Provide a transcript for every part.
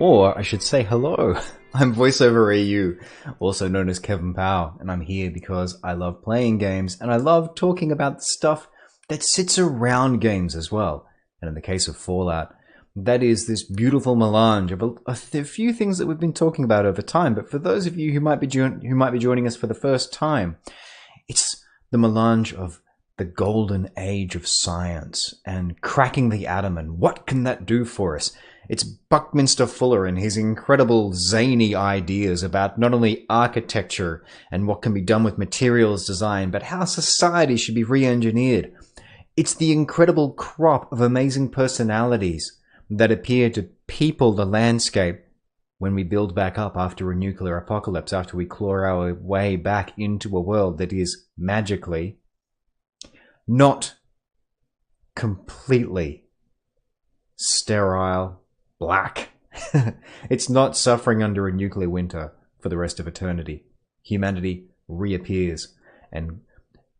Or I should say hello. I'm VoiceOver AU, also known as Kevin Powell, and I'm here because I love playing games and I love talking about the stuff that sits around games as well. And in the case of Fallout, that is this beautiful melange of a few things that we've been talking about over time. But for those of you who might be joining us for the first time, it's the melange of the golden age of science and cracking the atom and what can that do for us. It's Buckminster Fuller and his incredible zany ideas about not only architecture and what can be done with materials design, but how society should be re-engineered. It's the incredible crop of amazing personalities that appear to people the landscape when we build back up after a nuclear apocalypse, after we claw our way back into a world that is magically not completely sterile black. It's not suffering under a nuclear winter for the rest of eternity. Humanity reappears and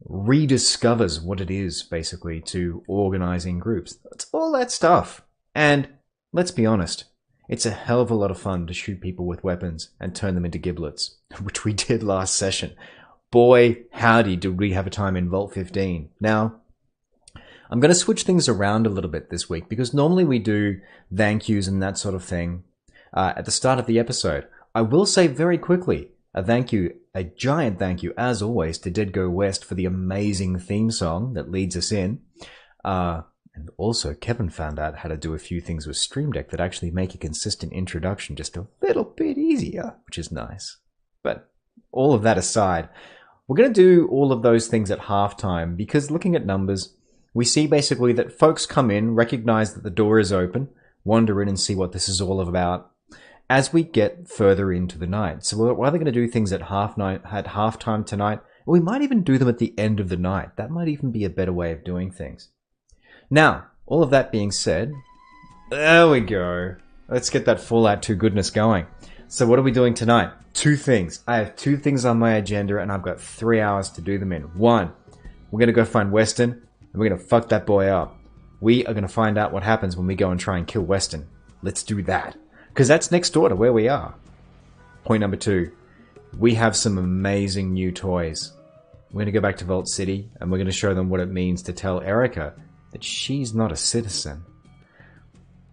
rediscovers what it is, basically, to organizing groups. It's all that stuff. And let's be honest, it's a hell of a lot of fun to shoot people with weapons and turn them into giblets, which we did last session. Boy, howdy, did we have a time in Vault 15. Now, I'm going to switch things around a little bit this week because normally we do thank yous and that sort of thing at the start of the episode. I will say very quickly a thank you, a giant thank you, as always, to Dead Go West for the amazing theme song that leads us in. And also, Kevin found out how to do a few things with Stream Deck that actually make a consistent introduction just a little bit easier, which is nice. But all of that aside, we're going to do all of those things at halftime because looking at numbers, we see basically that folks come in, recognize that the door is open, wander in and see what this is all about as we get further into the night. So we're either going to do things at halftime tonight, or we might even do them at the end of the night. That might even be a better way of doing things. Now, all of that being said, there we go. Let's get that Fallout 2 goodness going. So what are we doing tonight? Two things. I have two things on my agenda and I've got 3 hours to do them in. One, we're going to go find Westin. And we're going to fuck that boy up. We are going to find out what happens when we go and try and kill Westin. Let's do that. Because that's next door to where we are. Point number 2. We have some amazing new toys. We're going to go back to Vault City and we're going to show them what it means to tell Erika that she's not a citizen.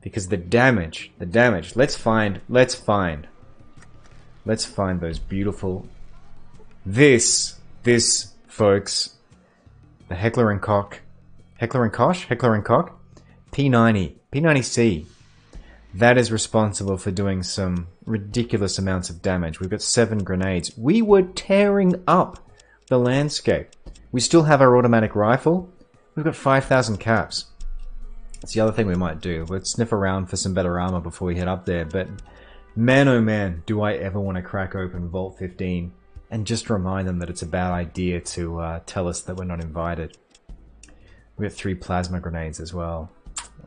Because the damage, let's find those beautiful... This, folks, the Heckler and Koch, P90C. That is responsible for doing some ridiculous amounts of damage. We've got 7 grenades. We were tearing up the landscape. We still have our automatic rifle. We've got 5,000 caps. That's the other thing we might do. We'll sniff around for some better armor before we head up there. But man, oh man, do I ever want to crack open Vault 15 and just remind them that it's a bad idea to tell us that we're not invited. We have 3 plasma grenades as well.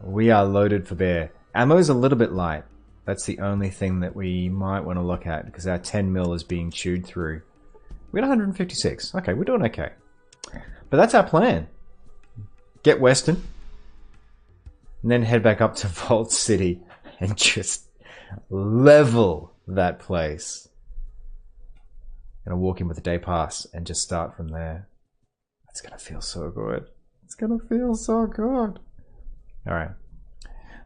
We are loaded for bear. Ammo's a little bit light. That's the only thing that we might want to look at because our 10 mil is being chewed through. We got 156. Okay, we're doing okay. But that's our plan. Get Westin. And then head back up to Vault City and just level that place. Gonna walk in with a day pass and just start from there. It's gonna feel so good. It's gonna feel so good. Alright.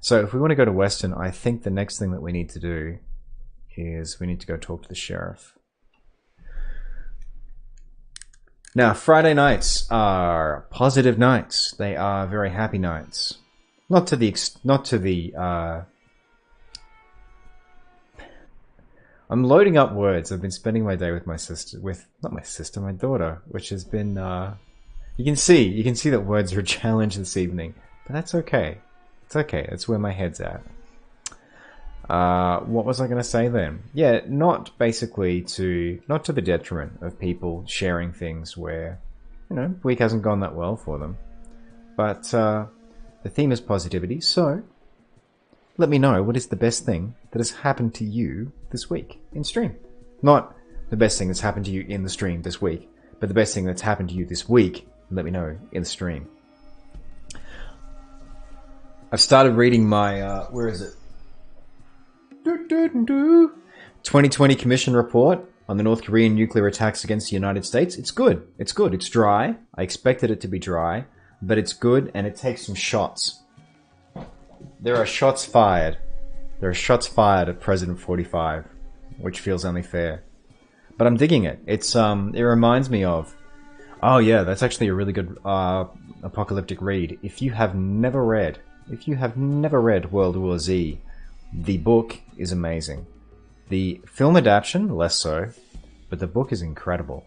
So if we want to go to Westin, I think the next thing that we need to do is we need to go talk to the sheriff. Now, Friday nights are positive nights. They are very happy nights. Not to the I'm loading up words. I've been spending my day with my sister, my daughter, which has been, you can see that words are a challenge this evening, but that's okay. It's okay. That's where my head's at. What was I going to say then? Yeah, not to the detriment of people sharing things where, the week hasn't gone that well for them. But, the theme is positivity, so let me know what is the best thing that has happened to you this week in stream. Not the best thing that's happened to you in the stream this week, but the best thing that's happened to you this week, let me know in the stream. I've started reading my, where is it? 2020 Commission report on the North Korean nuclear attacks against the United States. It's good. It's good. It's dry. I expected it to be dry, but it's good, and it takes some shots. There are shots fired. There are shots fired at President 45, which feels only fair. But I'm digging it. It reminds me of... Oh yeah, that's actually a really good apocalyptic read. If you have never read World War Z, the book is amazing. The film adaptation, less so, but the book is incredible.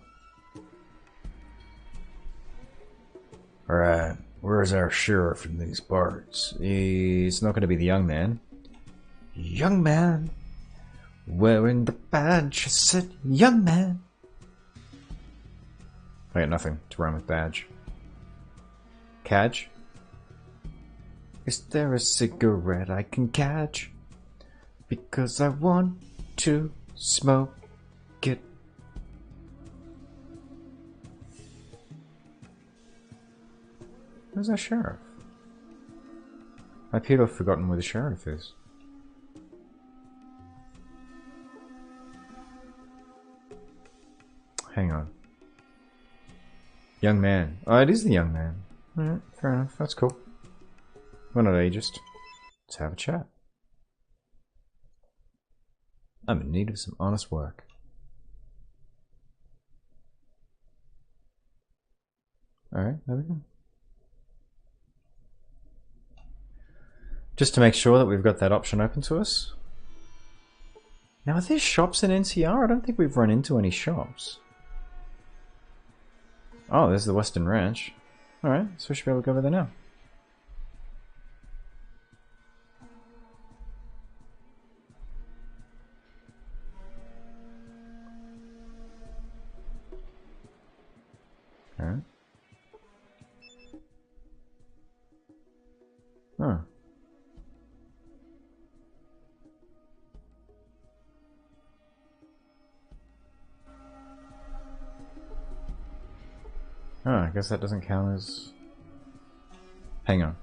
Alright, where's our sheriff in these parts? He's not going to be the young man. Young man, wearing the badge, I said, young man. I got nothing to rhyme with badge. Cadge? Is there a cigarette I can catch? Because I want to smoke it. Where's our sheriff? I appear to have forgotten where the sheriff is. Hang on. Young man. Oh, it is the young man. Alright, fair enough. That's cool. We're not ageist. Let's have a chat. I'm in need of some honest work. Alright, there we go. Just to make sure that we've got that option open to us. Now, are there shops in NCR? I don't think we've run into any shops. Oh, there's the Westin Ranch. Alright, so we should be able to go over there now. Alright. Oh. Oh, I guess that doesn't count as... Hang on.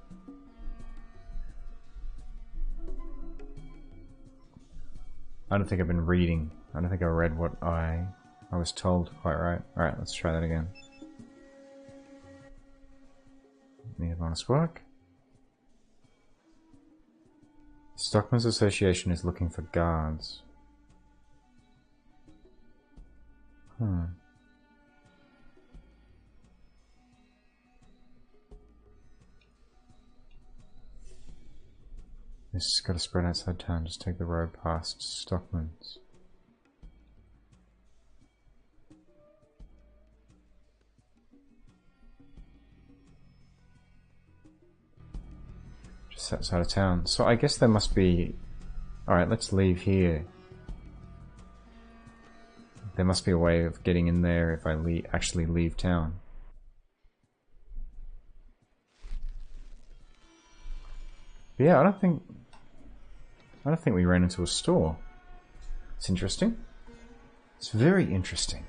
I don't think I've been reading. I don't think I read what I was told quite right. Alright, let's try that again. Need of honest work. Stockman's Association is looking for guards. This has got to spread outside town. Just take the road past Stockman's. Just outside of town. So I guess there must be... Alright, let's leave here. There must be a way of getting in there if I actually leave town. But yeah, I don't think we ran into a store. It's interesting. It's very interesting.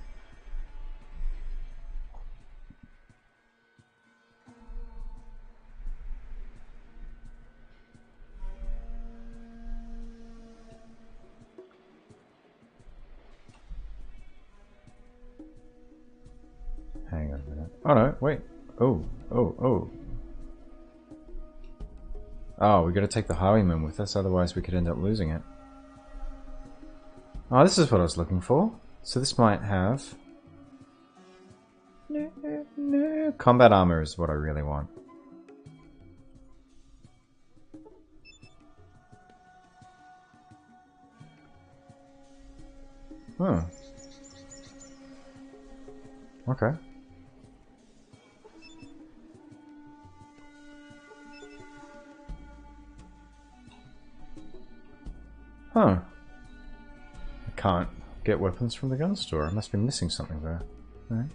Hang on a minute. Oh no, wait. Oh. Oh, we gotta take the highwayman with us, otherwise we could end up losing it. Oh, this is what I was looking for. So this might have... No. Combat armor is what I really want. Oh. Okay. Huh. I can't get weapons from the gun store. I must be missing something there. Alright.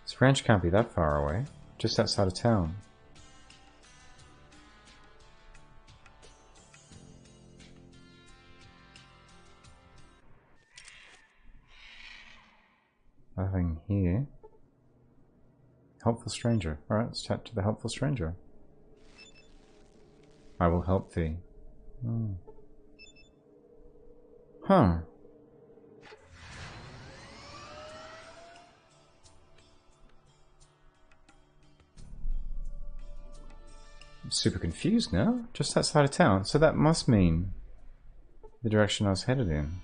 This ranch can't be that far away. Just outside of town. Nothing here. Helpful stranger. Alright, let's chat to the helpful stranger. I will help thee. Oh. Huh. I'm super confused now. Just outside of town. So that must mean the direction I was headed in.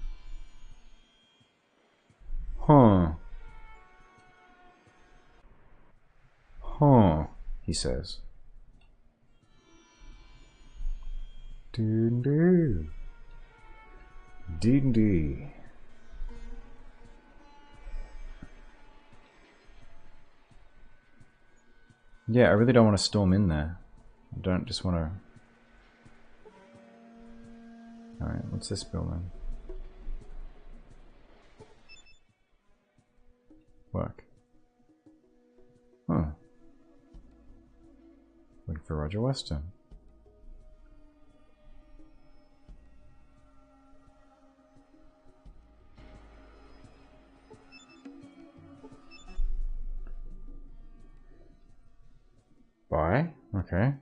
Huh. Huh, he says. Doo-doo. Doo-doo. Yeah, I really don't want to storm in there. I don't just want to... Alright, what's this building? Work. Huh. Looking for Roger Westin. Bye? Okay.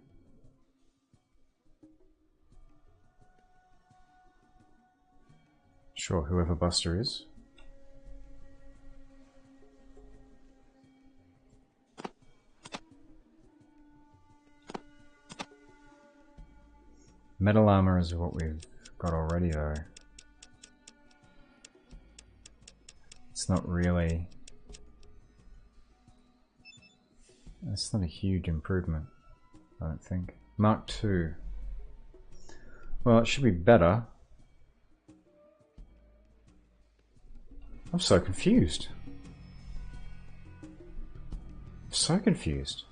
Sure, whoever Buster is. Metal armor is what we've got already, though. It's not really... It's not a huge improvement, I don't think. Mark II. Well, it should be better. I'm so confused. I'm so confused.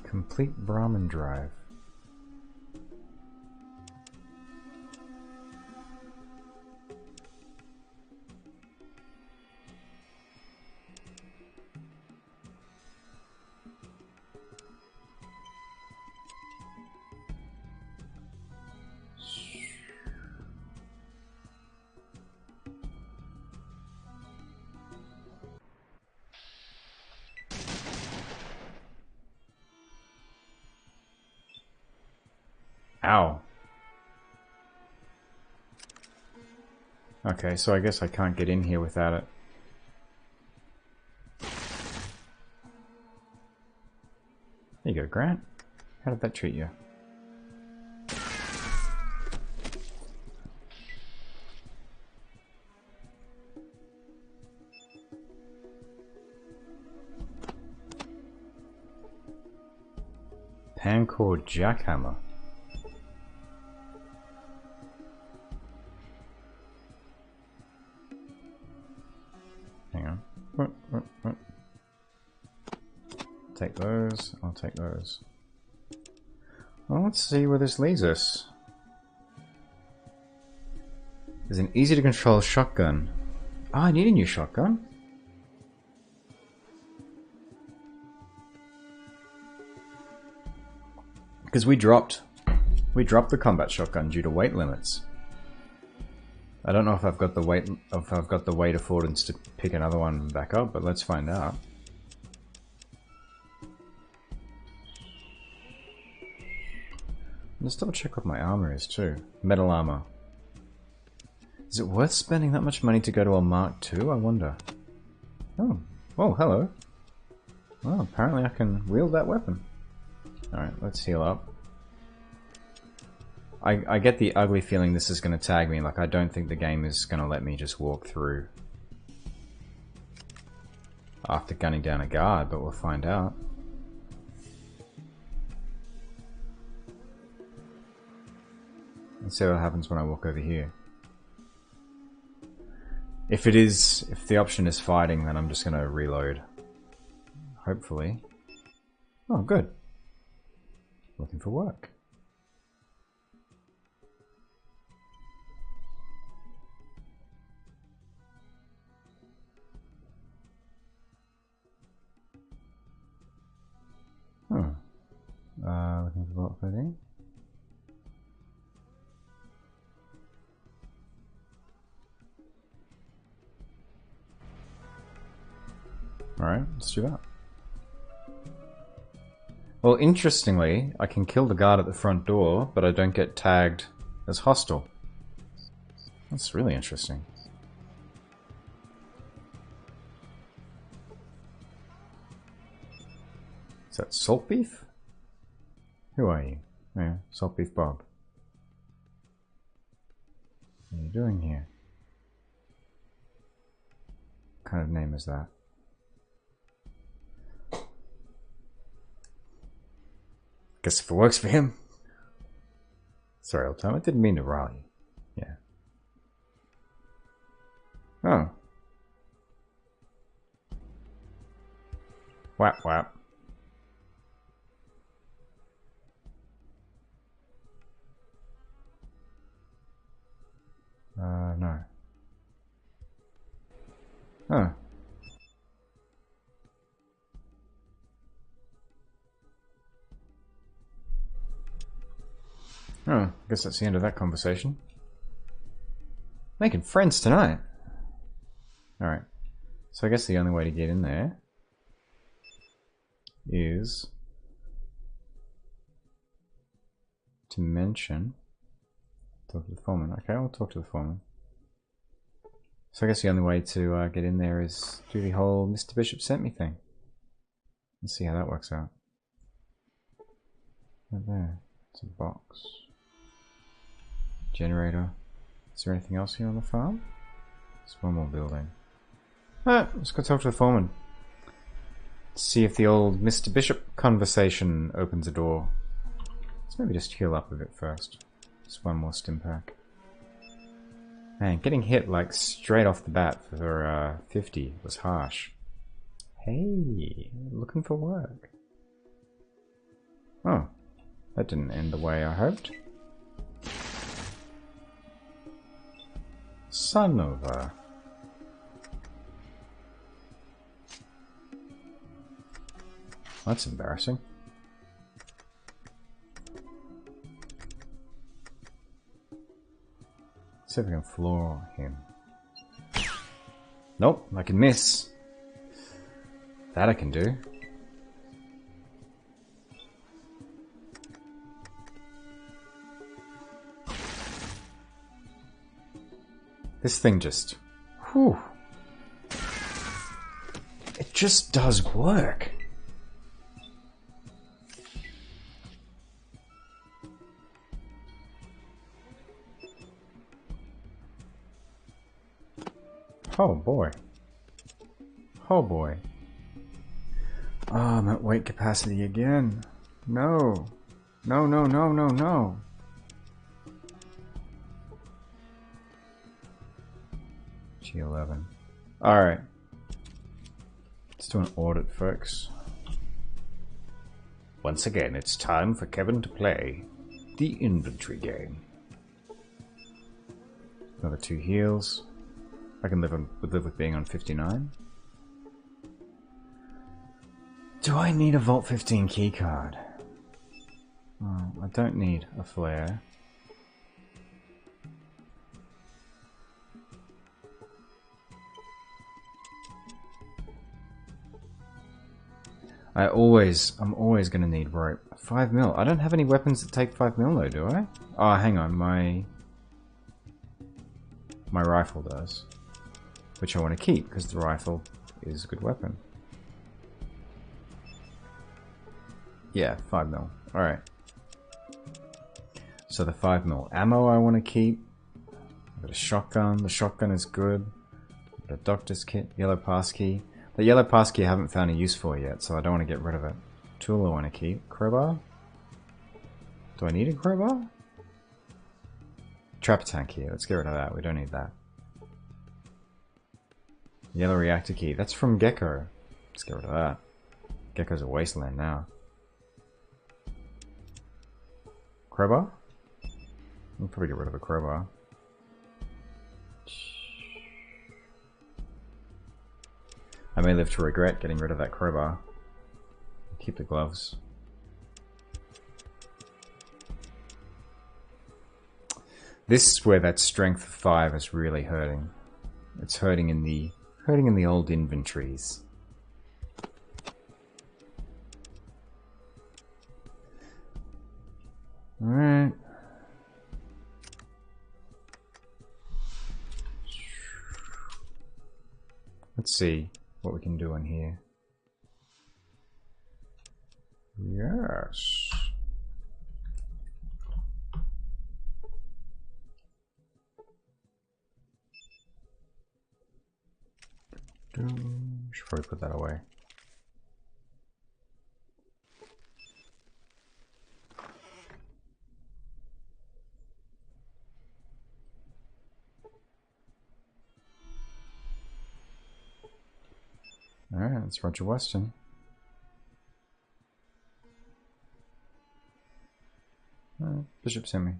Complete Brahmin drive. Ow. Okay, so I guess I can't get in here without it. There you go, Grant. How did that treat you? Pancore jackhammer. Hang on. What? Take those. I'll take those. Well, let's see where this leads us. There's an easy to control shotgun. Oh, I need a new shotgun. Because we dropped the combat shotgun due to weight limits. I don't know if I've got the weight affordance to pick another one back up, but let's find out. Let's double check what my armor is too. Metal armor. Is it worth spending that much money to go to a Mark II? I wonder. Oh, hello. Well, apparently I can wield that weapon. Alright, let's heal up. I get the ugly feeling this is going to tag me. Like, I don't think the game is going to let me just walk through after gunning down a guard, but we'll find out. Let's see what happens when I walk over here. If the option is fighting, then I'm just going to reload. Hopefully. Oh, good. Looking for work. Vault 13. Alright, let's do that. Well, interestingly, I can kill the guard at the front door, but I don't get tagged as hostile. That's really interesting. Is that Salt Beef? Who are you? Yeah, Salt Beef Bob. What are you doing here? What kind of name is that? Guess if it works for him. Sorry, old time. I didn't mean to rile you. Yeah. Oh. Whap whap. No. Huh. Oh, I guess that's the end of that conversation. Making friends tonight. Alright. So I guess the only way to get in there is to mention... Talk to the foreman. Okay, I'll talk to the foreman. So I guess the only way to get in there is do the whole Mr. Bishop sent me thing. Let's see how that works out. Right there. It's a box. Generator. Is there anything else here on the farm? There's one more building. Alright, let's go talk to the foreman. Let's see if the old Mr. Bishop conversation opens a door. Let's maybe just heal up a bit first. Just one more stim pack. Man, getting hit like straight off the bat for 50 was harsh. Hey, looking for work. Oh, that didn't end the way I hoped. Son of a... That's embarrassing. See if I can floor him. Nope, I can miss. That I can do. This thing just... Whew. It just does work. Oh boy. Oh boy. Oh, I'm at weight capacity again. No. No, no, no, no, no. G11. Alright. Let's do an audit, folks. Once again, it's time for Kevin to play the inventory game. Another 2 heals. I can live with being on 59. Do I need a Vault 15 keycard? Oh, I don't need a flare. I'm always gonna need rope. 5 mil. I don't have any weapons that take 5 mil though, do I? Oh, hang on, my rifle does. Which I want to keep, because the rifle is a good weapon. Yeah, 5 mil. Alright. So the 5 mil ammo I want to keep. I've got a shotgun. The shotgun is good. I've got a doctor's kit. Yellow pass key. The yellow pass key I haven't found a use for yet, so I don't want to get rid of it. Tool I want to keep. Crowbar? Do I need a crowbar? Trapper tank here. Let's get rid of that. We don't need that. Yellow reactor key. That's from Gecko. Let's get rid of that. Gecko's a wasteland now. Crowbar? I'll probably get rid of a crowbar. I may live to regret getting rid of that crowbar. Keep the gloves. This is where that strength of 5 is really hurting. It's hurting in the old inventories. Alright. Let's see what we can do in here. Yes. Should probably put that away. Alright, that's Roger Westin. Alright, Bishop sent me.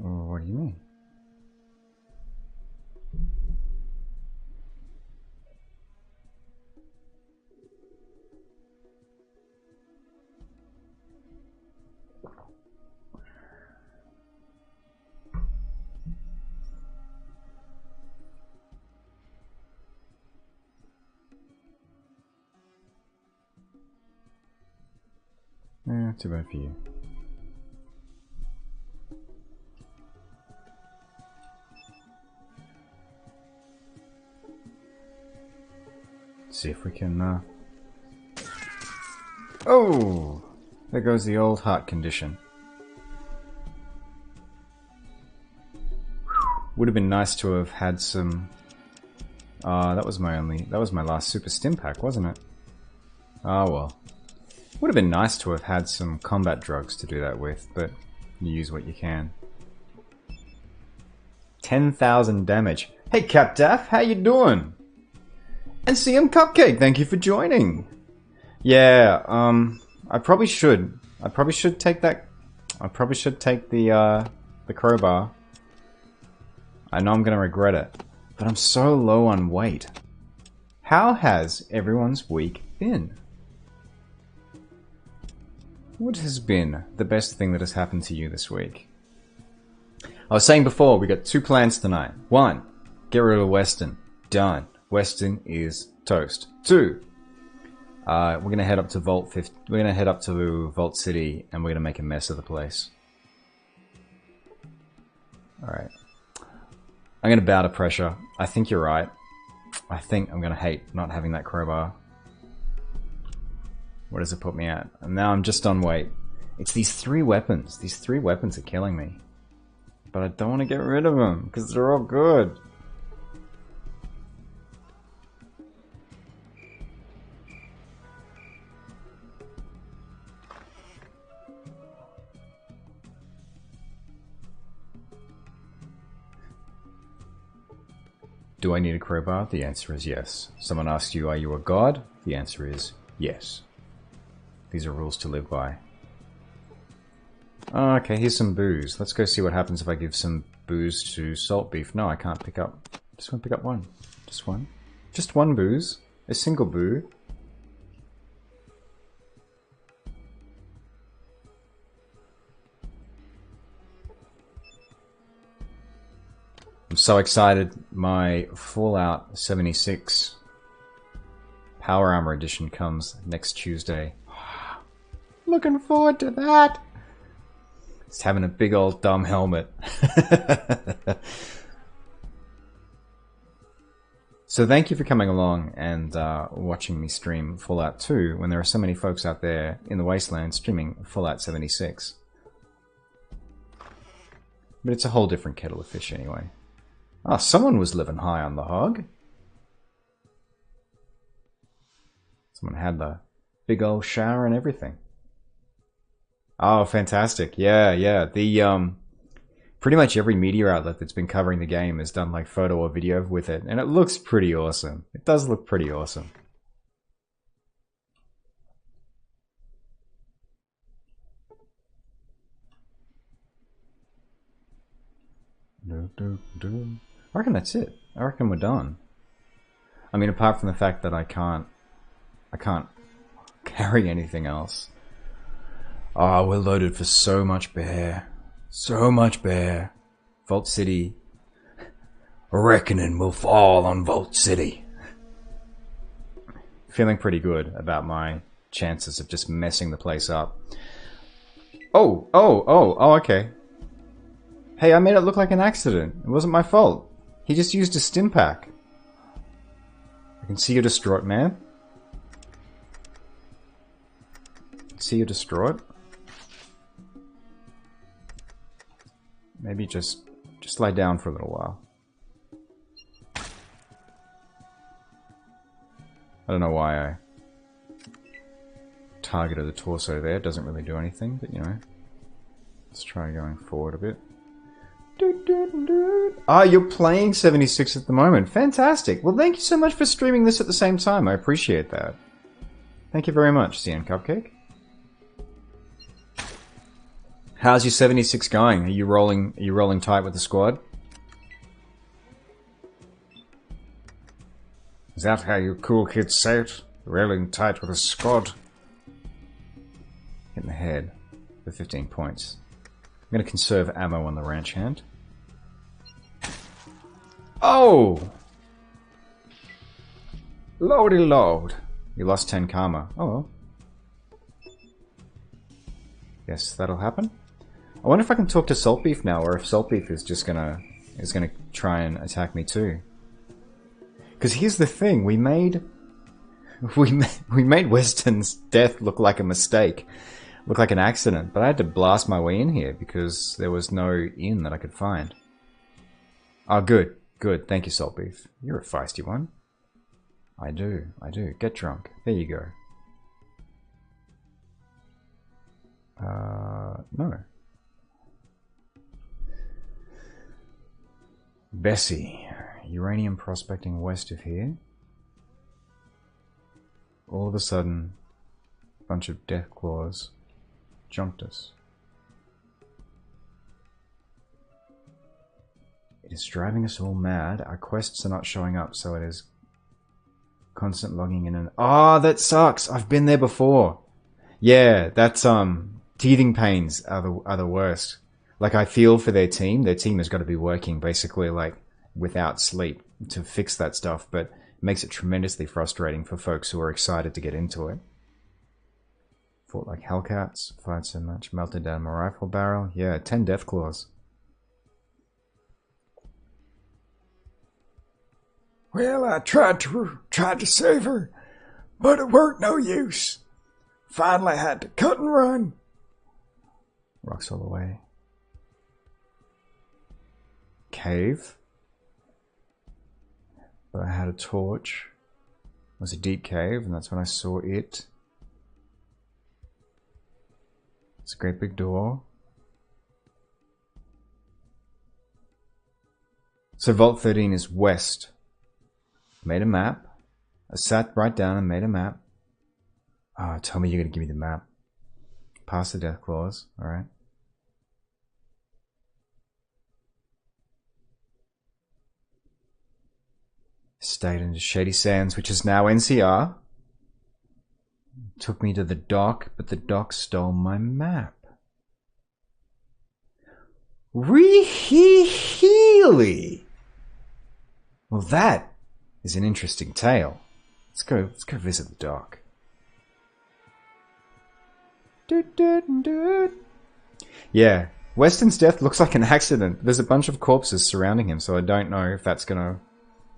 Oh, what do you mean? Yeah, too bad for you. See if we can, Oh! There goes the old heart condition. Would have been nice to have had some... that was my last super stim pack, wasn't it? Oh well. Would have been nice to have had some combat drugs to do that with, but you use what you can. 10,000 damage. Hey CapDaff, how you doing? And CM Cupcake, thank you for joining. Yeah, I probably should take that. I probably should take the crowbar. I know I'm gonna regret it, but I'm so low on weight. How has everyone's week been? What has been the best thing that has happened to you this week? I was saying before, we got 2 plans tonight. 1, get rid of Westin. Done. Westin is toast. 2, we're gonna head up to Vault City, and we're gonna make a mess of the place. All right. I'm gonna bow to pressure. I think you're right. I think I'm gonna hate not having that crowbar. What does it put me at? And now I'm just on weight. It's these 3 weapons. These 3 weapons are killing me. But I don't want to get rid of them, because they're all good. Do I need a crowbar? The answer is yes. Someone asks you, are you a god? The answer is yes. These are rules to live by. Oh, okay, here's some booze. Let's go see what happens if I give some booze to Salt Beef. No, I can't pick up. Just want to pick up one. Just one. Just one booze. A single boo. I'm so excited. My Fallout 76 Power Armor Edition comes next Tuesday. Looking forward to that. Just having a big old dumb helmet. So thank you for coming along and watching me stream Fallout 2 when there are so many folks out there in the wasteland streaming Fallout 76. But it's a whole different kettle of fish anyway. Ah, someone was living high on the hog. Someone had the big old shower and everything. Oh, fantastic. Yeah, yeah. The, pretty much every media outlet that's been covering the game has done, like, photo or video with it, and it looks pretty awesome. It does look pretty awesome. I reckon that's it. I reckon we're done. I mean, apart from the fact that I can't carry anything else. Oh, we're loaded for so much bear. So much bear. Vault City. A reckoning will fall on Vault City. Feeling pretty good about my chances of just messing the place up. Oh, okay. Hey, I made it look like an accident. It wasn't my fault. He just used a stim pack. I can see you're distraught, man. See you're distraught. Maybe just lie down for a little while. I don't know why I targeted the torso there. It doesn't really do anything, but you know. Let's try going forward a bit. Ah, you're playing 76 at the moment. Fantastic. Well, thank you so much for streaming this at the same time. I appreciate that. Thank you very much, CN Cupcake. How's your 76 going? Are you rolling tight with the squad? Is that how you cool kids say it? Rolling tight with a squad? Hit in the head for 15 points. I'm going to conserve ammo on the ranch hand. Oh! Lordy lord. You lost 10 karma. Oh well. Yes, that'll happen. I wonder if I can talk to Saltbeef now, or if Saltbeef is just gonna try and attack me too. Because here's the thing, we made Westin's death look like a mistake, look like an accident, but I had to blast my way in here because there was no inn that I could find. Oh, good, good. Thank you, Saltbeef. You're a feisty one. I do. Get drunk. There you go. No. Bessie. Uranium prospecting west of here. All of a sudden, a bunch of deathclaws jumped us. It is driving us all mad. Our quests are not showing up, so it is constant logging in and... Oh, that sucks! I've been there before! Yeah, that's, teething pains are the worst. Like, I feel for their team. Their team has got to be working, basically, like, without sleep to fix that stuff, but it makes it tremendously frustrating for folks who are excited to get into it. Fought like Hellcats, fired so much, melted down my rifle barrel. Yeah, 10 Deathclaws. Well, I tried to save her, but it weren't no use. Finally had to cut and run. Rocks all the way. Cave. But I had a torch. It was a deep cave, and that's when I saw it. It's a great big door. So Vault 13 is west. Made a map. I sat right down and made a map. Ah, oh, tell me you're gonna give me the map. Past the Deathclaws, alright. Stayed into Shady Sands, which is now NCR. Took me to the dock, but the dock stole my map. Really? Well, that is an interesting tale. Let's go visit the dock. Yeah, Westin's death looks like an accident. There's a bunch of corpses surrounding him, so I don't know if that's gonna...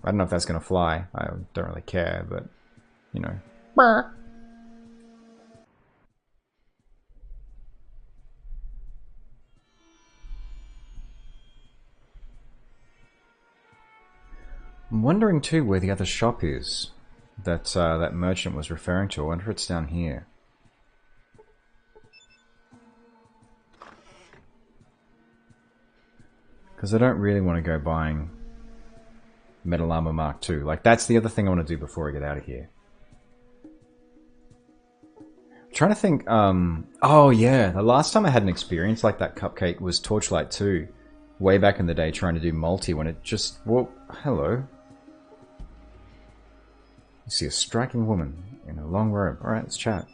I don't know if that's gonna fly. I don't really care, but, you know. I'm wondering too where the other shop is that that merchant was referring to. I wonder if it's down here. Because I don't really want to go buying Metal Armor Mark II. Like, that's the other thing I want to do before I get out of here. I'm trying to think, oh yeah, the last time I had an experience like that, Cupcake, was Torchlight 2. Way back in the day trying to do multi when it just... Well, hello. You see a striking woman in a long robe. Alright, let's chat.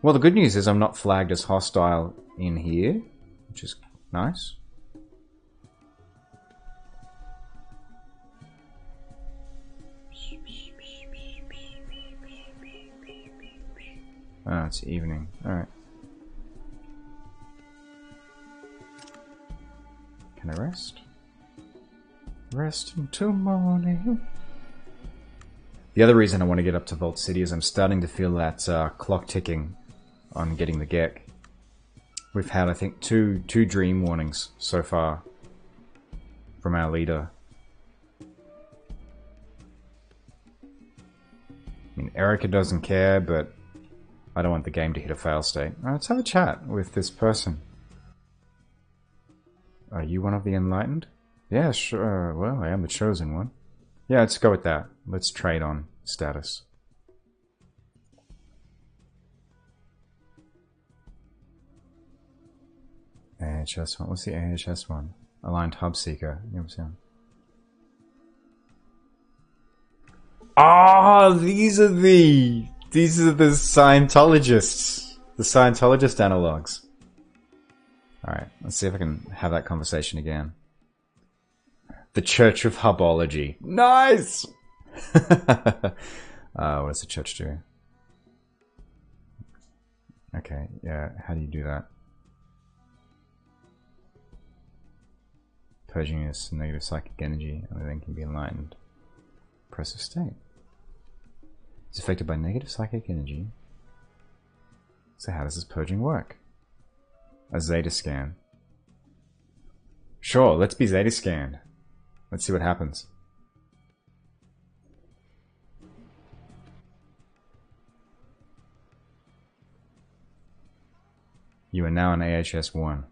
Well, the good news is I'm not flagged as hostile in here, which is nice. Oh, it's evening. Alright. Can I rest? Rest until morning. The other reason I want to get up to Vault City is I'm starting to feel that clock ticking on getting the Gek. We've had, I think, two dream warnings so far from our leader. I mean, Erika doesn't care, but I don't want the game to hit a fail state. Let's have a chat with this person. Are you one of the Enlightened? Yeah, sure. Well, I am the chosen one. Yeah, let's go with that. Let's trade on status. AHS one. What's the AHS one? Aligned Hub Seeker. Ah, these are the Scientologists. The Scientologist analogs. Alright, let's see if I can have that conversation again. The Church of Hubology. Nice! What does the church do? Okay, yeah, how do you do that? Purging this negative psychic energy, everything can be enlightened. Oppressive state. It's affected by negative psychic energy. So how does this purging work? A Zeta scan. Sure, let's be Zeta scanned. Let's see what happens. You are now an AHS 1.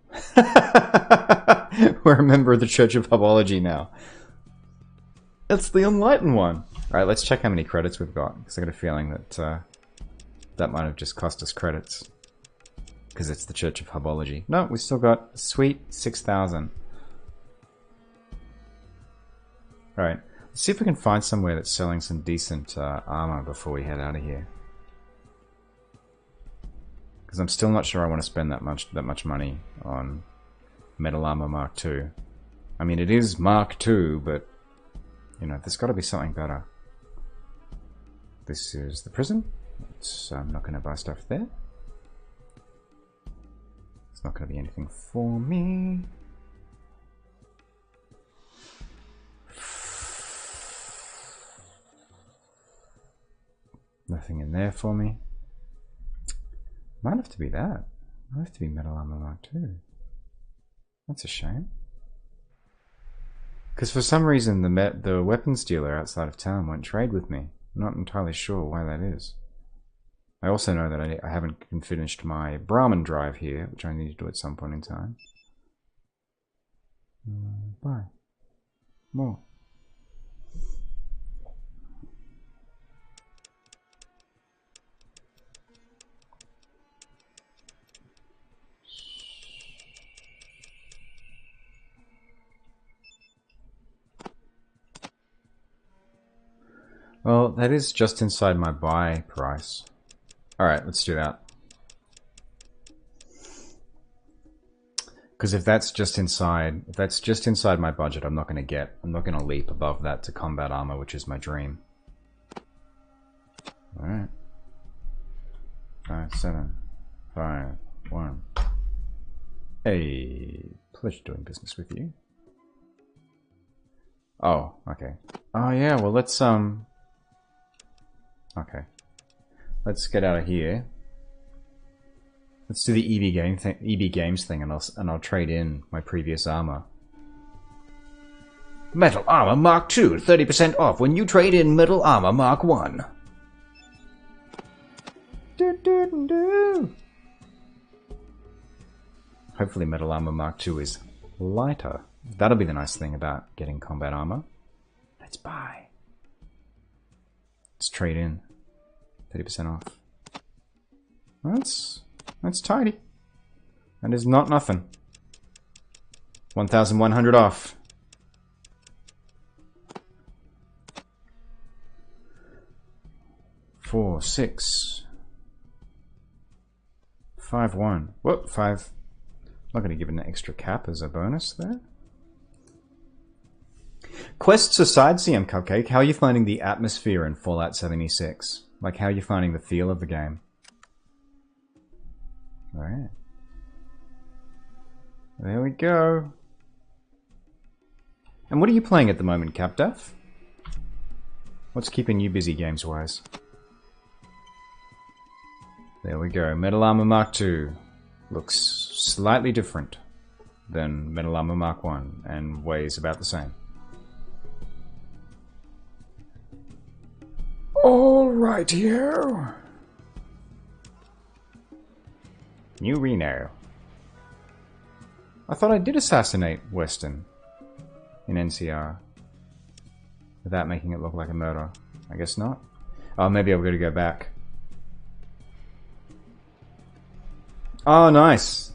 We're a member of the Church of Hubology now. It's the enlightened one. Alright, let's check how many credits we've got. Because I got a feeling that that might have just cost us credits. Because it's the Church of Hubology. No, we've still got a sweet 6,000. Alright, let's see if we can find somewhere that's selling some decent armor before we head out of here. Because I'm still not sure I want to spend that much money on Metal Armor Mark II. I mean, it is Mark II, but you know, there's got to be something better. This is the prison. I'm not going to buy stuff there. It's not going to be anything for me. Nothing in there for me. Might have to be that. Might have to be Metal Armor Mark II. That's a shame. Because for some reason the weapons dealer outside of town won't trade with me. I'm not entirely sure why that is. I also know that I haven't finished my Brahmin drive here, which I need to do at some point in time. Buy. More. Well, that is just inside my buy price. Alright, let's do that. Because if that's just inside my budget, I'm not going to leap above that to combat armor, which is my dream. Alright. 5, 7, 5, 1. Hey, pleasure doing business with you. Oh, okay. Oh yeah, well let's okay. Let's get out of here. Let's do the EB Games thing, and I'll trade in my previous armor. Metal Armor Mark II, 30% off when you trade in Metal Armor Mark I. Hopefully Metal Armor Mark II is lighter. That'll be the nice thing about getting combat armor. Let's buy. Let's trade in. 30% off. That's tidy. That is not nothing. 1,100 off. Four, 6. 5-1. Whoop, 5. I'm not going to give it an extra cap as a bonus there. Quests aside, CM Cupcake, how are you finding the atmosphere in Fallout 76? Like, how are you finding the feel of the game? Alright. There we go. And what are you playing at the moment, CapDef? What's keeping you busy games-wise? There we go. Metal Armor Mark II looks slightly different than Metal Armor Mark I and weighs about the same. All rightio. New Reno. I thought I did assassinate Westin in NCR without making it look like a murder. I guess not. Oh, maybe I've got to go back. Oh, nice.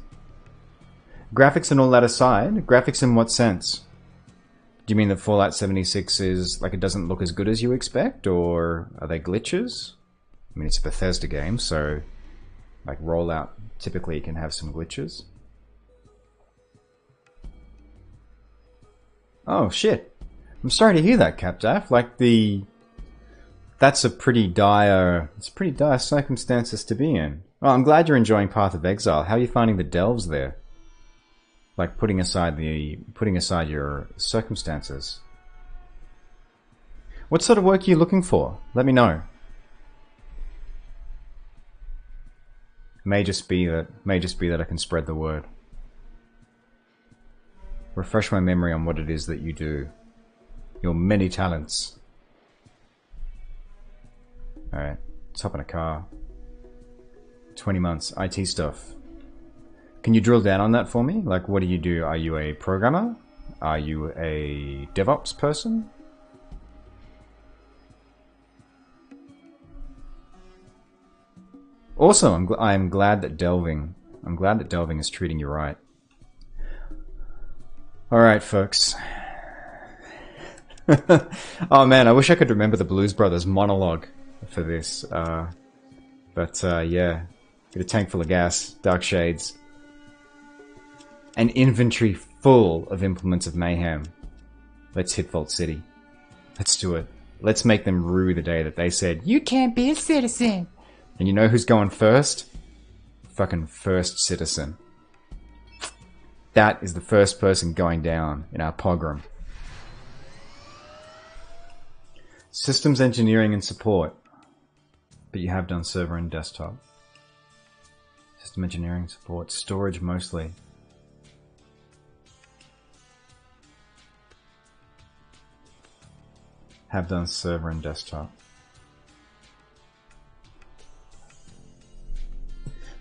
Graphics and all that aside, graphics in what sense? Do you mean that Fallout 76 is, like, it doesn't look as good as you expect, or are they glitches? I mean, it's a Bethesda game, so, like, rollout typically can have some glitches. Oh, shit. I'm sorry to hear that, CapDaf. Like, that's a pretty dire... It's pretty dire circumstances to be in. Well, I'm glad you're enjoying Path of Exile. How are you finding the delves there? Like, putting aside your circumstances. What sort of work are you looking for? Let me know. May just be that I can spread the word. Refresh my memory on what it is that you do. Your many talents. Alright, let's hop in a car. 20 months, IT stuff. Can you drill down on that for me? Like, what do you do? Are you a programmer? Are you a DevOps person? Also, I'm glad that delving is treating you right. Alright, folks. Oh man, I wish I could remember the Blues Brothers monologue for this. Yeah. Get a tank full of gas, dark shades. An inventory full of implements of mayhem. Let's hit Vault City. Let's do it. Let's make them rue the day that they said, "You can't be a citizen." And you know who's going first? Fucking first citizen. That is the first person going down in our pogrom. Systems engineering and support. But you have done server and desktop. System engineering support. Storage mostly. Have done server and desktop.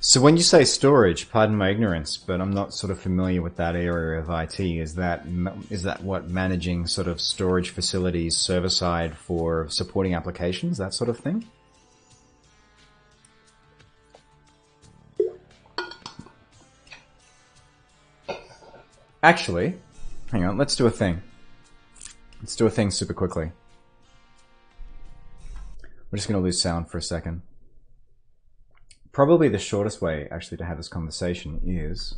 So when you say storage, pardon my ignorance, but I'm not sort of familiar with that area of IT. Is that what, managing sort of storage facilities server side for supporting applications, that sort of thing? Actually, hang on, let's do a thing. Let's do a thing super quickly. We're just going to lose sound for a second. Probably the shortest way, actually, to have this conversation is...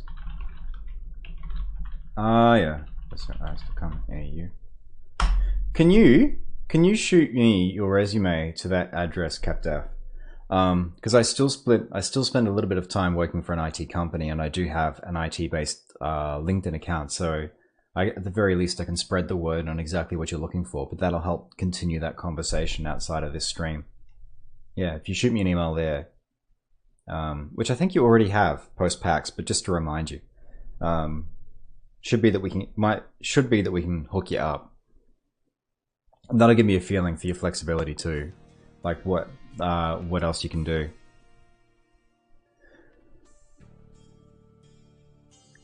yeah. That's nice to come. You. Can you shoot me your resume to that address, CapDef? Because I still spend a little bit of time working for an IT company, and I do have an IT-based LinkedIn account, so at the very least I can spread the word on exactly what you're looking for, but that'll help continue that conversation outside of this stream. Yeah, if you shoot me an email there, which I think you already have post-PAX, but just to remind you, should be that we can hook you up. And that'll give me a feeling for your flexibility too, like what else you can do.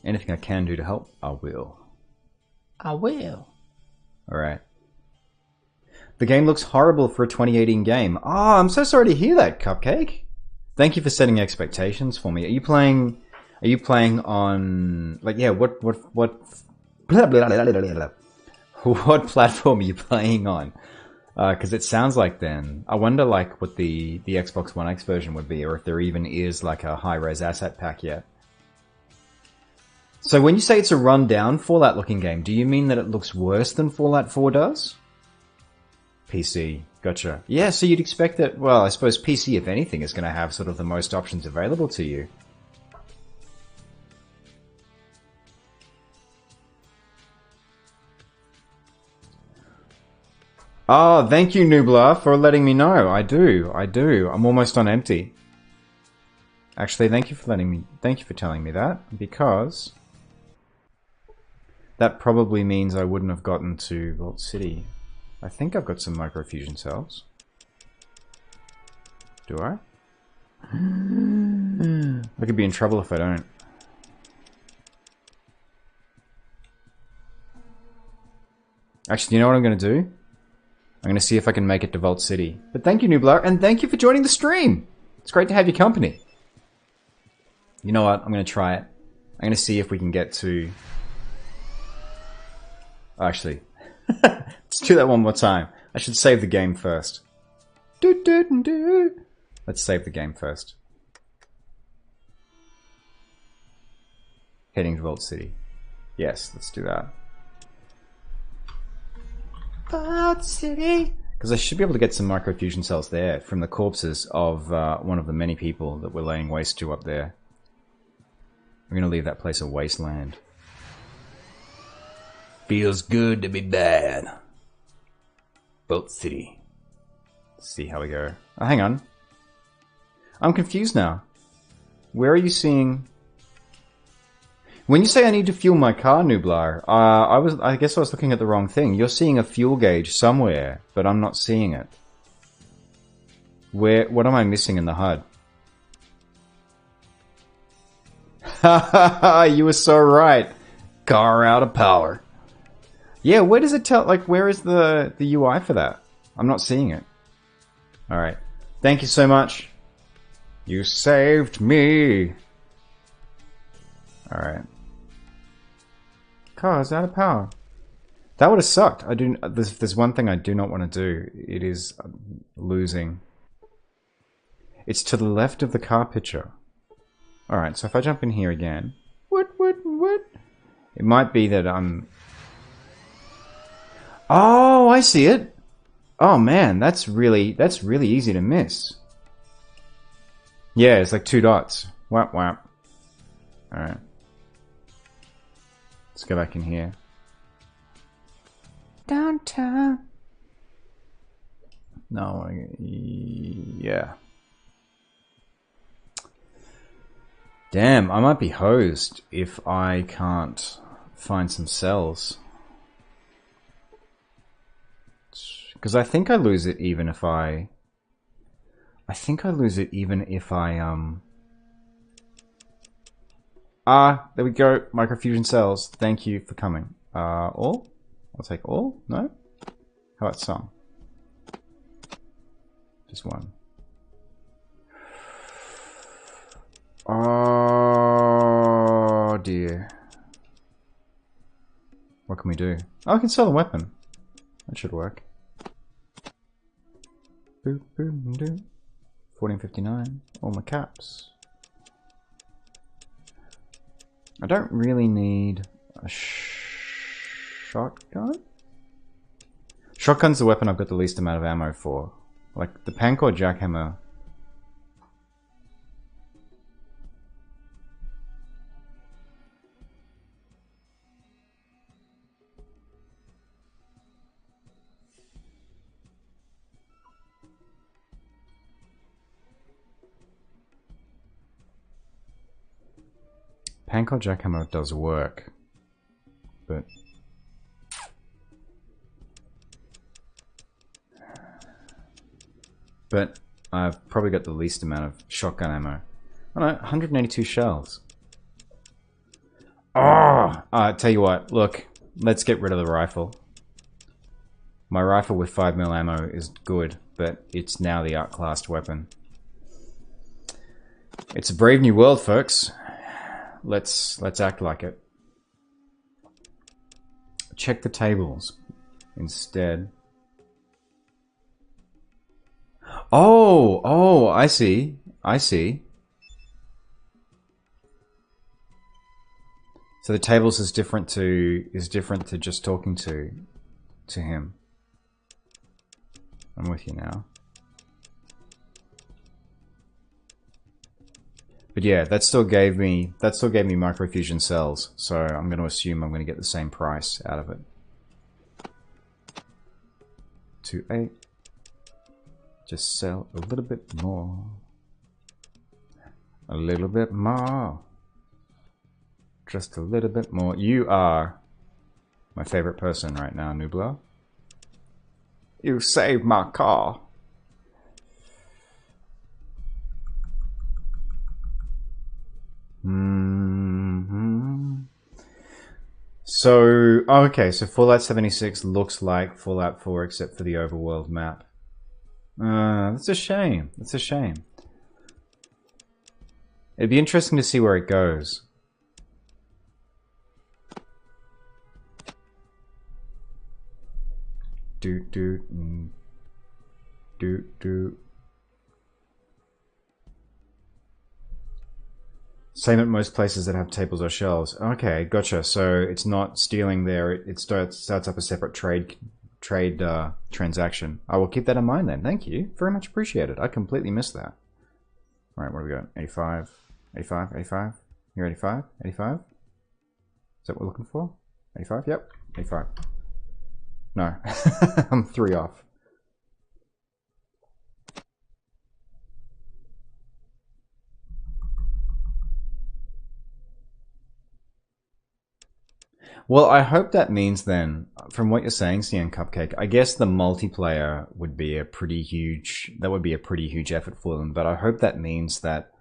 Anything I can do to help, I will. I will. Alright. The game looks horrible for a 2018 game. Oh, I'm so sorry to hear that, Cupcake. Thank you for setting expectations for me. Are you playing on, like, yeah, what platform are you playing on? Because it sounds like then... I wonder like what the Xbox One X version would be, or if there even is like a high-res asset pack yet. So when you say it's a run-down Fallout-looking game, do you mean that it looks worse than Fallout 4 does? PC. Gotcha. Yeah, so you'd expect that... Well, I suppose PC, if anything, is going to have sort of the most options available to you. Oh, thank you, Nublar, for letting me know. I do. I'm almost on empty. Actually, thank you for telling me that, because that probably means I wouldn't have gotten to Vault City. I think I've got some microfusion cells. Do I? I could be in trouble if I don't. Actually, you know what I'm going to do? I'm going to see if I can make it to Vault City. But thank you, Nublar, and thank you for joining the stream. It's great to have your company. You know what? I'm going to try it. I'm going to see if we can get to... Actually, let's do that one more time. I should save the game first. Let's save the game first. Heading to Vault City. Yes, let's do that. Vault City! Because I should be able to get some microfusion cells there from the corpses of one of the many people that we're laying waste to up there. We're going to leave that place a wasteland. Feels good to be bad. Vault City. Let's see how we go. Oh, hang on. I'm confused now. Where are you seeing... When you say I need to fuel my car, Nublar, I guess I was looking at the wrong thing. You're seeing a fuel gauge somewhere, but I'm not seeing it. What am I missing in the HUD? Ha ha ha, you were so right. Car out of power. Yeah, where does it tell, like, where is the UI for that? I'm not seeing it. Alright. Thank you so much. You saved me. Alright. Car's out of power. That would have sucked. There's one thing I do not want to do. It is losing. It's to the left of the car picture. Alright, so if I jump in here again... What? It might be that I'm... Oh, I see it! Oh man, that's really easy to miss. Yeah, it's like 2 dots. Whap whap. Alright. Let's go back in here. Downtown. No, yeah. Damn, I might be hosed if I can't find some cells. Because I think I lose it even if I... there we go. Microfusion cells. Thank you for coming. All? I'll take all? No? How about some? Just one. Oh dear. What can we do? Oh, I can sell a weapon. That should work. Boop, boop, boop. 1459. All my caps. I don't really need a shotgun? Shotgun's the weapon I've got the least amount of ammo for. Like, the Pancor jackhammer. Pancor jackhammer does work, but I've probably got the least amount of shotgun ammo. Oh no, 182 shells. Oh! Tell you what, look, let's get rid of the rifle. My rifle with 5mm ammo is good, but it's now the outclassed weapon. It's a brave new world, folks. Let's act like it. Check the tables instead. Oh, I see. I see. So the tables is different to just talking to him. I'm with you now. But yeah, that still gave me microfusion cells, so I'm going to assume I'm going to get the same price out of it. 2.8. Just sell a little bit more. A little bit more. Just a little bit more. You are my favorite person right now, Nubla. You saved my car. So, oh, okay, so Fallout 76 looks like Fallout 4 except for the overworld map. That's a shame. That's a shame. It'd be interesting to see where it goes. Do. Same at most places that have tables or shelves. Okay, gotcha. So it's not stealing there. It starts up a separate trade transaction. I will keep that in mind then. Thank you. Very much appreciated. I completely missed that. All right, what do we got? 85, 85, 85. You're 85, 85. Is that what we're looking for? 85. Yep, 85. No, I'm 3 off. Well, I hope that means then, from what you're saying, CN Cupcake, I guess the multiplayer would be a pretty huge, effort for them, but I hope that means that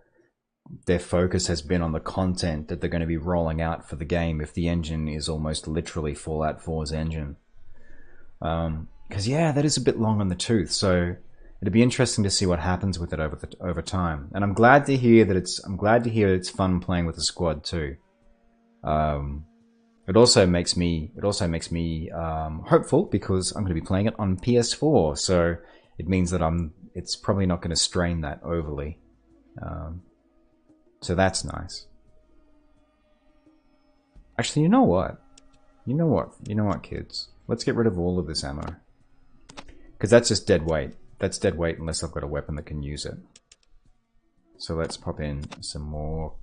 their focus has been on the content that they're going to be rolling out for the game if the engine is almost literally Fallout 4's engine. Because yeah, that is a bit long on the tooth, so it'd be interesting to see what happens with it over time. And I'm glad to hear that it's fun playing with the squad too. It also makes me hopeful because I'm going to be playing it on PS4, so it means that it's probably not going to strain that overly. So that's nice. Actually, you know what? You know what, kids? Let's get rid of all of this ammo. Because that's just dead weight. That's dead weight unless I've got a weapon that can use it. So let's pop in some more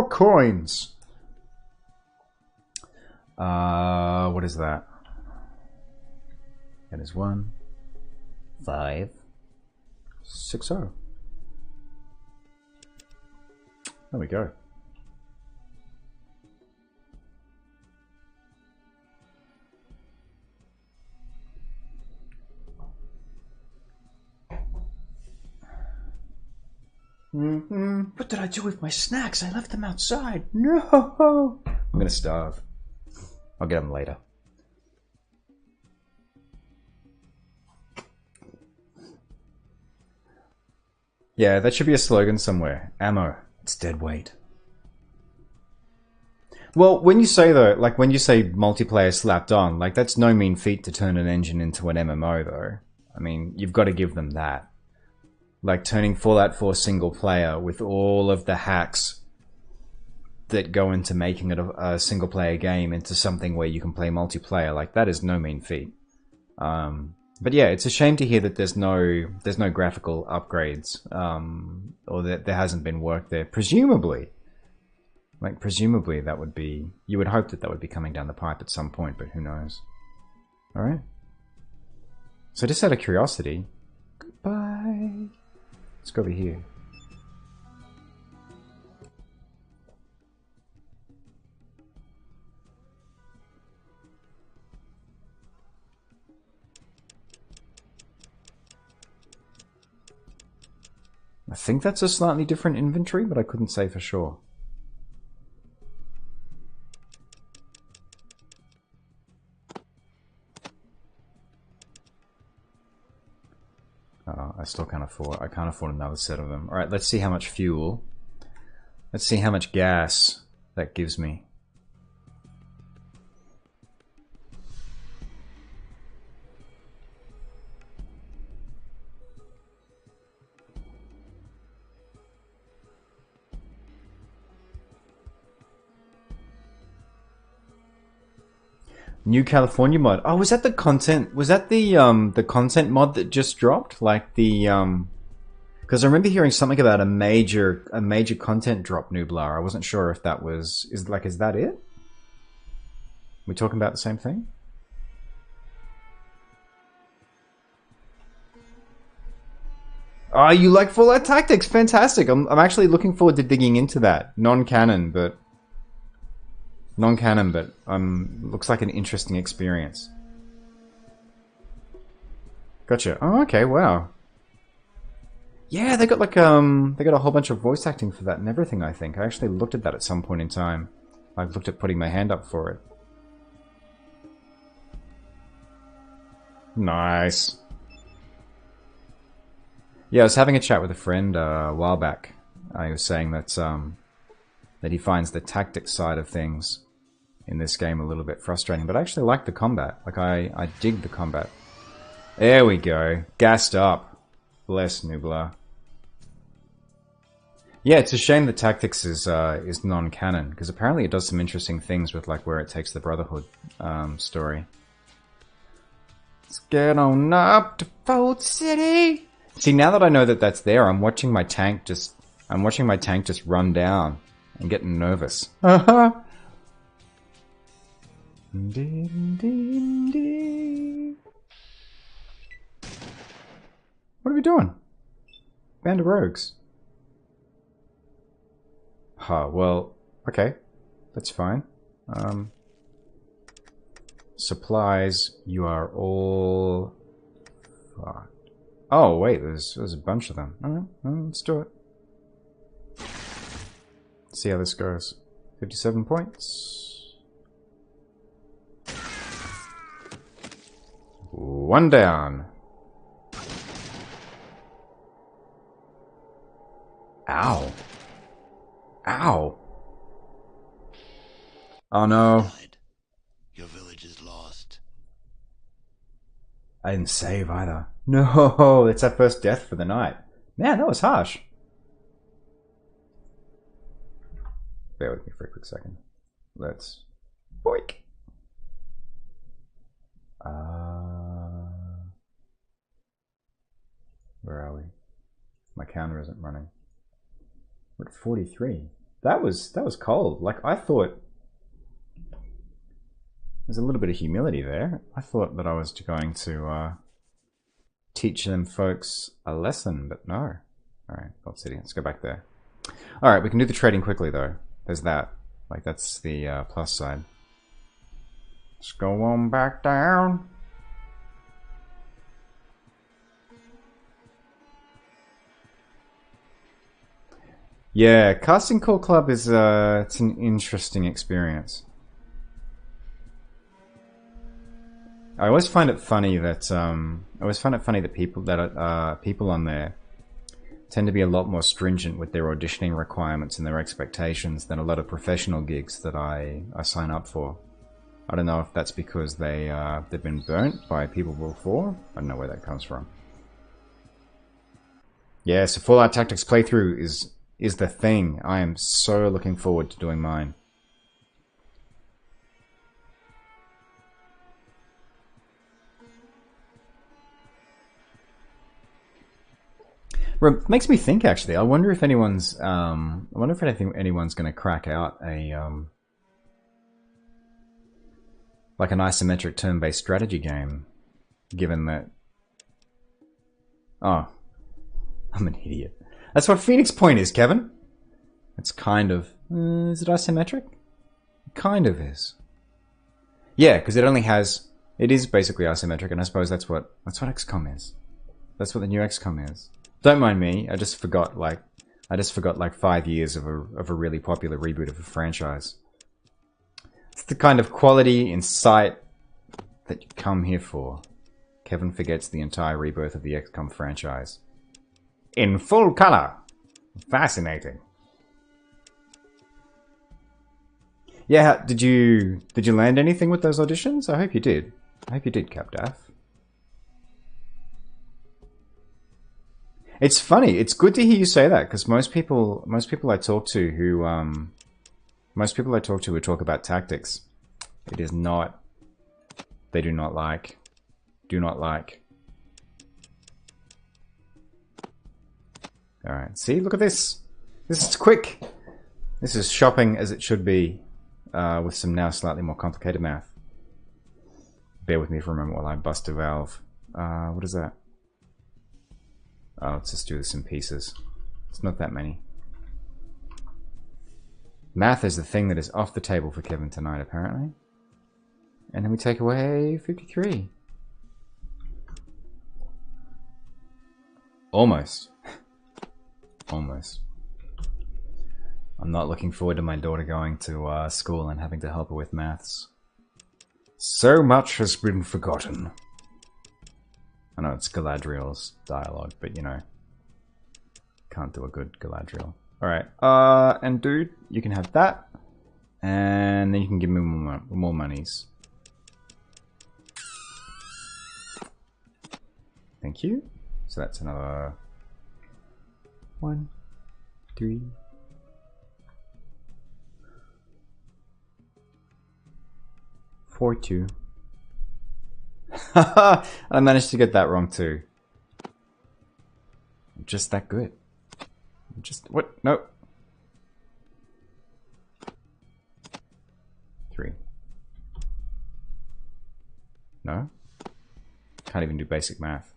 coins. What is that? That is 1, 5, 6, 0. There we go. What did I do with my snacks? I left them outside. No! I'm gonna starve. I'll get them later. Yeah, that should be a slogan somewhere. Ammo. It's dead weight. Well, when you say though, like when you say multiplayer slapped on, like that's no mean feat to turn an engine into an MMO though. I mean, you've got to give them that. Like turning Fallout 4 single player with all of the hacks that go into making it a single player game into something where you can play multiplayer, like that is no mean feat. But yeah, it's a shame to hear that there's no graphical upgrades, or that there hasn't been work there. Presumably that would be, you would hope that would be coming down the pipe at some point, but who knows? All right. So just out of curiosity, goodbye. Let's go over here. I think that's a slightly different inventory, but I couldn't say for sure. I still can't afford. I can't afford another set of them. All right, let's see how much fuel. Let's see how much gas that gives me. New California mod. Oh, was that the content? Was that the content mod that just dropped? Like the because I remember hearing something about a major content drop, Nublar. I wasn't sure if that was is that it? We talking about the same thing? Oh, you like Fallout Tactics? Fantastic. I'm actually looking forward to digging into that. Non-canon, but looks like an interesting experience. Gotcha. Oh, okay. Wow. Yeah, they got like they got a whole bunch of voice acting for that and everything. I think I actually looked at that at some point in time. I looked at putting my hand up for it. Nice. Yeah, I was having a chat with a friend a while back. I was saying that that he finds the tactics side of things in this game a little bit frustrating, but I actually like the combat. Like I dig the combat. There we go, gassed up. Bless Nublar. Yeah, it's a shame that tactics is non-canon because apparently it does some interesting things with like where it takes the Brotherhood story. Let's get on up to Fold City. See, now that I know that that's there, I'm watching my tank just run down and getting nervous. What are we doing? Band of rogues. Huh, well, okay. That's fine. Supplies, you are all fucked. Oh, wait, there's a bunch of them. Alright, well, let's do it. See how this goes. 57 points. One down. Ow. Ow. Oh no. Your village is lost. I didn't save either. No, it's our first death for the night. Man, that was harsh. Bear with me for a quick second. Let's... Boink! Where are we? My counter isn't running. We're at 43. That was cold. Like, I thought... There's a little bit of humility there. I thought that I was going to teach them folks a lesson, but no. Alright, Gold City. Let's go back there. Alright, we can do the trading quickly, though. There's that. Like, that's the plus side. Let's go on back down. Yeah, Casting Call Club is it's an interesting experience. I always find it funny that people on there tend to be a lot more stringent with their auditioning requirements and their expectations than a lot of professional gigs that I sign up for. I don't know if that's because they've been burnt by people before. I don't know where that comes from. Yeah, so Fallout Tactics playthrough is the thing. I am so looking forward to doing mine. Makes me think, actually. I wonder if anyone's going to crack out a like an isometric turn-based strategy game, given that. Oh, I'm an idiot. That's what Phoenix Point is, Kevin. It's kind of. Is it isometric? It kind of is. Yeah, because it only has. It is basically isometric, and I suppose that's what XCOM is. That's what the new XCOM is. Don't mind me. I just forgot like 5 years of a really popular reboot of a franchise. It's the kind of quality in sight that you come here for. Kevin forgets the entire rebirth of the XCOM franchise. In full color. Fascinating. Yeah, did you land anything with those auditions? I hope you did. I hope you did, Capdaff. It's funny. It's good to hear you say that because most people I talk to who talk about tactics, it is not They do not like. Do not like. Alright, see? Look at this. This is quick. This is shopping as it should be, with some now slightly more complicated math. Bear with me for a moment while I bust a valve. What is that? Oh, let's just do this in pieces. It's not that many. Math is the thing that is off the table for Kevin tonight, apparently. And then we take away 53. Almost. Almost. I'm not looking forward to my daughter going to school and having to help her with maths. So much has been forgotten. I know it's Galadriel's dialogue, but you know, can't do a good Galadriel. Alright, and dude, you can have that. And then you can give me more monies. Thank you. So that's another 1, 3, 4, 2. I managed to get that wrong too. I'm just that good. Just what? No. 3. No. Can't even do basic math.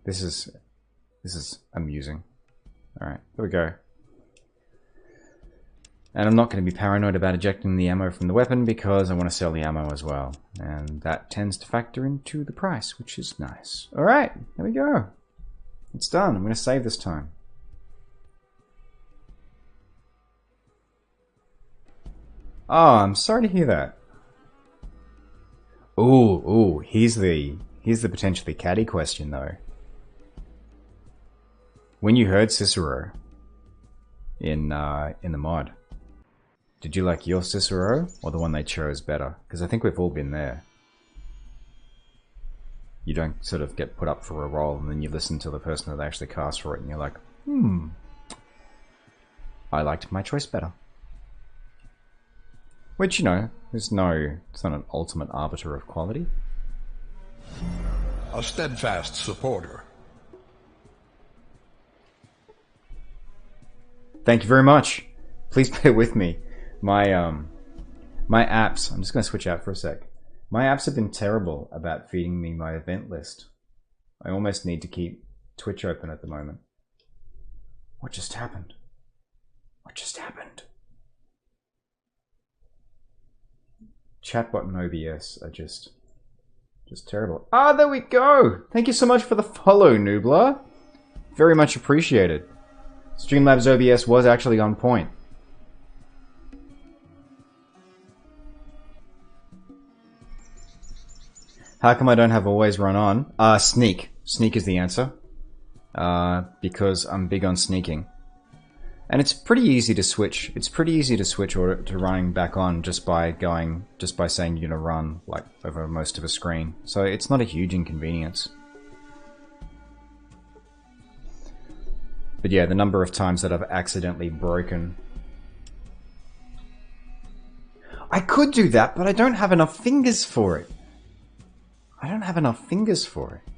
This is amusing. Alright, there we go. And I'm not going to be paranoid about ejecting the ammo from the weapon because I want to sell the ammo as well. And that tends to factor into the price, which is nice. Alright, there we go. It's done. I'm going to save this time. Oh, I'm sorry to hear that. Ooh, here's the potentially catty question though. When you heard Cicero in the mod, did you like your Cicero or the one they chose better? Because I think we've all been there. You don't sort of get put up for a role and then you listen to the person that they actually cast for it and you're like, I liked my choice better. Which, you know, it's not an ultimate arbiter of quality. A steadfast supporter. Thank you very much. Please bear with me. My apps, I'm just going to switch out for a sec. My apps have been terrible about feeding me my event list. I almost need to keep Twitch open at the moment. What just happened? What just happened? Chatbot and OBS are just terrible. Ah, there we go! Thank you so much for the follow, Noobler. Very much appreciated. Streamlabs OBS was actually on point. How come I don't have always run on? Sneak. Sneak is the answer. Because I'm big on sneaking. And it's pretty easy to switch. It's pretty easy to switch or to running back on just by saying you're gonna run like over most of a screen. So it's not a huge inconvenience. But yeah, the number of times that I've accidentally broken. I could do that, but I don't have enough fingers for it. I don't have enough fingers for it.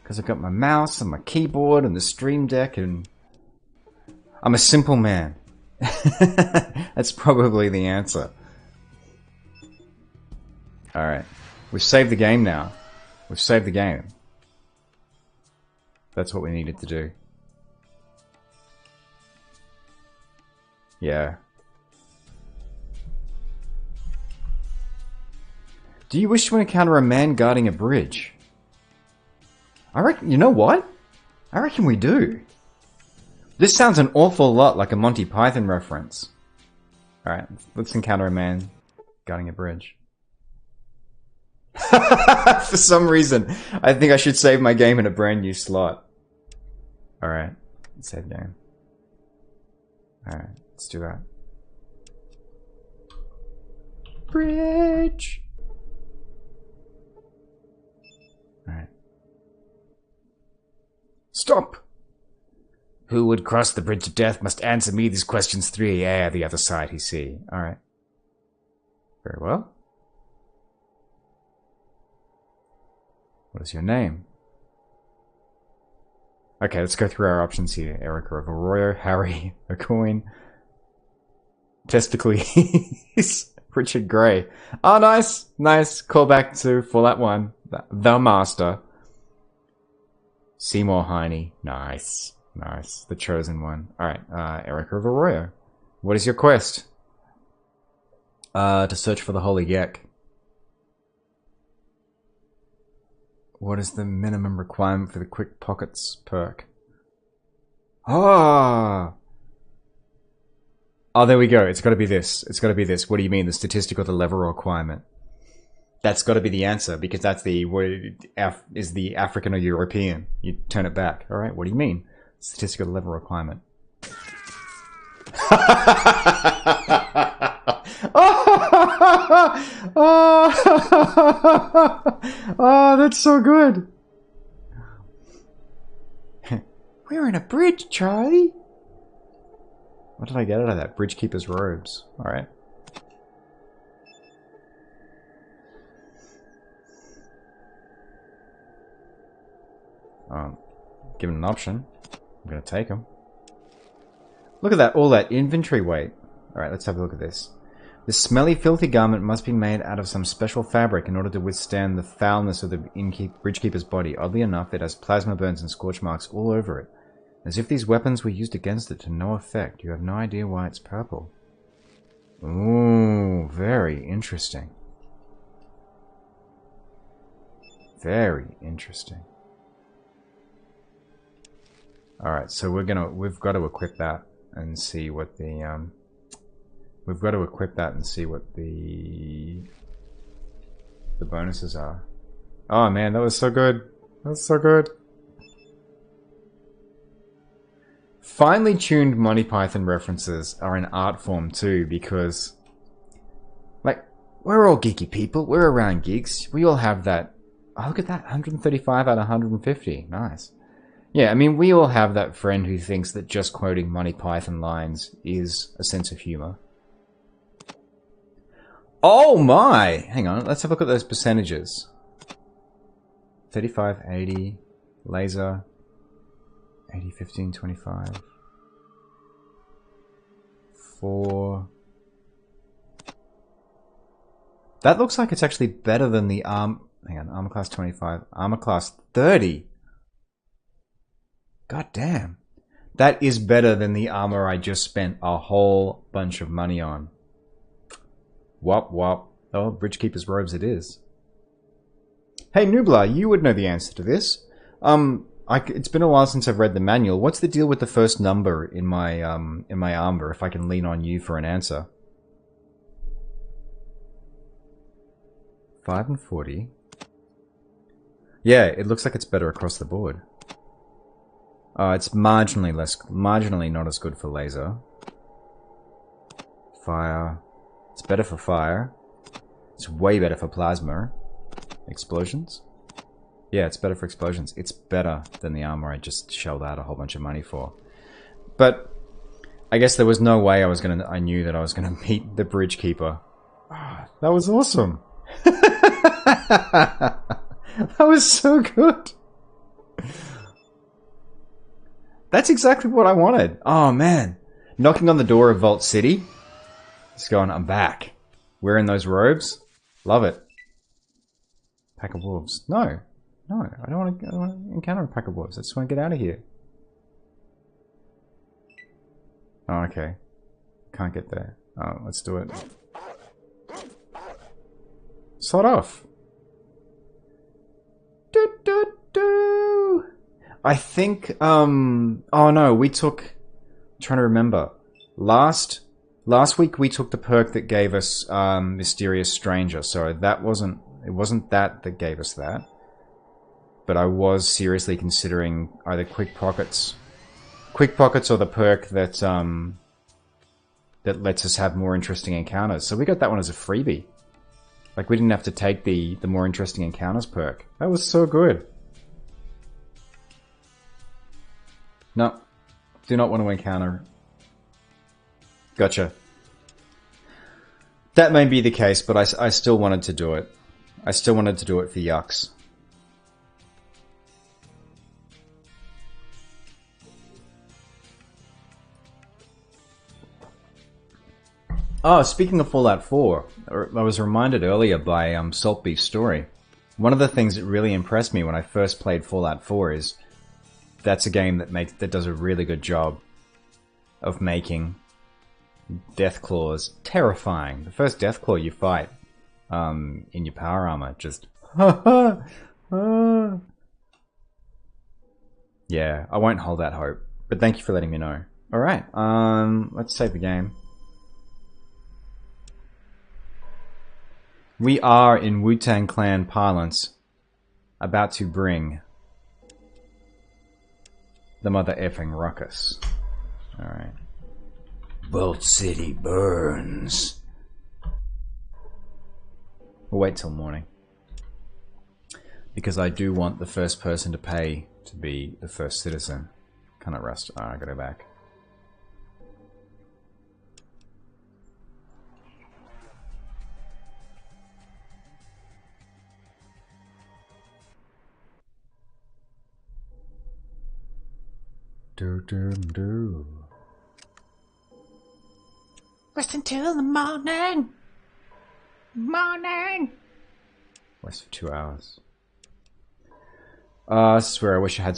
Because I've got my mouse and my keyboard and the Stream Deck and... I'm a simple man. That's probably the answer. Alright. We've saved the game now. We've saved the game. That's what we needed to do. Yeah. Do you wish to encounter a man guarding a bridge? I reckon, you know what? I reckon we do. This sounds an awful lot like a Monty Python reference. Alright, let's encounter a man guarding a bridge. For some reason, I think I should save my game in a brand new slot. Alright, save game. Alright, let's do that. Bridge! Alright. Stop! Who would cross the bridge of death must answer me these questions 3. Yeah, the other side, he see. Alright. Very well. What is your name? Okay, let's go through our options here. Erika of Arroyo, Harry, a coin, Testicles, Richard Gray. Oh, nice, nice. Callback to Fallout 1. The Master. Seymour Heine. Nice, nice. The Chosen One. Alright, Erika of Arroyo. What is your quest? To search for the Holy Yak. What is the minimum requirement for the Quick Pockets perk? Ah! Oh, there we go. It's got to be this. It's got to be this. What do you mean? The statistic or the level requirement? That's got to be the answer, because that's the... is the African or European. You turn it back. Alright, what do you mean? Statistic or the level requirement. Oh, that's so good. We're in a bridge, Charlie. What did I get out of that? Bridgekeeper's robes. Alright. Given an option, I'm gonna take them. Look at that, all that inventory weight. Alright, let's have a look at this. The smelly, filthy garment must be made out of some special fabric in order to withstand the foulness of the bridgekeeper's body. Oddly enough, it has plasma burns and scorch marks all over it, as if these weapons were used against it to no effect. You have no idea why it's purple. Ooh, very interesting. Very interesting. Alright, so we've got to equip that and see what the, we've got to equip that and see what the bonuses are. Oh man, that was so good. That was so good. Finely tuned Monty Python references are an art form too, because, like, we're all geeky people. We're around gigs. We all have that. Oh, look at that. 135 out of 150. Nice. Yeah, I mean, we all have that friend who thinks that just quoting Monty Python lines is a sense of humor. Oh my! Hang on, let's have a look at those percentages. 35, 80, laser, 80, 15, 25, 4. That looks like it's actually better than the hang on, armor class 25, armor class 30. God damn. That is better than the armor I just spent a whole bunch of money on. Wop wop. Oh, Bridgekeeper's robes it is. Hey Nubla, you would know the answer to this. It's been a while since I've read the manual. What's the deal with the first number in my armor, if I can lean on you for an answer? 5 and 40. Yeah, it looks like it's better across the board. It's marginally not as good for laser. Fire. It's better for fire. It's way better for plasma. Explosions? Yeah, it's better for explosions. It's better than the armor I just shelled out a whole bunch of money for. But I guess there was no way I knew that I was gonna meet the Bridgekeeper. That was awesome. That was so good. That's exactly what I wanted. Oh man. Knocking on the door of Vault City. Just going, I'm back. Wearing those robes. Love it. Pack of wolves. No. No, I don't want to encounter a pack of wolves. I just want to get out of here. Oh, okay. Can't get there. Oh, let's do it. Sort off. Do do do. I think. Oh no, we took. I'm trying to remember. Last week we took the perk that gave us Mysterious Stranger. So that wasn't. It wasn't that gave us that. But I was seriously considering either Quick Pockets or the perk that that lets us have more interesting encounters. So we got that one as a freebie. Like we didn't have to take the more interesting encounters perk. That was so good. No, do not want to encounter. Gotcha. That may be the case, but I still wanted to do it. I still wanted to do it for yucks. Oh, speaking of Fallout 4, I was reminded earlier by Saltbeef's story. One of the things that really impressed me when I first played Fallout 4 is that's a game that does a really good job of making Deathclaws terrifying. The first Deathclaw you fight in your power armor just yeah, I won't hold that hope. But thank you for letting me know. Alright, let's save the game. We are, in Wu-Tang Clan parlance, about to bring the mother effing ruckus. Alright. Bolt City burns. We'll wait till morning. Because I do want the first person to pay to be the first citizen. Can I rest? Oh, I gotta go back. Do. Westin till the morning. Morning. West for 2 hours. This is where I wish I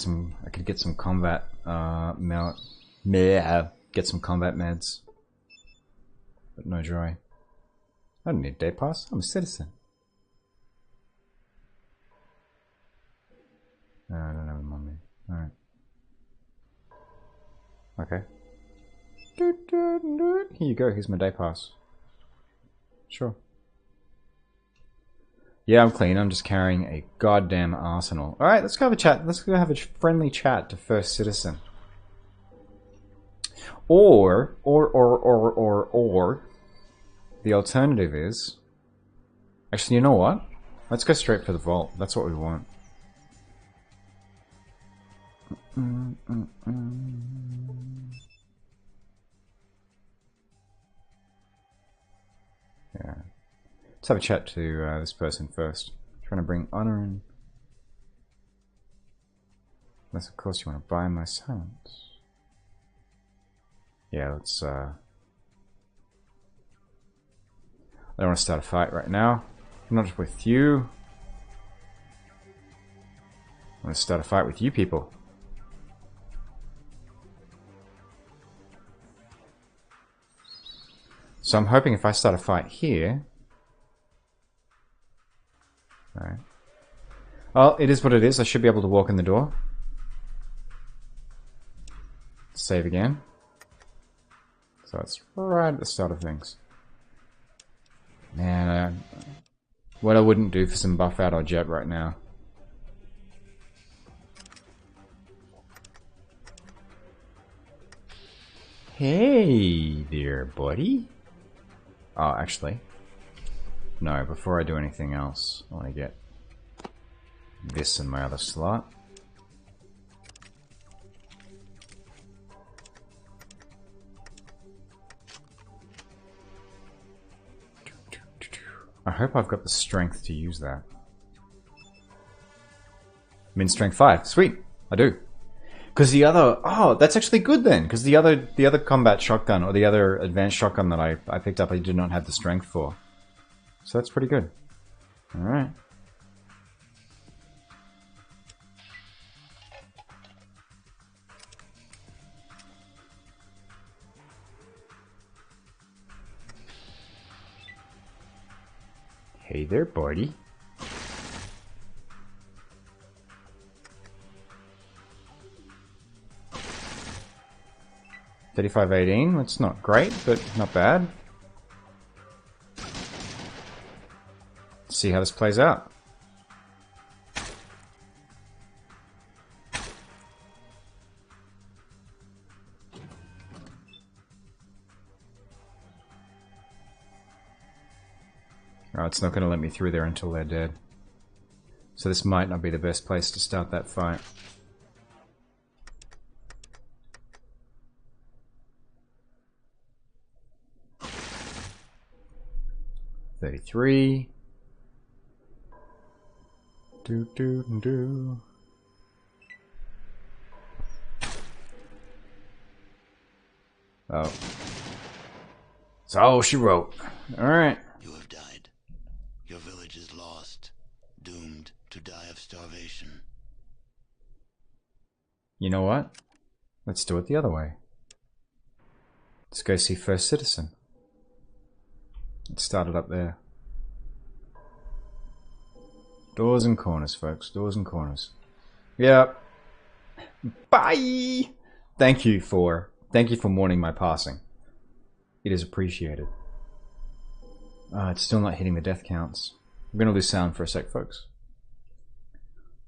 could get some combat, get some combat meds. But no joy. I don't need a day pass, I'm a citizen. No, I don't have a mummy. Alright. Okay. Here you go, here's my day pass. Sure. Yeah, I'm clean. I'm just carrying a goddamn arsenal. Alright, let's go have a chat. Let's go have a friendly chat to First Citizen. Or, the alternative is... Actually, you know what? Let's go straight for the vault. That's what we want. Yeah. Let's have a chat to this person first. Trying to bring honor in. Unless, of course, you want to buy my silence. Yeah, let's, I don't want to start a fight right now. I'm not with you. I want to start a fight with you people. So I'm hoping if I start a fight here... Alright. Well, it is what it is. I should be able to walk in the door. Save again. So it's right at the start of things. Man, what I wouldn't do for some buff out or jet right now. Hey there, buddy. Oh, actually. No, before I do anything else, I want to get this in my other slot. I hope I've got the strength to use that. I'm in strength 5. Sweet, I do. Because the other... Oh, that's actually good then. Because the other combat shotgun, or the other advanced shotgun that I picked up, I did not have the strength for. So that's pretty good. Alright. Hey there, buddy. $35.18, that's not great, but not bad. Let's see how this plays out. Oh, it's not going to let me through there until they're dead. So this might not be the best place to start that fight. $33. Do. Oh. That's all she wrote. Alright. You have died. Your village is lost, doomed to die of starvation. You know what? Let's do it the other way. Let's go see First Citizen. Let's start it up there. Doors and corners, folks. Doors and corners. Yep. Bye! Thank you for mourning my passing. It is appreciated. It's still not hitting the death counts. I'm gonna lose sound for a sec, folks.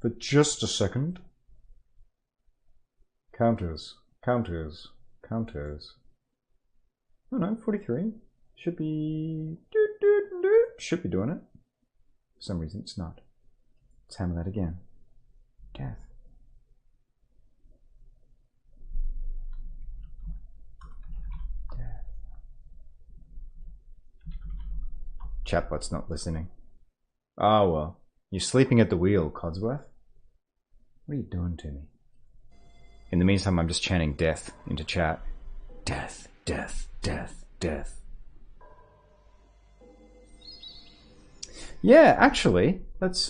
For just a second. Counters. Counters. Counters. Oh no, 43. Should be... Should be doing it. For some reason it's not. Let's hammer that again. Death. Death. Chatbot's not listening. Oh well. You're sleeping at the wheel, Codsworth. What are you doing to me? In the meantime, I'm just chanting death into chat. Death, death, death, death. Yeah, actually, let's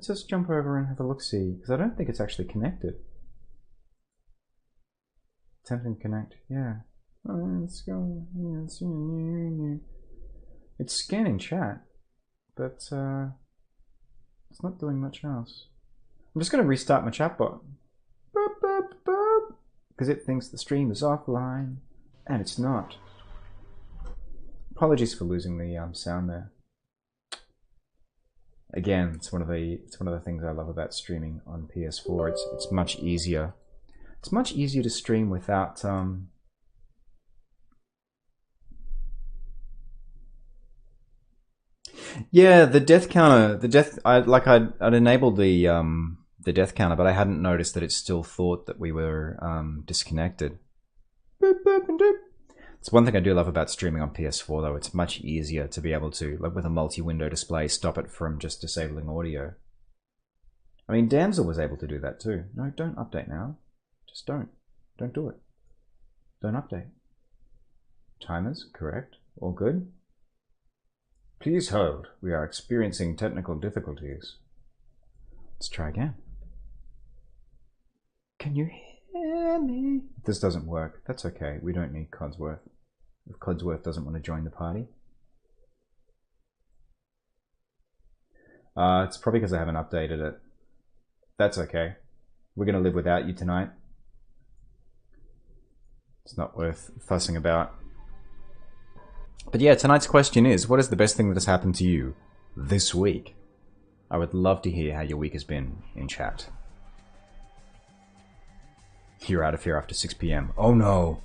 just jump over and have a look-see, because I don't think it's actually connected. Attempting to connect, yeah. Let's go. It's scanning chat, but it's not doing much else. I'm just going to restart my chatbot. Because it thinks the stream is offline, and it's not. Apologies for losing the sound there. Again, it's one of the things I love about streaming on PS4. It's much easier. It's much easier to stream without Yeah, the death counter, I'd enabled the death counter, but I hadn't noticed that it still thought that we were disconnected. It's one thing I do love about streaming on PS4 though. It's much easier to be able to, like with a multi-window display, stop it from just disabling audio. I mean, Damsel was able to do that too. No, don't update now. Just don't. Don't do it. Don't update. Timers, correct. All good. Please hold. We are experiencing technical difficulties. Let's try again. Can you hear me? If this doesn't work, that's okay. We don't need Codsworth. If Codsworth doesn't want to join the party. It's probably because I haven't updated it. That's okay. We're going to live without you tonight. It's not worth fussing about. But yeah, tonight's question is, what is the best thing that has happened to you this week? I would love to hear how your week has been in chat. You're out of here after 6 PM. Oh no.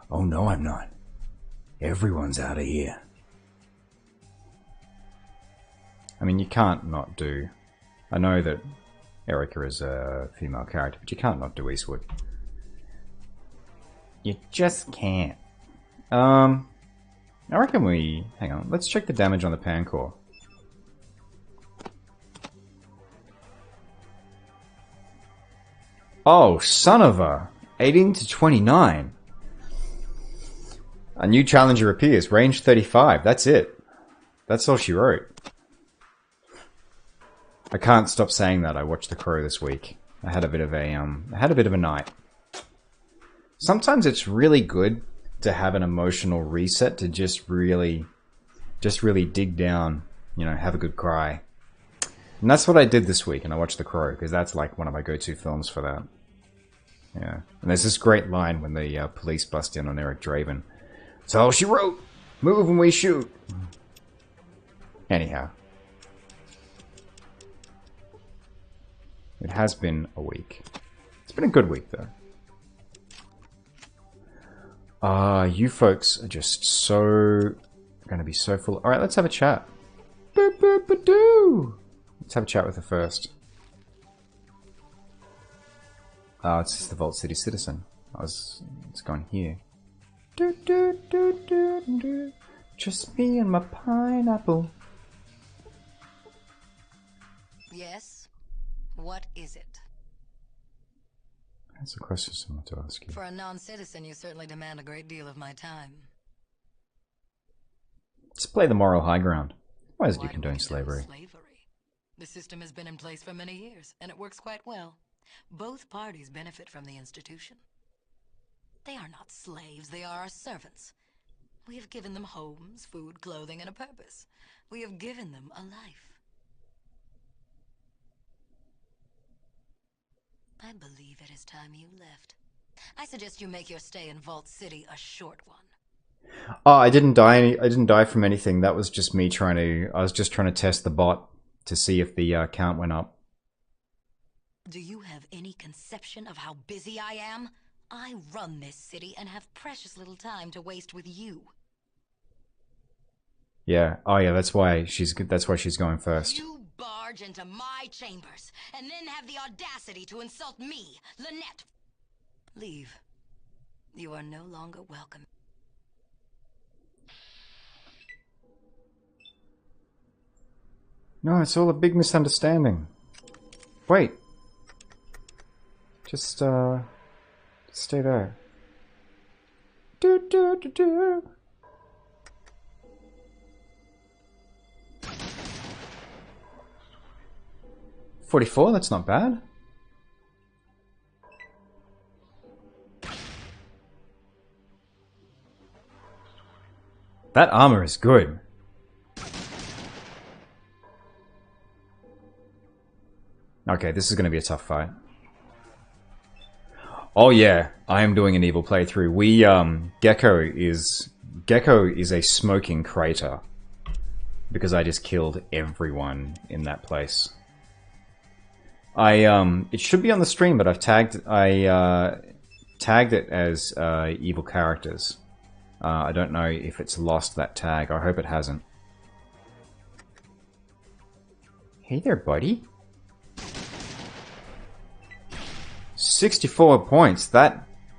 Oh no, I'm not. Everyone's out of here. I mean, you can't not do... I know that Erika is a female character, but you can't not do Eastwood. You just can't. I reckon we... Hang on, let's check the damage on the Pancore. Oh, son of a... 18 to 29. A new challenger appears. Range 35. That's it. That's all she wrote. I can't stop saying that. I watched The Crow this week. I had a bit of a night. Sometimes it's really good to have an emotional reset, to just really dig down, you know, have a good cry. And that's what I did this week, and I watched The Crow, because that's like one of my go-to films for that. Yeah. And there's this great line when the police bust in on Eric Draven. That's all she wrote. Move when we shoot. Anyhow. It has been a week. It's been a good week, though. You folks are just so... going to be so full... Alright, let's have a chat. Let's have a chat with her first. Oh, it's just the Vault City Citizen. It's gone here. Just me and my pineapple. Yes? What is it? That's a question someone to ask you. For a non-citizen, you certainly demand a great deal of my time. Just play the moral high ground. Why is it you Why do condone we slavery? slavery? The system has been in place for many years, and it works quite well. Both parties benefit from the institution. They are not slaves, they are our servants. We have given them homes, food, clothing, and a purpose. We have given them a life. I believe it is time you left. I suggest you make your stay in Vault City a short one. Oh, I didn't die. I didn't die from anything. That was just me trying to. I was just trying to test the bot to see if the count went up. Do you have any conception of how busy I am? I run this city and have precious little time to waste with you. Yeah. Oh, yeah. That's why she's. That's why she's going first. You barge into my chambers and then have the audacity to insult me, Lynette. Leave. You are no longer welcome. No, it's all a big misunderstanding. Wait. Just stay there. Do do do do. $44. That's not bad. That armor is good. Okay, this is going to be a tough fight. Oh yeah, I am doing an evil playthrough. Gecko is a smoking crater because I just killed everyone in that place. It should be on the stream, but I've tagged it as evil characters. I don't know if it's lost that tag. I hope it hasn't. Hey there, buddy. 64 points.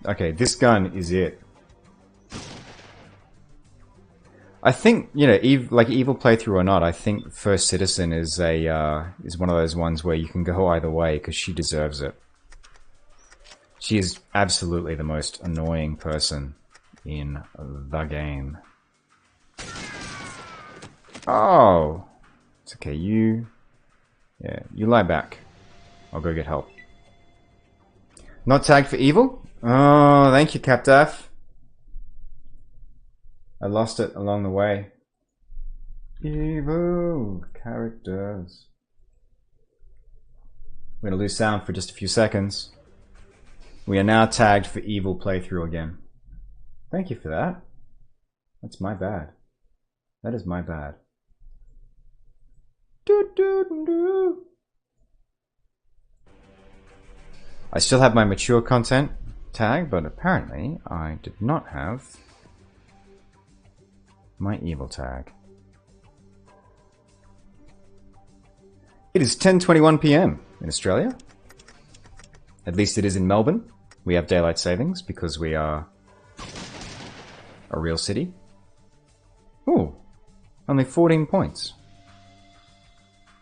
Okay, this gun is it. I think, you know, like evil playthrough or not, I think First Citizen is one of those ones where you can go either way because she deserves it. She is absolutely the most annoying person in the game. Oh, it's okay. You lie back. I'll go get help. Not tagged for evil? Oh, thank you, Capdaf. I lost it along the way. Evil characters. We're gonna lose sound for just a few seconds. We are now tagged for evil playthrough again. Thank you for that. That's my bad. That is my bad. Do do do. I still have my mature content tag, but apparently I did not have my evil tag. It is 10:21 PM in Australia. At least it is in Melbourne. We have daylight savings because we are a real city. Ooh, only 14 points.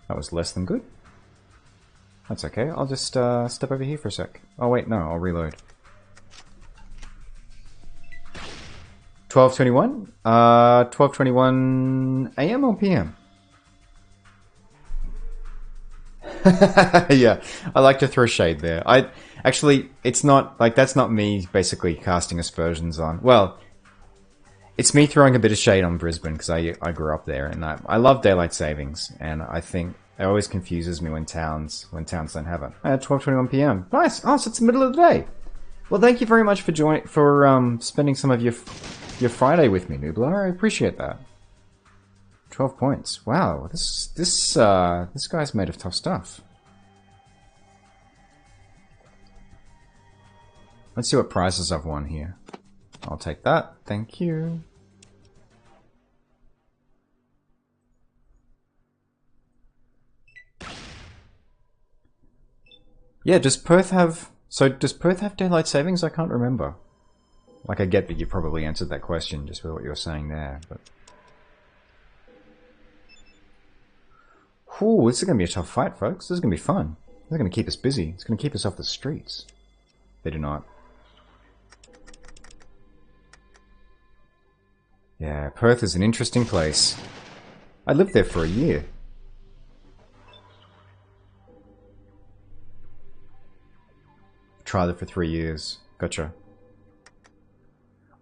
That was less than good. That's okay, I'll just step over here for a sec. Oh wait, no, I'll reload. 12:21? 12:21 AM or PM? Yeah, I like to throw shade there. Actually, it's not, like, that's not me basically casting aspersions on. Well, it's me throwing a bit of shade on Brisbane because I grew up there and I love daylight savings, and I think it always confuses me when towns don't have it. 12:21 PM. Nice. Oh, so it's the middle of the day. Well, thank you very much for spending some of your Friday with me, Noobler. I appreciate that. 12 points. Wow, this guy's made of tough stuff. Let's see what prizes I've won here. I'll take that. Thank you. Yeah, does Perth have daylight savings? I can't remember. Like, I get that you probably answered that question just with what you were saying there, but... Ooh, this is going to be a tough fight, folks. This is going to be fun. This is going to keep us busy. It's going to keep us off the streets. They do not. Yeah, Perth is an interesting place. I lived there for a year. Tried it for 3 years. Gotcha.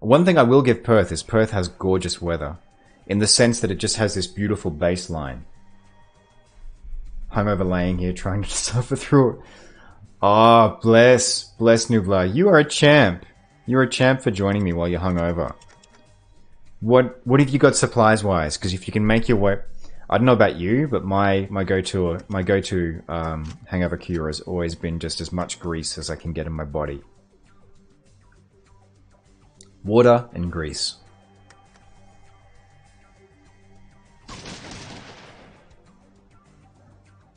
One thing I will give Perth is Perth has gorgeous weather. In the sense that it just has this beautiful baseline. I'm overlaying here trying to suffer through it. Ah, bless. Bless Nublar. You are a champ. You're a champ for joining me while you're hungover. What have you got supplies wise? Because if you can make your way, I don't know about you, but my go-to hangover cure has always been just as much grease as I can get in my body. Water and grease.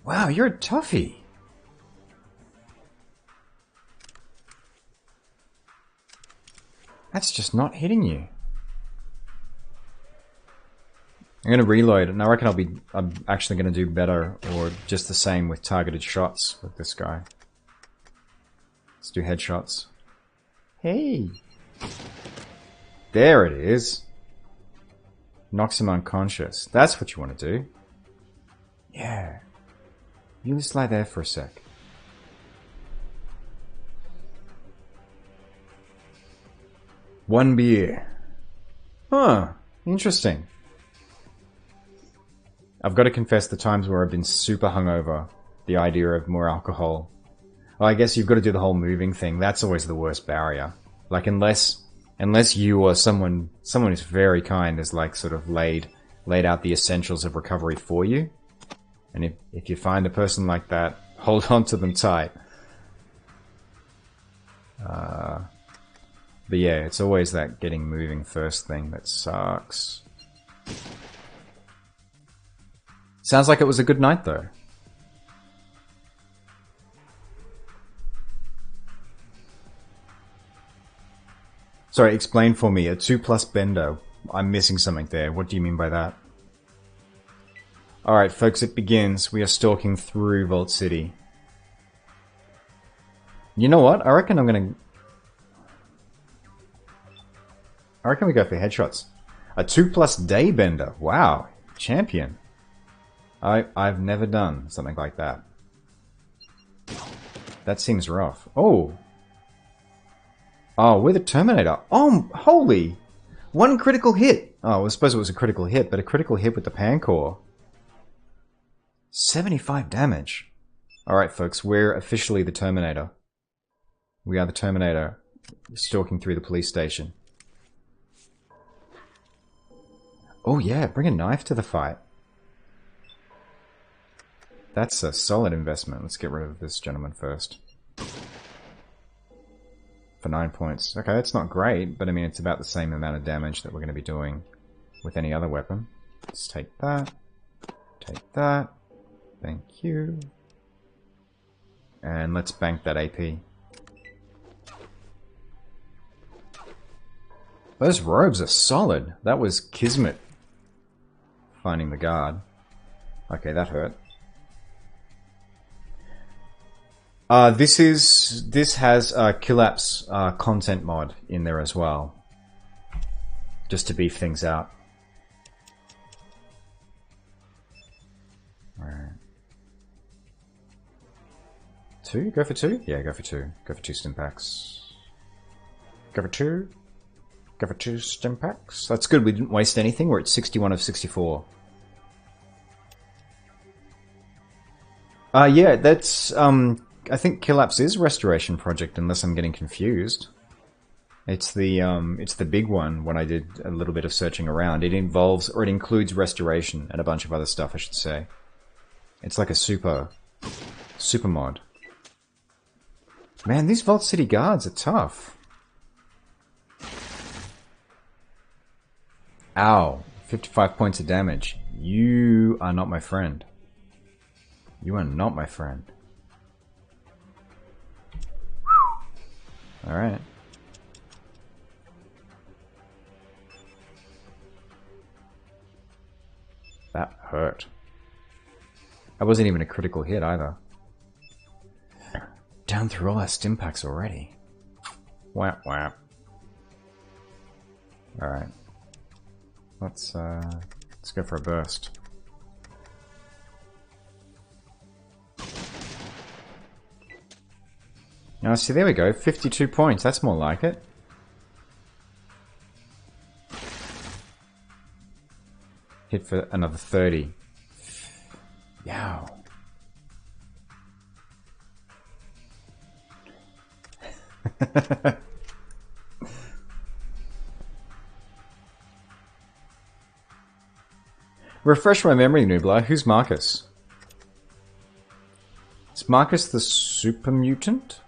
Wow, you're a toughie. That's just not hitting you. I'm going to reload, and I reckon I'm actually going to do better, or just the same with targeted shots with this guy. Let's do headshots. Hey! There it is. Knocks him unconscious. That's what you want to do. Yeah. You just lie there for a sec. One beer. Huh. Interesting. I've got to confess the times where I've been super hungover, the idea of more alcohol. Well, I guess you've got to do the whole moving thing. That's always the worst barrier. Like, unless you or someone who's very kind has, like, sort of laid out the essentials of recovery for you. And if you find a person like that, hold on to them tight. But yeah, it's always that getting moving first thing that sucks. Sounds like it was a good night, though. Sorry, explain for me. A 2+ bender. I'm missing something there. What do you mean by that? Alright, folks, it begins. We are stalking through Vault City. You know what? I reckon we go for headshots. A 2+ day bender. Wow. Champion. I've never done something like that. That seems rough. Oh. Oh, we're the Terminator. Oh, holy. 1 critical hit. Oh, I suppose it was a critical hit, but a critical hit with the Pancor. 75 damage. Alright, folks, we're officially the Terminator. We are the Terminator, stalking through the police station. Oh yeah, bring a knife to the fight. That's a solid investment. Let's get rid of this gentleman first. For 9 points. Okay, that's not great, but I mean, it's about the same amount of damage that we're going to be doing with any other weapon. Let's take that. Take that. Thank you. And let's bank that AP. Those robes are solid. That was Kismet. Finding the guard. Okay, that hurt. This has Collapse content mod in there as well. Just to beef things out. Alright. 2? Go for 2? Yeah, go for 2. Go for 2 Stimpaks. Go for 2. Go for 2 Stimpaks. That's good, we didn't waste anything. We're at 61 of 64. Yeah, that's, I think Collapse is Restoration Project, unless I'm getting confused. It's the big one when I did a little bit of searching around. It involves, or it includes Restoration and a bunch of other stuff, I should say. It's like a super mod. Man, these Vault City guards are tough. Ow. 55 points of damage. You are not my friend. You are not my friend. Alright. That hurt. That wasn't even a critical hit either. Down through all our Stimpaks already. Whap whap. Alright. Let's go for a burst. Now, see, there we go. 52 points. That's more like it. Hit for another 30. Yow. Refresh my memory, Noobler. Who's Marcus? Is Marcus the super mutant?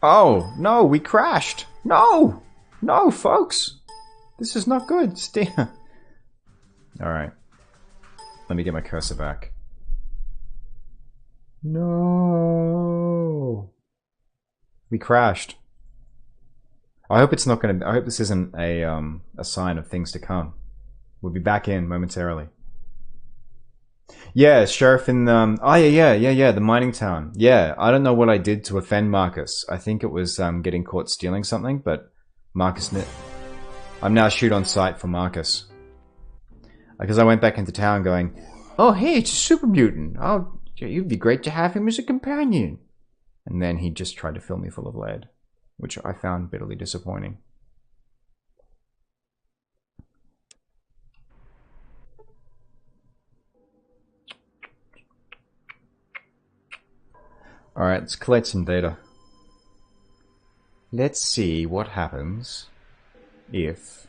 Oh, no, we crashed. No! No, folks! This is not good. Stay. Alright. Let me get my cursor back. No! We crashed. I hope it's not gonna... I hope this isn't a sign of things to come. We'll be back in momentarily. Yeah, Sheriff in the... Oh, yeah, the mining town. Yeah, I don't know what I did to offend Marcus. I think it was getting caught stealing something, but Marcus... I'm now shoot on sight for Marcus. Because I went back into town going, oh, hey, it's a super mutant. Oh, it'd be great to have him as a companion. And then he just tried to fill me full of lead, which I found bitterly disappointing. Alright, let's collect some data. Let's see what happens if...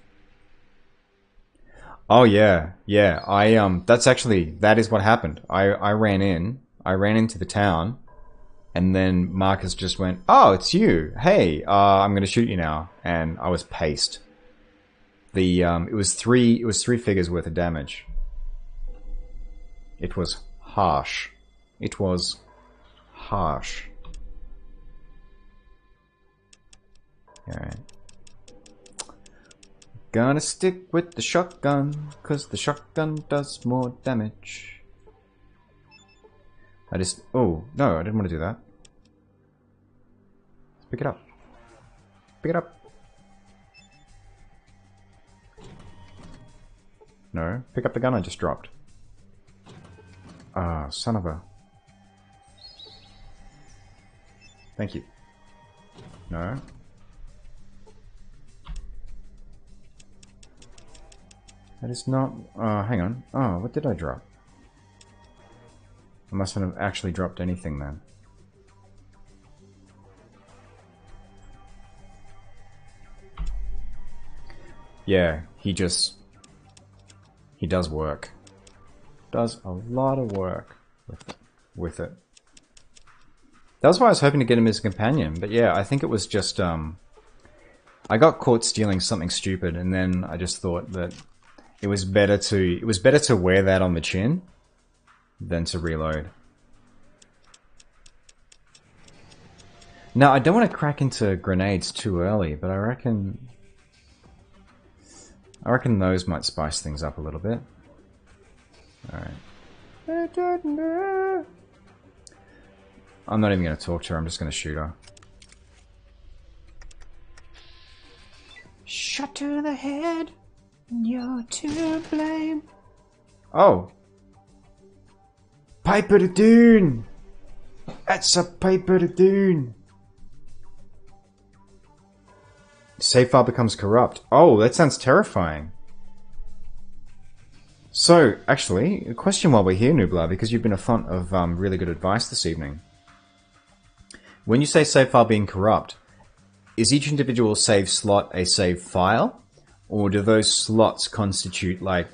Oh yeah, that is what happened. I ran into the town, and then Marcus just went, oh, it's you. Hey, I'm gonna shoot you now. And I was paced. It was three figures worth of damage. It was harsh. It was harsh. Alright. Gonna stick with the shotgun, cause the shotgun does more damage. Oh, no, I didn't want to do that. Let's pick it up. Pick it up. No, pick up the gun I just dropped. Ah, son of a... Thank you. No. That is not... hang on. Oh, what did I drop? I mustn't have actually dropped anything then. Yeah, he does work. Does a lot of work with it. That's why I was hoping to get him as a companion, but yeah, I think it was just, I got caught stealing something stupid, and then I just thought that it was better to wear that on the chin than to reload. Now, I don't want to crack into grenades too early, but I reckon those might spice things up a little bit. Alright. I'm not even going to talk to her, I'm just going to shoot her. Shot to the head, you're to blame. Oh! Piper the Dune! That's a Piper the Dune! Save file becomes corrupt. Oh, that sounds terrifying. So, actually, a question while we're here, Nublar, because you've been a font of really good advice this evening. When you say save file being corrupt, is each individual save slot a save file? Or do those slots constitute, like,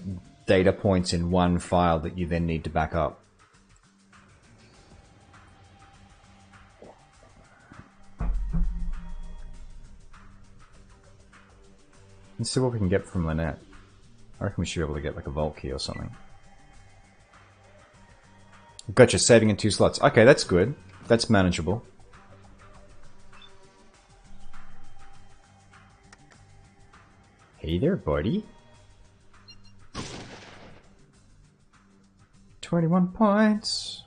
data points in one file that you then need to back up? Let's see what we can get from Lynette. I reckon we should be able to get like a vault key or something. Gotcha, saving in 2 slots. Okay, that's good. That's manageable. Hey there, buddy. 21 points.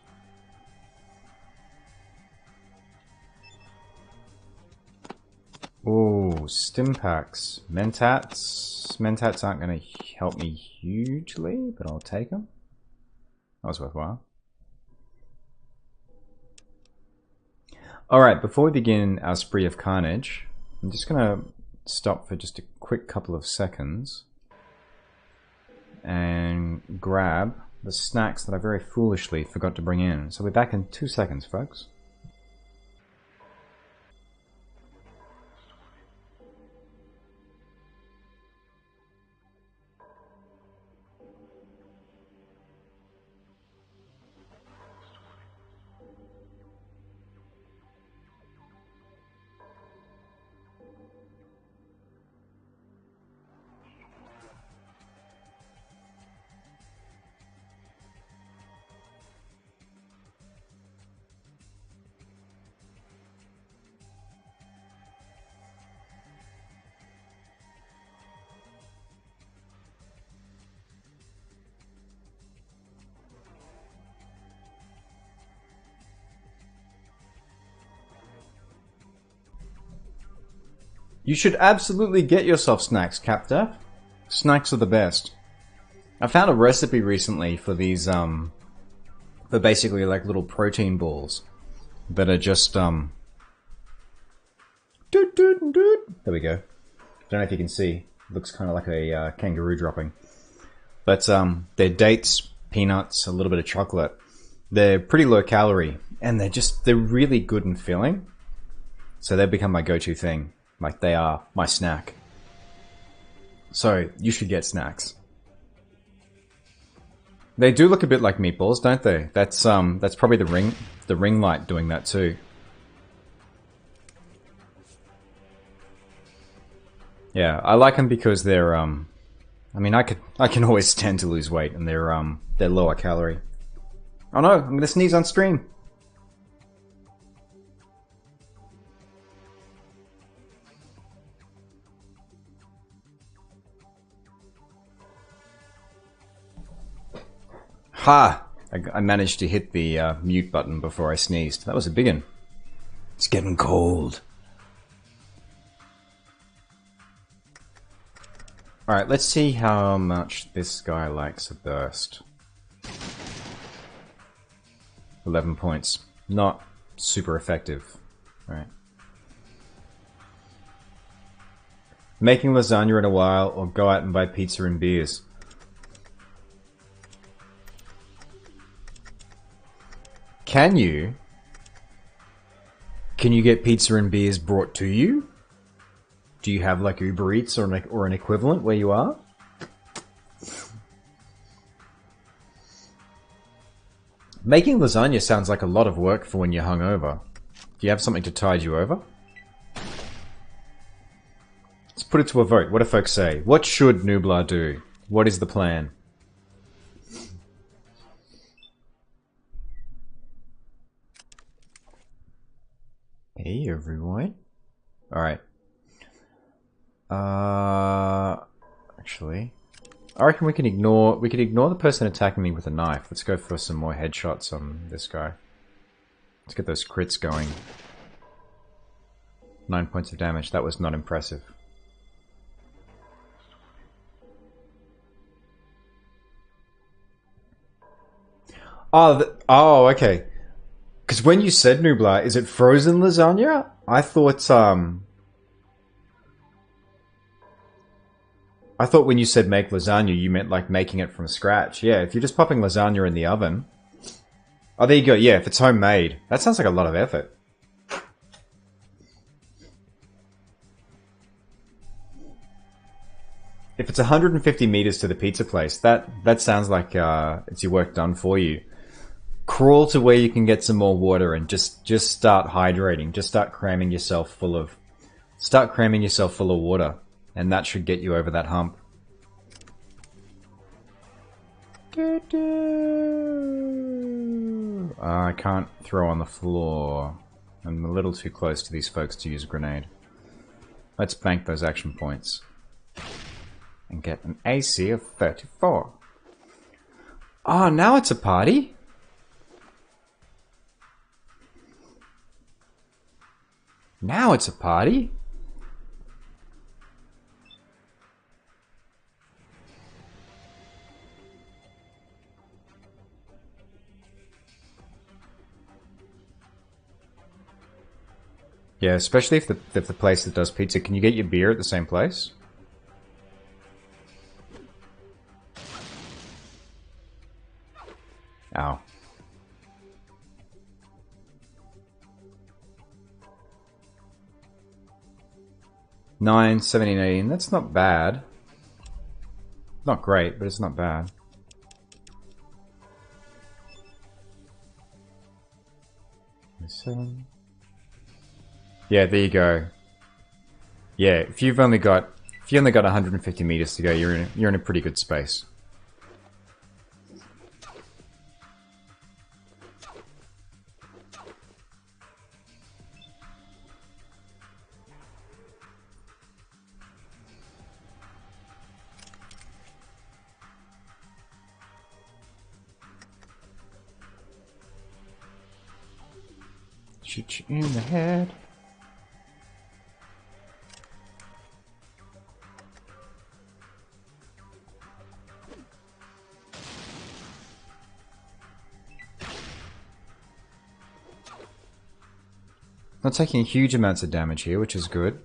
stim packs. Mentats. Mentats aren't going to help me hugely, but I'll take them. That was worthwhile. Alright, before we begin our spree of carnage, I'm just going to stop for just a quick couple of seconds and grab the snacks that I very foolishly forgot to bring in. So we're back in 2 seconds, folks. You should absolutely get yourself snacks, Capdev. Snacks are the best. I found a recipe recently for these, for basically like little protein balls that are just, There we go. Don't know if you can see. Looks kind of like a kangaroo dropping. But they're dates, peanuts, a little bit of chocolate. They're pretty low calorie, and they're really good and filling. So they've become my go-to thing. Like, they are my snack. So, you should get snacks. They do look a bit like meatballs, don't they? That's probably the ring light doing that too. Yeah, I like them because they're, I mean, I can always stand to lose weight, and they're lower calorie. Oh no, I'm gonna sneeze on stream. Ha! I managed to hit the mute button before I sneezed. That was a big one. It's getting cold. Alright, let's see how much this guy likes a burst. 11 points. Not super effective. Right. Making lasagna in a while, or go out and buy pizza and beers. Can you get pizza and beers brought to you? Do you have like Uber Eats or an equivalent where you are? Making lasagna sounds like a lot of work for when you're hungover. Do you have something to tide you over? Let's put it to a vote. What do folks say? What should Nublar do? What is the plan? Hey everyone. Alright. Actually, I reckon we could ignore the person attacking me with a knife. Let's go for some more headshots on this guy. Let's get those crits going. 9 points of damage. That was not impressive. Oh, okay. Because when you said Nublar, is it frozen lasagna? I thought when you said make lasagna, you meant like making it from scratch. Yeah, if you're just popping lasagna in the oven. Oh, there you go. Yeah, if it's homemade. That sounds like a lot of effort. If it's 150 meters to the pizza place, that sounds like it's your work done for you. Crawl to where you can get some more water and just start hydrating. Just start cramming yourself full of water, and that should get you over that hump. I can't throw on the floor. I'm a little too close to these folks to use a grenade. Let's bank those action points and get an AC of 34. Oh, now it's a party. Now it's a party. Yeah, especially if the place that does pizza, can you get your beer at the same place? Ow. Nine, 17, 18. That's not bad. Not great, but it's not bad. Seven. Yeah, there you go. Yeah, if you only got 150 meters to go, you're in a pretty good space. Shoot you in the head. Not taking huge amounts of damage here, which is good.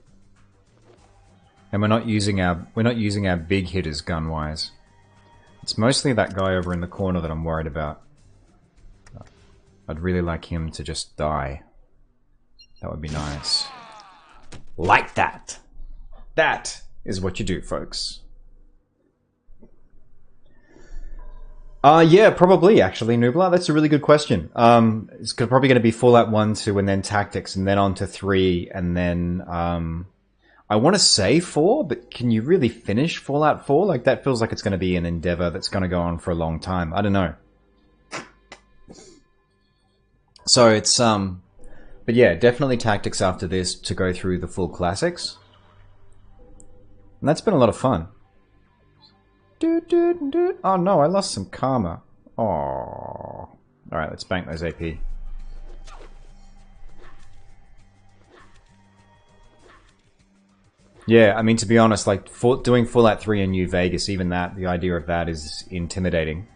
And we're not using our big hitters gun-wise. It's mostly that guy over in the corner that I'm worried about. I'd really like him to just die. That would be nice. Like that! That is what you do, folks. Yeah, probably, actually, Nubla. That's a really good question. It's probably going to be Fallout 1, 2, and then Tactics, and then on to 3, and then, I want to say 4, but can you really finish Fallout 4? Like, that feels like it's going to be an endeavor that's going to go on for a long time. I don't know. So it's, but yeah, definitely Tactics after this to go through the full classics. And that's been a lot of fun. Oh no, I lost some karma. Oh. Alright, let's bank those AP. Yeah, I mean, to be honest, like, doing Fallout 3 in New Vegas, even that, the idea of that is intimidating.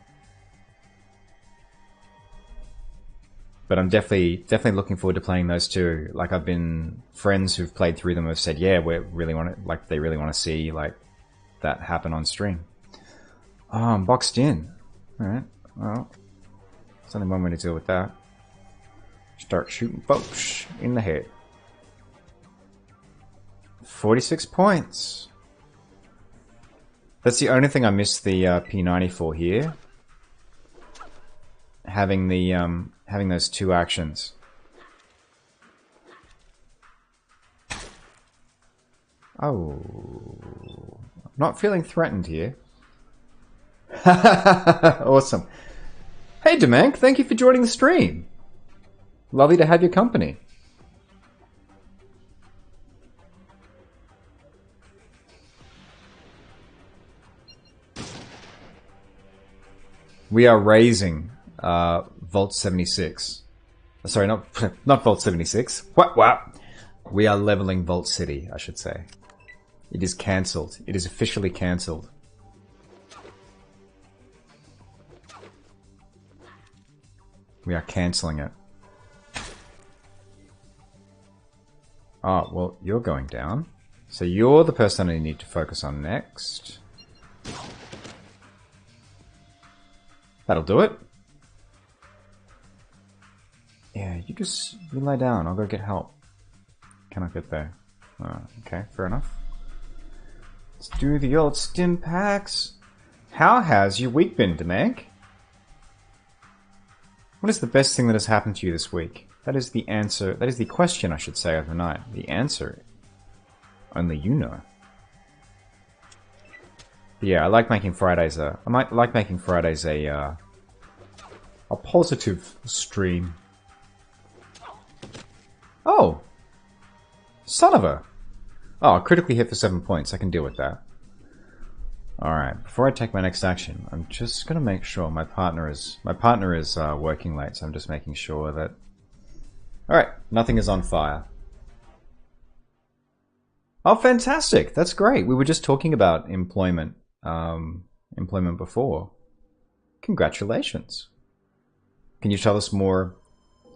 But I'm definitely looking forward to playing those too. Like, I've been friends who've played through them have said, yeah, they really want to see, like, that happen on stream. Oh, I'm boxed in. Alright, well, there's only one way to deal with that. Start shooting folks in the head. 46 points. That's the only thing I missed the P90 for here. Having those two actions. Oh, not feeling threatened here. Awesome. Hey, Demank, thank you for joining the stream. Lovely to have your company. We are raising Vault 76. Sorry, not Vault 76. What? We are leveling Vault City, I should say. It is cancelled. It is officially cancelled. We are cancelling it. Oh, well, you're going down. So you're the person I need to focus on next. That'll do it. Yeah, you lie down. I'll go get help. Cannot get there. Oh, okay, fair enough. Let's do the old stim packs. How has your week been, Demank? What is the best thing that has happened to you this week? That is the answer. That is the question, I should say, of the night. The answer, only you know. But yeah, I like making Fridays a positive stream. Oh, son of a! Oh, critically hit for 7 points. I can deal with that. Alright, before I take my next action, I'm just gonna make sure my partner is working late, so I'm just making sure that... Alright, nothing is on fire. Oh, fantastic! That's great! We were just talking about employment before. Congratulations! Can you tell us more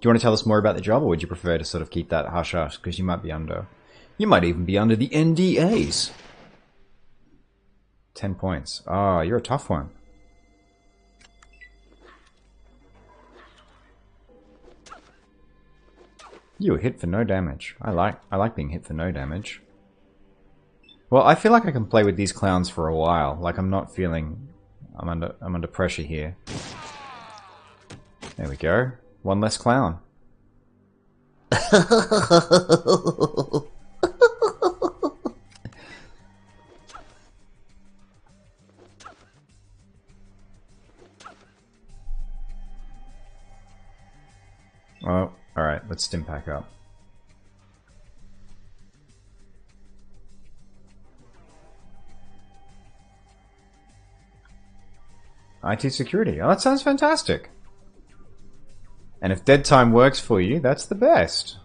you want to tell us more about the job, or would you prefer to sort of keep that hush-hush? Because you might even be under the NDAs. 10 points. Ah, you're a tough one. You were hit for no damage. I like being hit for no damage. Well, I feel like I can play with these clowns for a while. Like I'm not feeling I'm under pressure here. There we go. One less clown. Oh, alright, let's stim pack up. IT security. Oh, that sounds fantastic. And if dead time works for you, that's the best.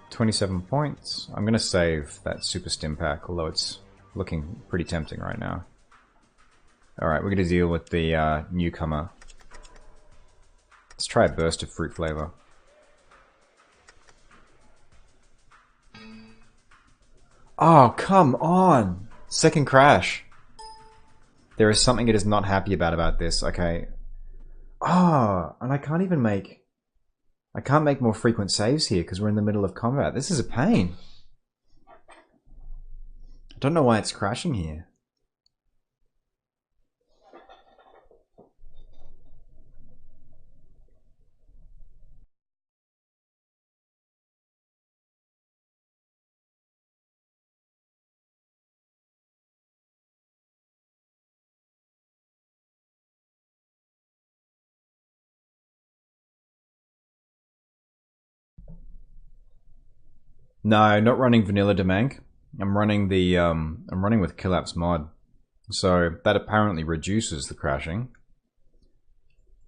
27 points. I'm going to save that super stim pack, although it's looking pretty tempting right now. Alright, we're going to deal with the newcomer. Let's try a burst of fruit flavor. Oh, come on! Second crash. There is something it is not happy about this. Okay. Ah, and I can't make more frequent saves here because we're in the middle of combat. This is a pain. I don't know why it's crashing here. No, not running vanilla Demank. I'm running with Collapse mod. So that apparently reduces the crashing.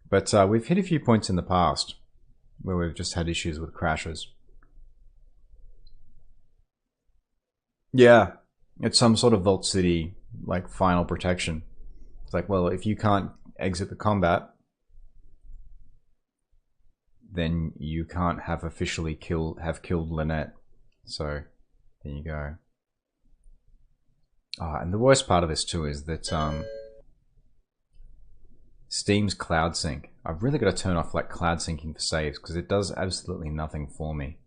But we've hit a few points in the past where we've just had issues with crashes. Yeah, it's some sort of Vault City like final protection. It's like, well, if you can't exit the combat, then you can't have officially killed Lynette. So, there you go. And the worst part of this too is that Steam's cloud sync. I've really got to turn off like cloud syncing for saves because it does absolutely nothing for me.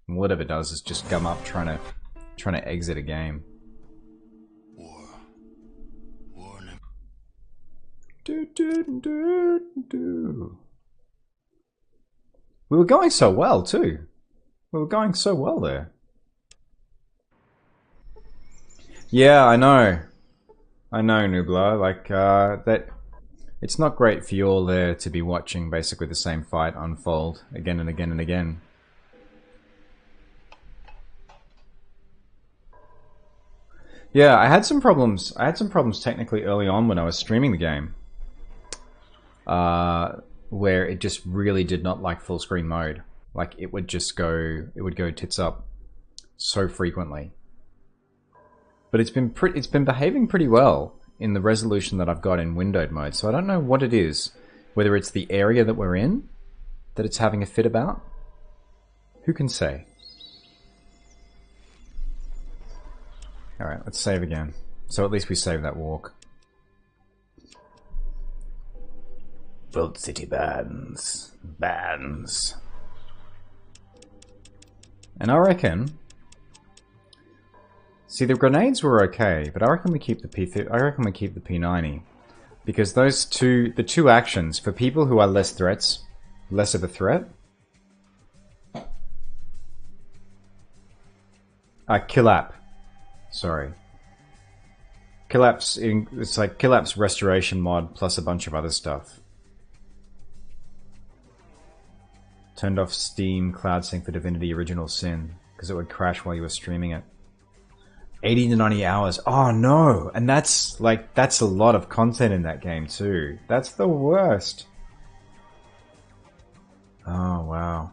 And whatever it does is just gum up trying to exit a game. War never. We were going so well too. We were going so well there. Yeah, I know, Nubla. Like that, it's not great for you all there to be watching basically the same fight unfold again and again and again. Yeah, I had some problems. I had some problems technically early on when I was streaming the game, where it just really did not like full screen mode. Like it would go tits up so frequently. But it's been behaving pretty well in the resolution that I've got in windowed mode. So I don't know what it is, whether it's the area that we're in that it's having a fit about. Who can say? All right, let's save again. So at least we save that walk. Vault City bans. And I reckon. See, the grenades were okay, but I reckon we keep the P90 because the two actions for people who are less of a threat. Collapse. Sorry. Collapse. It's like Collapse restoration mod plus a bunch of other stuff. Turned off Steam Cloud Sync for Divinity Original Sin because it would crash while you were streaming it. 80 to 90 hours. Oh no! And that's a lot of content in that game too. That's the worst. Oh wow.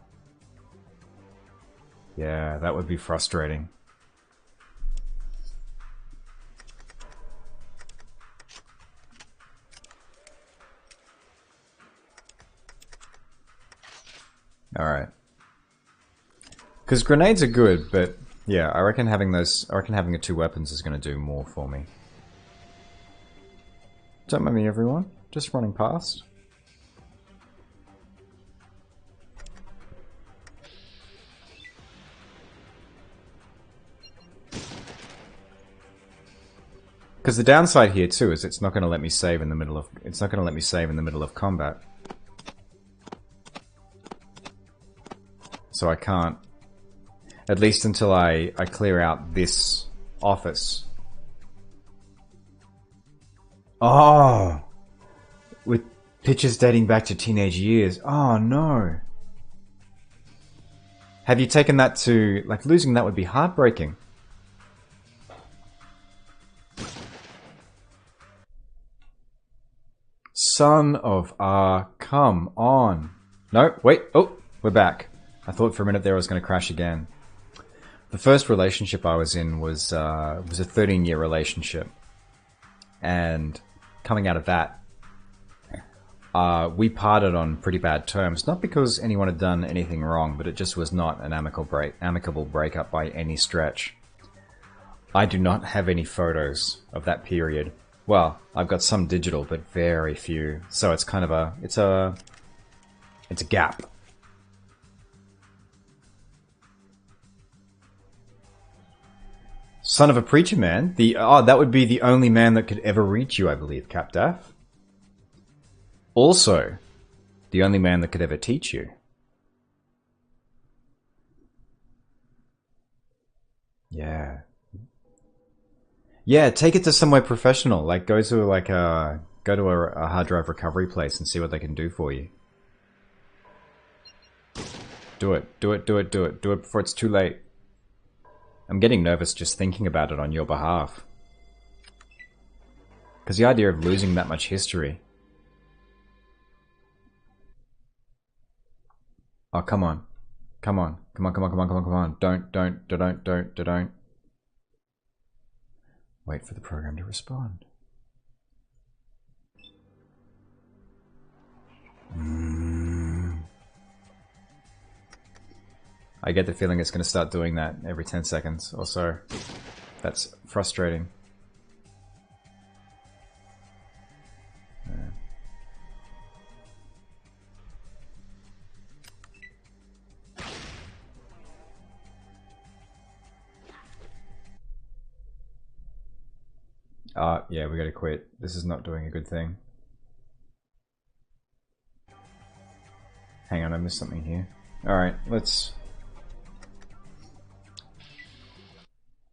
Yeah, that would be frustrating. Alright. Because grenades are good, but yeah, I reckon having the two weapons is going to do more for me. Don't mind me, everyone. Just running past. Because the downside here too is it's not going to let me save in the middle of combat. So I can't, at least until I clear out this office. Oh, with pictures dating back to teenage years. Oh no. Have you taken that to, like, losing that would be heartbreaking. Son of a, come on. No, wait, oh, we're back. I thought for a minute there I was going to crash again. The first relationship I was in was a 13-year relationship. And coming out of that, we parted on pretty bad terms. Not because anyone had done anything wrong, but it just was not an amicable breakup by any stretch. I do not have any photos of that period. Well, I've got some digital, but very few. So it's kind of it's a gap. Son of a preacher man. That would be the only man that could ever reach you, I believe, Capdaff. Also, the only man that could ever teach you. Yeah. Yeah, take it to somewhere professional. Like, go to a hard drive recovery place and see what they can do for you. Do it. Do it, do it, do it. Do it before it's too late. I'm getting nervous just thinking about it on your behalf. Because the idea of losing that much history... Oh, come on. Come on. Come on, come on, come on, come on, come on. Don't. Wait for the program to respond. I get the feeling it's going to start doing that every 10 seconds or so. That's frustrating. Yeah, we gotta quit. This is not doing a good thing. Hang on, I missed something here. Alright, let's...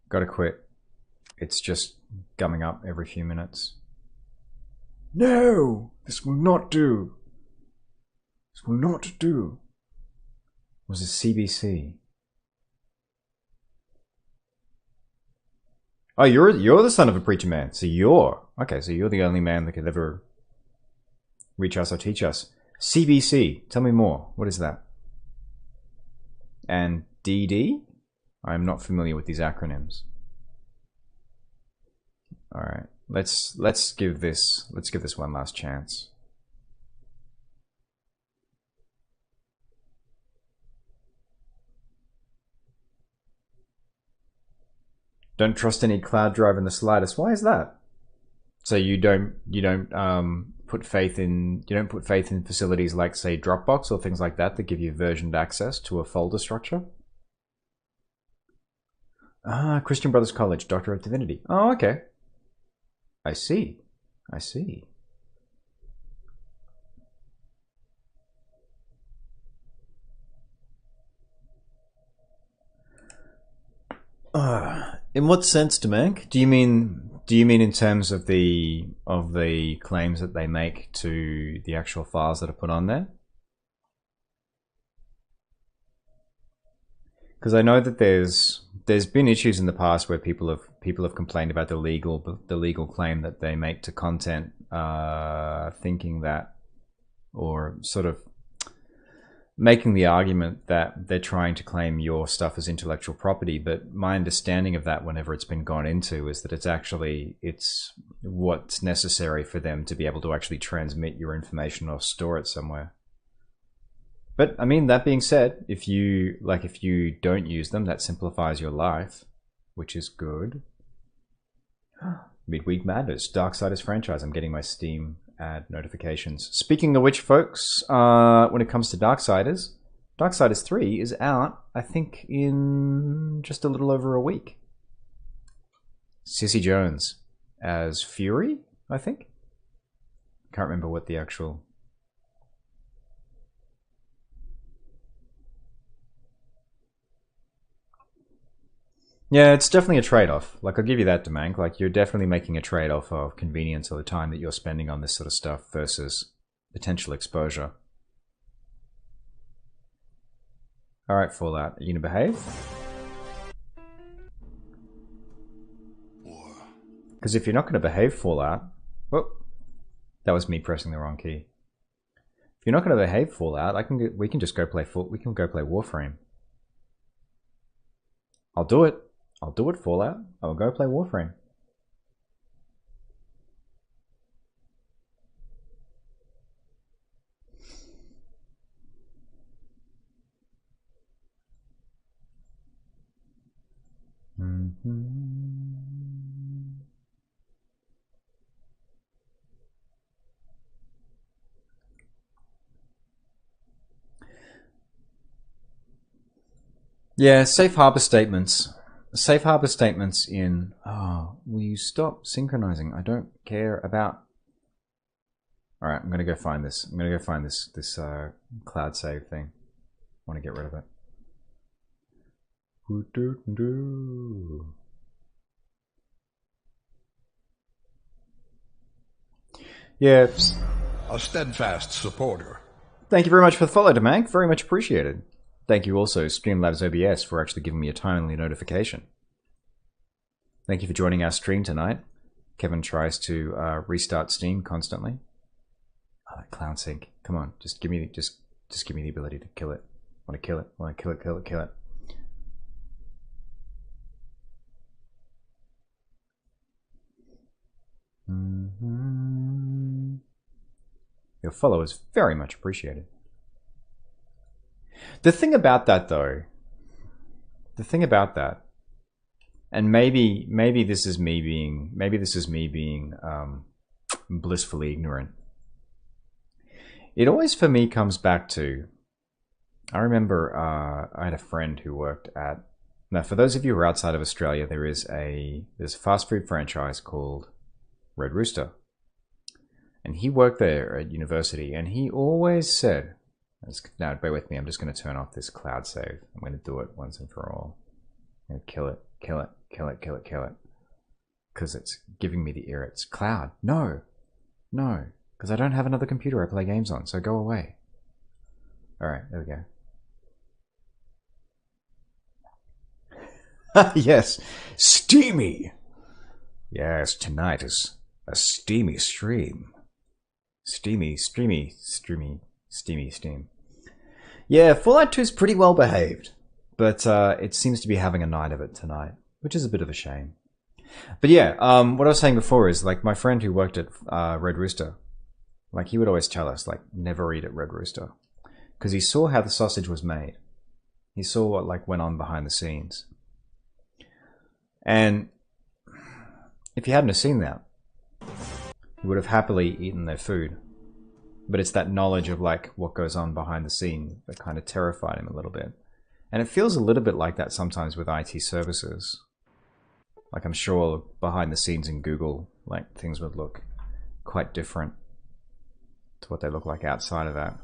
Gotta quit. It's just gumming up every few minutes. No! This will not do! This will not do! It was a CBC. Oh, you're the son of a preacher man. So you're the only man that could ever reach us or teach us. CBC. Tell me more. What is that? And DD? I'm not familiar with these acronyms. All right. Let's give this one last chance. Don't trust any cloud drive in the slightest. Why is that? So you don't put faith in facilities like, say, Dropbox or things like that give you versioned access to a folder structure? Ah, Christian Brothers College, Doctor of Divinity. Oh, okay. I see. I see. In what sense, Demank? Do you mean in terms of the claims that they make to the actual files that are put on there? Because I know that there's been issues in the past where people have complained about the legal claim that they make to content, thinking that, or sort of making the argument that they're trying to claim your stuff as intellectual property. But my understanding of that, whenever it's been gone into, is that it's what's necessary for them to be able to actually transmit your information or store it somewhere. But I mean, that being said, if you don't use them, that simplifies your life, which is good. Midweek Madness, Darksiders franchise. I'm getting my Steam ad notifications. Speaking of which, folks, when it comes to Darksiders, Darksiders 3 is out, I think, in just a little over a week. Sissy Jones as Fury, I think. Can't remember what the actual... Yeah, it's definitely a trade-off. Like, I'll give you that, Demank. Like, you're definitely making a trade-off of convenience or the time that you're spending on this sort of stuff versus potential exposure. Alright, Fallout. Are you gonna behave? Because if you're not gonna behave, Fallout... Whoop. That was me pressing the wrong key. If you're not gonna behave, Fallout, we can just go play Warframe. I'll do it. I'll do it, Fallout. I'll go play Warframe. Yeah, safe harbor statements. Safe harbor statements in... Oh, will you stop synchronizing? I don't care about... Alright, I'm gonna go find this. I'm gonna go find this cloud save thing. I want to get rid of it. Yeah. A steadfast supporter. Thank you very much for the follow, Demank. Very much appreciated. Thank you also, Streamlabs OBS, for actually giving me a timely notification. Thank you for joining our stream tonight. Kevin tries to restart Steam constantly. Oh, that clown sync. Come on, just give me the ability to kill it. I want to kill it. I want to kill it. Kill it. Your follow is very much appreciated. The thing about that, though, and maybe this is me being blissfully ignorant. It always for me comes back to, I remember I had a friend who worked at, now for those of you who are outside of Australia, there's a fast food franchise called Red Rooster, and he worked there at university, and he always said, now bear with me, I'm just going to turn off this cloud save. I'm going to do it once and for all. I'm going to kill it. Because it's giving me the irrits. Cloud, no. Because I don't have another computer I play games on, so go away. Alright, there we go. Yes, steamy. Yes, tonight is a steamy stream. Steamy. Yeah, Fallout 2 is pretty well behaved, but it seems to be having a night of it tonight, which is a bit of a shame. But yeah, what I was saying before is, like, my friend who worked at Red Rooster, like, he would always tell us, like, never eat at Red Rooster, because he saw how the sausage was made. He saw what, like, went on behind the scenes. And if he hadn't have seen that, he would have happily eaten their food. But it's that knowledge of, like, what goes on behind the scene that kind of terrified him a little bit. And it feels a little bit like that sometimes with IT services. Like, I'm sure behind the scenes in Google, like, things would look quite different to what they look like outside of that.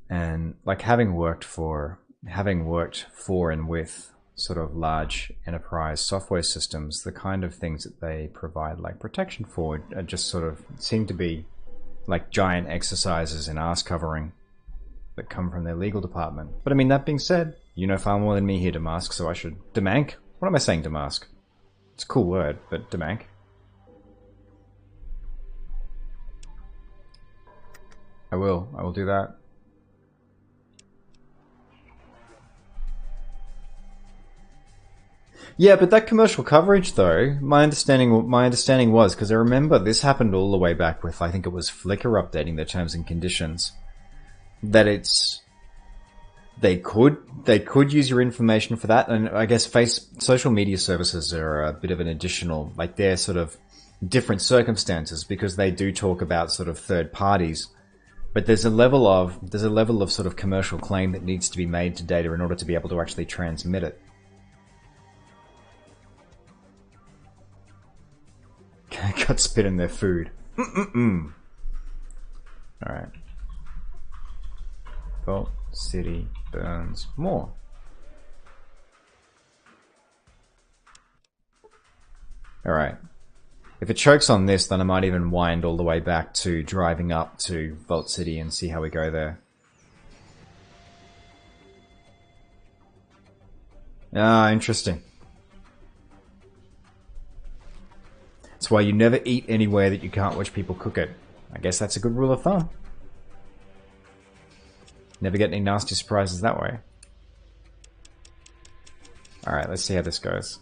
And, like, having worked for and with sort of large enterprise software systems, the kind of things that they provide, like, protection for, are just sort of seem to be like giant exercises in ass covering that come from their legal department. But I mean, that being said, you know far more than me here, Damask, so I should... Demank? What am I saying, Damask? It's a cool word, but Demank. I will do that. Yeah, but that commercial coverage, though, my understanding was, because I remember this happened all the way back with, I think it was Flickr updating their terms and conditions, that it's they could use your information for that, and I guess social media services are a bit of an additional, like they're sort of different circumstances because they do talk about sort of third parties, but there's a level of sort of commercial claim that needs to be made to data in order to be able to actually transmit it. Got spit in their food. All right. Vault City burns more. All right. If it chokes on this, then I might even wind all the way back to driving up to Vault City and see how we go there. Ah, interesting. That's why you never eat anywhere that you can't watch people cook it. I guess that's a good rule of thumb. Never get any nasty surprises that way. Alright, let's see how this goes.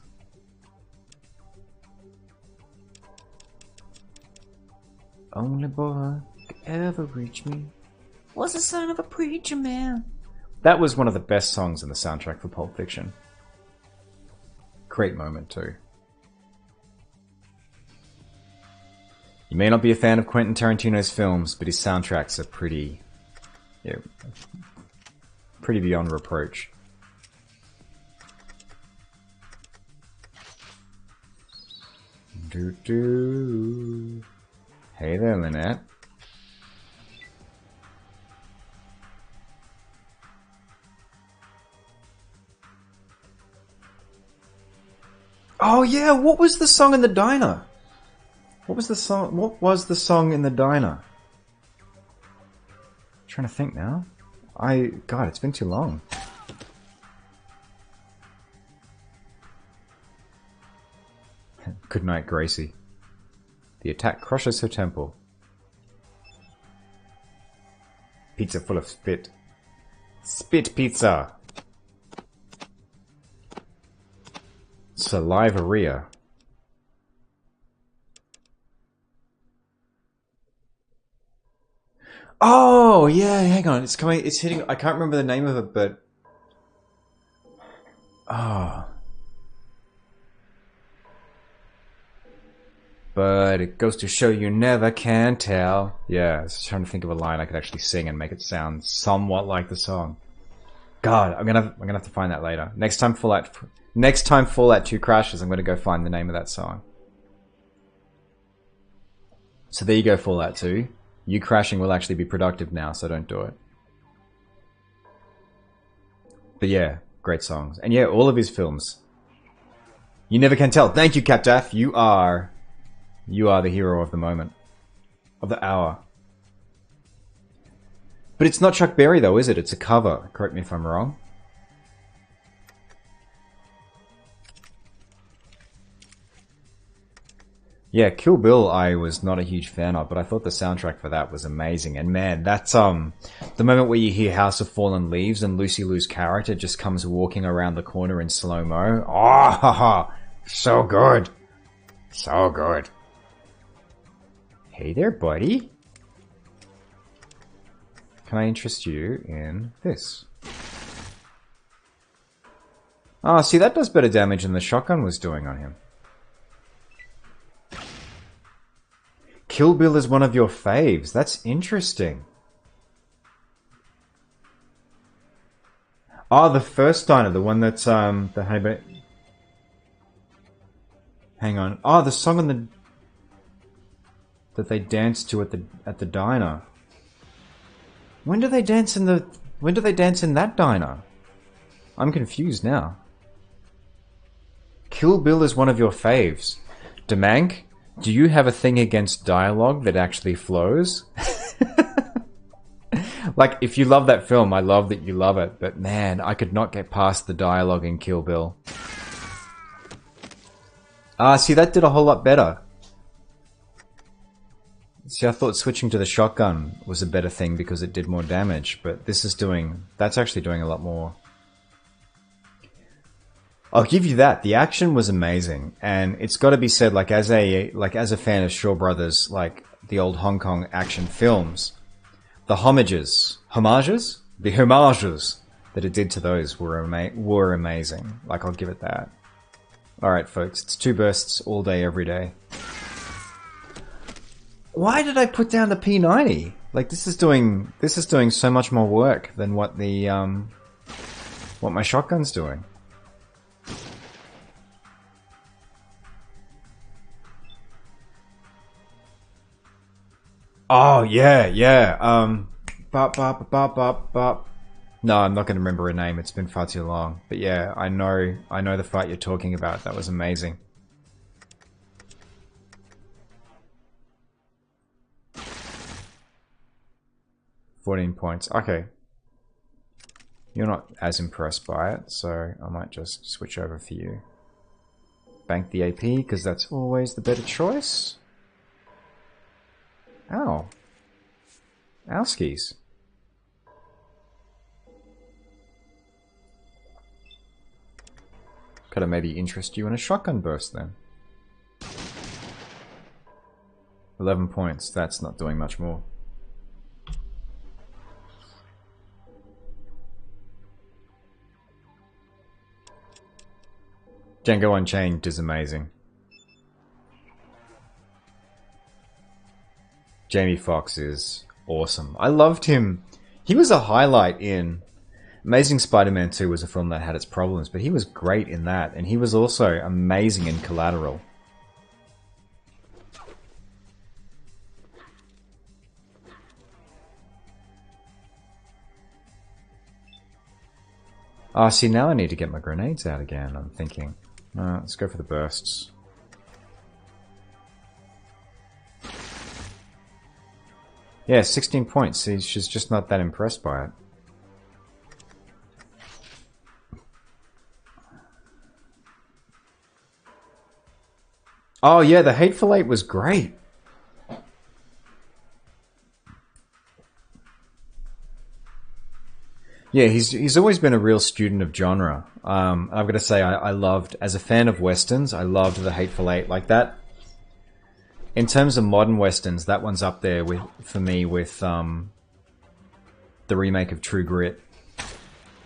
Only boy could ever reach me was the son of a preacher man. That was one of the best songs in the soundtrack for Pulp Fiction. Great moment too. You may not be a fan of Quentin Tarantino's films, but his soundtracks are pretty beyond reproach. Doo-doo. Hey there, Lynette. Oh yeah, what was the song in the diner? What was the song in the diner? I'm trying to think now. God, it's been too long. Good night, Gracie. The attack crushes her temple. Pizza full of spit. Spit pizza! Salivaria. Oh, yeah, hang on. It's coming, it's hitting, I can't remember the name of it, but... Oh. But it goes to show you never can tell. Yeah, I was trying to think of a line I could actually sing and make it sound somewhat like the song. God, I'm gonna have to find that later. Next time Fallout 2 crashes, I'm gonna go find the name of that song. So there you go, Fallout 2. You crashing will actually be productive now, so don't do it. But yeah, great songs. And yeah, all of his films. You never can tell. Thank you, Captaff. You are the hero of the moment. Of the hour. But it's not Chuck Berry though, is it? It's a cover. Correct me if I'm wrong. Yeah, Kill Bill I was not a huge fan of, but I thought the soundtrack for that was amazing. And man, that's the moment where you hear House of Fallen Leaves and Lucy Liu's character just comes walking around the corner in slow-mo. Oh, so good. So good. Hey there, buddy. Can I interest you in this? Ah, see, that does better damage than the shotgun was doing on him. Kill Bill is one of your faves. That's interesting. Oh, the first diner, the one that's the hang on. Oh, the song on the that they dance to at the diner. When do they dance in that diner? I'm confused now. Kill Bill is one of your faves. Demank, do you have a thing against dialogue that actually flows? Like, if you love that film, I love that you love it, but man, I could not get past the dialogue in Kill Bill. Ah, see, that did a whole lot better. See, I thought switching to the shotgun was a better thing because it did more damage, but that's actually doing a lot more. I'll give you that. The action was amazing, and it's got to be said, like as a fan of Shaw Brothers, like the old Hong Kong action films, the homages, the homages that it did to those were amazing. Like, I'll give it that. All right, folks, it's 2 bursts all day, every day. Why did I put down the P90? Like, this is doing so much more work than what the what my shotgun's doing. Oh yeah. Bop bop bop bop bop. No, I'm not going to remember her name. It's been far too long. But yeah, I know the fight you're talking about. That was amazing. $14 points. Okay. You're not as impressed by it, so I might just switch over for you. Bank the AP, because that's always the better choice. Ow. Owskis. Could I maybe interest you in a shotgun burst then? 11 points. That's not doing much more. Django Unchained is amazing. Jamie Foxx is awesome. I loved him. He was a highlight in Amazing Spider-Man 2 was a film that had its problems, but he was great in that, and he was also amazing in Collateral. Ah, see, now I need to get my grenades out again, I'm thinking. Let's go for the bursts. Yeah, 16 points. See, she's just not that impressed by it. Oh yeah, the Hateful Eight was great. Yeah, he's always been a real student of genre. I've got to say, I loved, as a fan of westerns, I loved the Hateful Eight. Like that, in terms of modern westerns, that one's up there with for me with the remake of True Grit.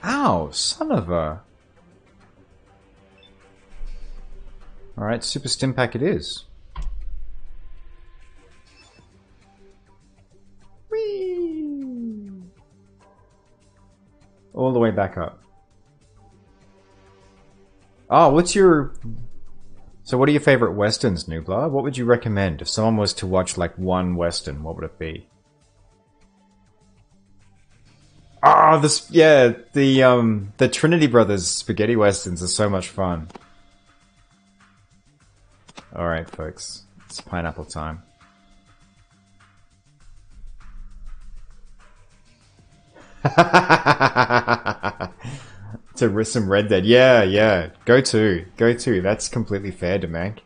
Ow, son of a... Alright, Super Stimpak it is. Whee! All the way back up. Oh, what's your... So what are your favorite westerns, Nublar? What would you recommend? If someone was to watch like one western, what would it be? Ah, this... Yeah, the Trinity Brothers spaghetti westerns are so much fun. Alright, folks. It's pineapple time. To some Red Dead. Yeah. Go to. That's completely fair, Demank.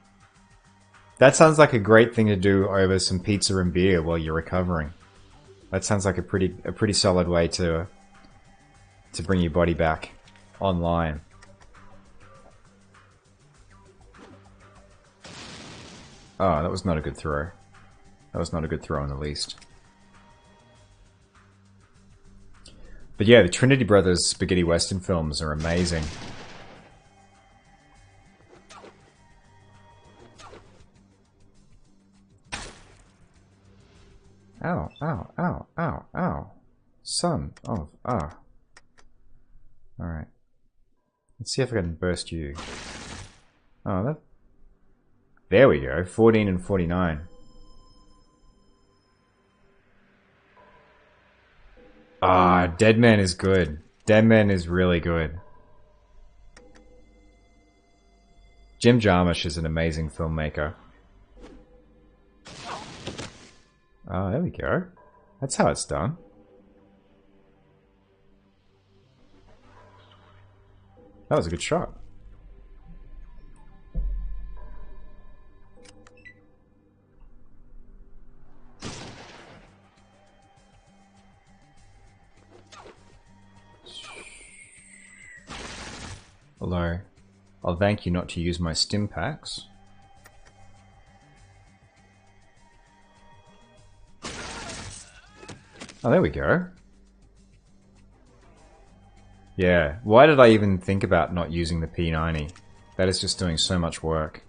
That sounds like a great thing to do over some pizza and beer while you're recovering. That sounds like a pretty solid way to bring your body back online. Oh, that was not a good throw. That was not a good throw in the least. But yeah, the Trinity Brothers spaghetti western films are amazing. Ow, ow, ow, ow, ow. Son of... Ah. Alright. Let's see if I can burst you. Oh, that... There we go. 14 and 49. Ah, Dead Man is good. Dead Man is really good. Jim Jarmusch is an amazing filmmaker. Oh, there we go. That's how it's done. That was a good shot. Although, I'll thank you not to use my stim packs. Oh, there we go. Yeah, why did I even think about not using the P90? That is just doing so much work.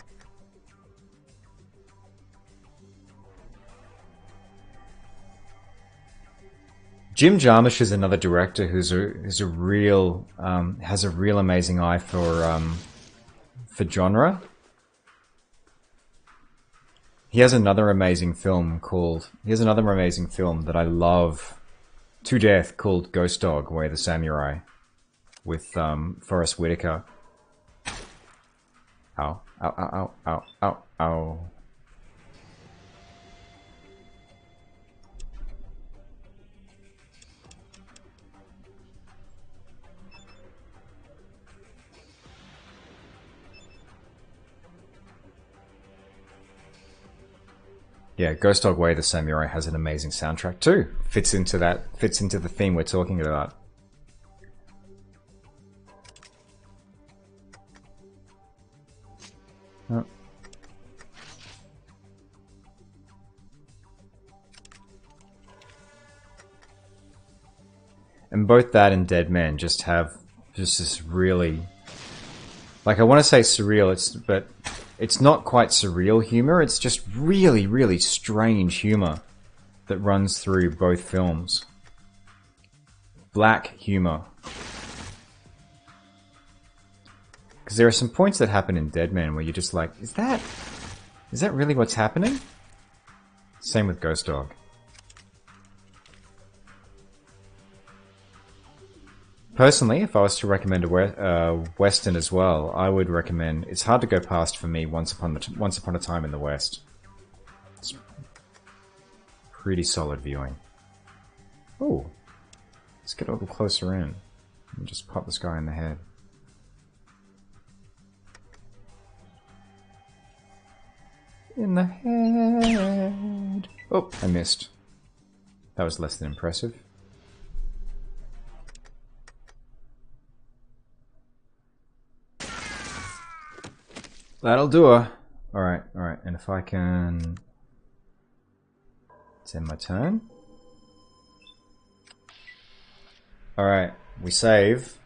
Jim Jarmusch is another director who's a real has a real amazing eye for genre. He has another amazing film that I love to death called Ghost Dog, Way the Samurai, with Forrest Whitaker. Ow, ow, ow, ow, ow, ow. Yeah, Ghost Dog Way the Samurai has an amazing soundtrack too. Fits into the theme we're talking about. Oh. And both that and Dead Man just have just this really, like, I want to say surreal, but it's not quite surreal humor, it's just really, really strange humor that runs through both films. Black humor. Because there are some points that happen in Dead Man where you're just like, is that really what's happening? Same with Ghost Dog. Personally, if I was to recommend a Westin as well, I would recommend... It's hard to go past for me, Once Upon a Time in the West. It's pretty solid viewing. Oh, let's get a little closer in and just pop this guy in the head. In the head. Oh, I missed. That was less than impressive. That'll do her. Alright, alright. And if I can... It's in my turn. Alright, we save.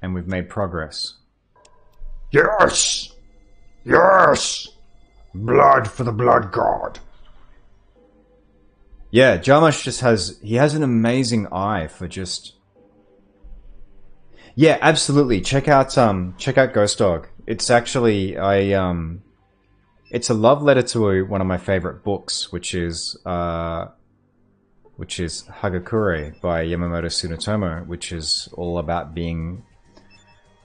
And we've made progress. Yes! Yes! Blood for the blood god. Yeah, Jarmusch just has... He has an amazing eye for just... Yeah, absolutely. Check out Ghost Dog. It's actually it's a love letter to one of my favorite books, which is Hagakure by Yamamoto Tsunotomo, which is all about being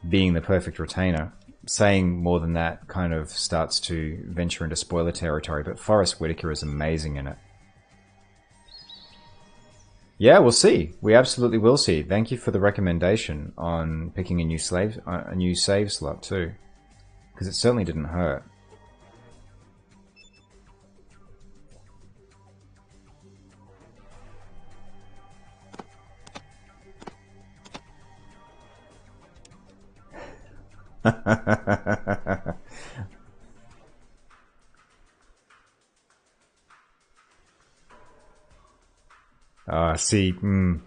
the perfect retainer. Saying more than that kind of starts to venture into spoiler territory, but Forrest Whitaker is amazing in it. Yeah, we'll see. We absolutely will see. Thank you for the recommendation on picking a new save slot too, because it certainly didn't hurt. See, you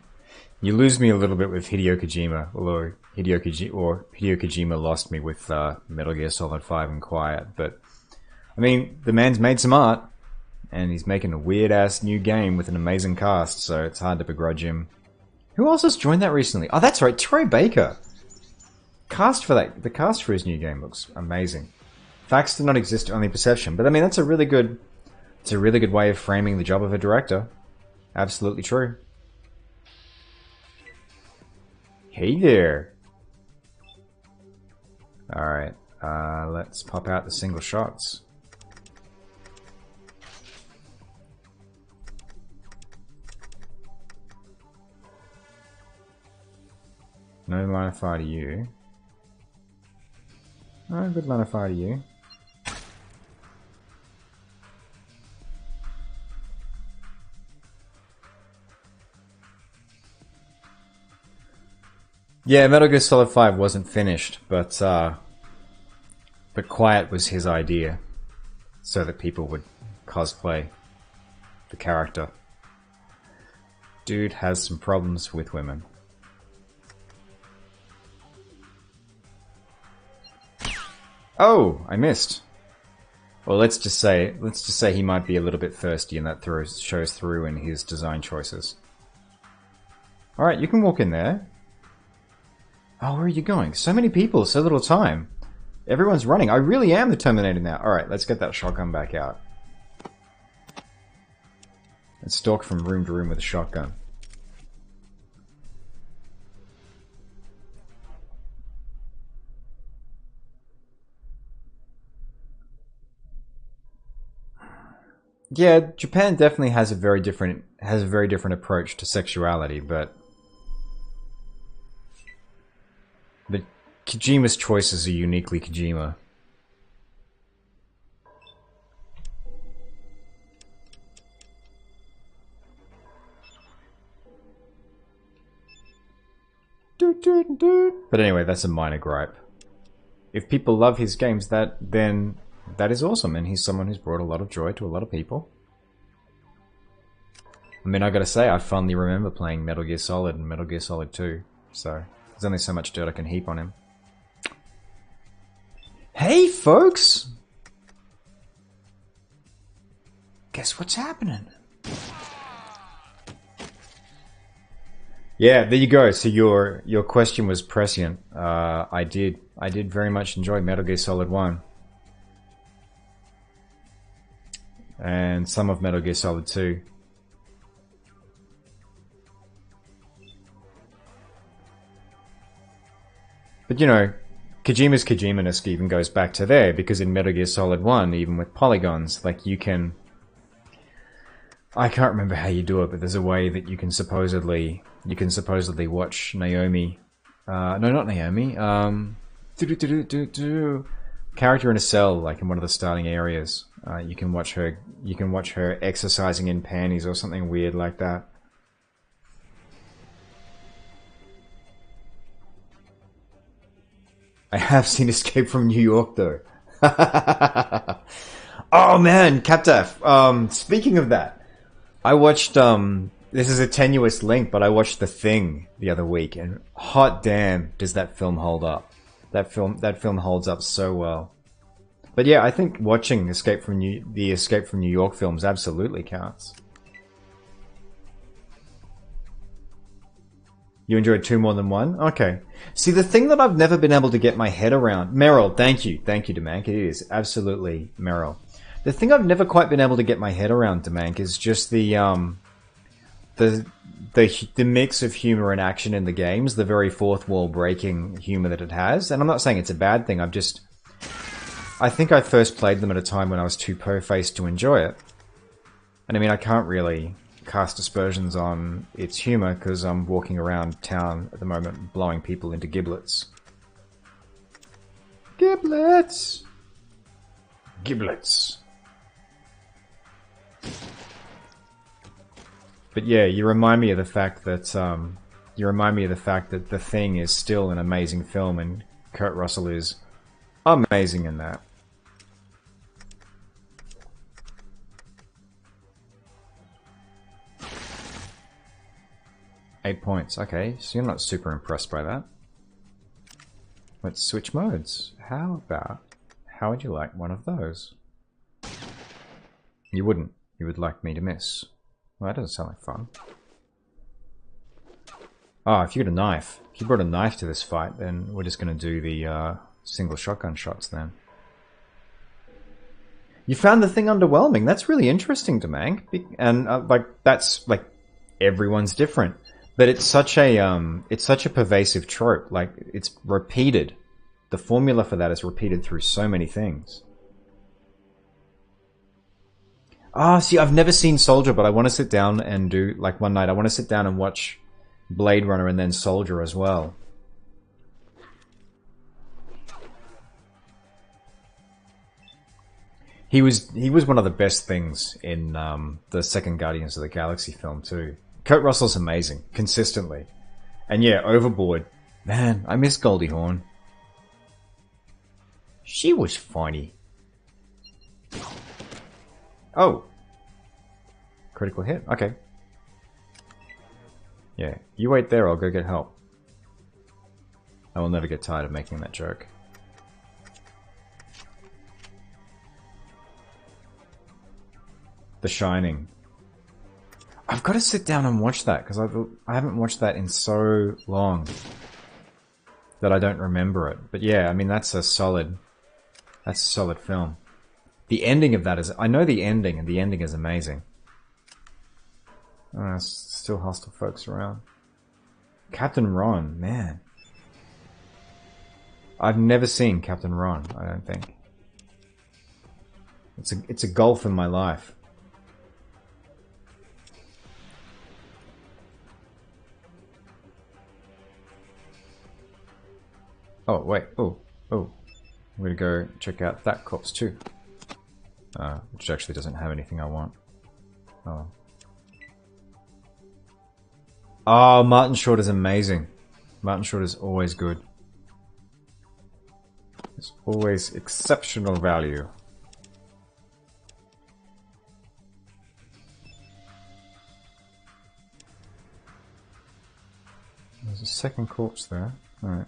lose me a little bit with Hideo Kojima, although Hideo Kojima lost me with Metal Gear Solid 5 and Quiet, but I mean, the man's made some art, and he's making a weird-ass new game with an amazing cast, so it's hard to begrudge him. Who else has joined that recently? Oh, that's right, Troy Baker! The cast for his new game looks amazing. Facts do not exist, only perception, but I mean, that's a really good way of framing the job of a director. Absolutely true. Hey there. Alright, let's pop out the single shots. No line of fire to you. Oh, good line of fire to you. Yeah, Metal Gear Solid 5 wasn't finished, but Quiet was his idea, so that people would cosplay the character. dude has some problems with women. Oh, I missed. Well, let's just say he might be a little bit thirsty, and that shows through in his design choices. All right, you can walk in there. Oh, where are you going? So many people, so little time. Everyone's running. I really am the Terminator now. All right, let's get that shotgun back out. Let's stalk from room to room with a shotgun. Yeah, Japan definitely has a very different approach to sexuality, but Kojima's choices are uniquely Kojima. But anyway, that's a minor gripe. If people love his games, then that is awesome, and he's someone who's brought a lot of joy to a lot of people. I mean, I gotta say, I fondly remember playing Metal Gear Solid and Metal Gear Solid 2, so there's only so much dirt I can heap on him. Hey, folks! Guess what's happening? Yeah, there you go. So your question was prescient. I did very much enjoy Metal Gear Solid 1. And some of Metal Gear Solid 2. But you know, Kojima's Kojima-ness even goes back to there, because in Metal Gear Solid 1, even with polygons, like you can... I can't remember how you do it, but there's a way that you can supposedly watch Naomi... no, not Naomi. Character in a cell, like in one of the starting areas. You can watch her exercising in panties or something weird like that. I have seen Escape from New York, though. Oh man, Captaf. Speaking of that, I watched. This is a tenuous link, but I watched The Thing the other week, and hot damn, does that film hold up? That film holds up so well. But yeah, I think watching the Escape from New York films absolutely counts. You enjoyed 2 more than 1? Okay. See, the thing that I've never been able to get my head around... Meryl, thank you, Demank. It is absolutely Meryl. The thing I've never quite been able to get my head around, Demank, is just the mix of humor and action in the games, the very fourth wall breaking humor that it has. And I'm not saying it's a bad thing, I think I first played them at a time when I was too po-faced to enjoy it. And I mean, I can't really cast aspersions on its humor because I'm walking around town at the moment blowing people into giblets. Giblets! Giblets. But yeah, you remind me of the fact that The Thing is still an amazing film, and Kurt Russell is amazing in that. Eight points. Okay, so you're not super impressed by that. Let's switch modes. How would you like one of those? You wouldn't. You would like me to miss. Well, that doesn't sound like fun. Oh, if you got a knife. If you brought a knife to this fight, then we're just going to do the single shotgun shots then. You found The Thing underwhelming. That's really interesting, Demang. And that's like everyone's different. But it's such a pervasive trope. Like, it's repeated. The formula for that is repeated through so many things. Ah, see, I've never seen Soldier, but I want to sit down and do, like, one night, I want to sit down and watch Blade Runner and then Soldier as well. He was one of the best things in the second Guardians of the Galaxy film too. Kurt Russell's amazing, consistently. And yeah, Overboard. Man, I miss Goldie Hawn. She was funny. Oh. Critical hit, okay. Yeah, you wait there, I'll go get help. I will never get tired of making that joke. The Shining. I've got to sit down and watch that, because I haven't watched that in so long that I don't remember it. But yeah, I mean, that's a solid film. The ending of that is... I know the ending, and the ending is amazing. Oh, still hostile folks around. Captain Ron, man. I've never seen Captain Ron, I don't think. It's a gulf in my life. Oh, wait. Oh. I'm gonna go check out that corpse too. Which actually doesn't have anything I want. Oh. Oh, Martin Short is amazing. Martin Short is always good. It's always exceptional value. There's a second corpse there. Alright.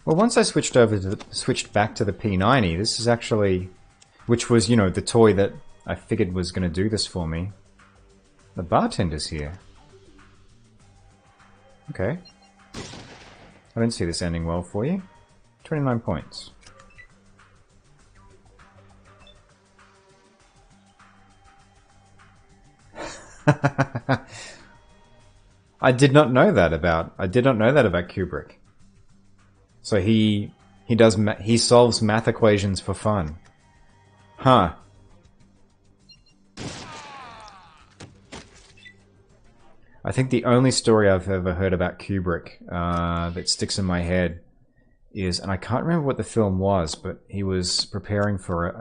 Well, once I switched back to the P90, this is actually, which was, you know, the toy that I figured was going to do this for me. The bartender's here. Okay. I didn't see this ending well for you. 29 points. I did not know that about Kubrick. So he solves math equations for fun. Huh. I think the only story I've ever heard about Kubrick that sticks in my head is, and I can't remember what the film was, but he was preparing for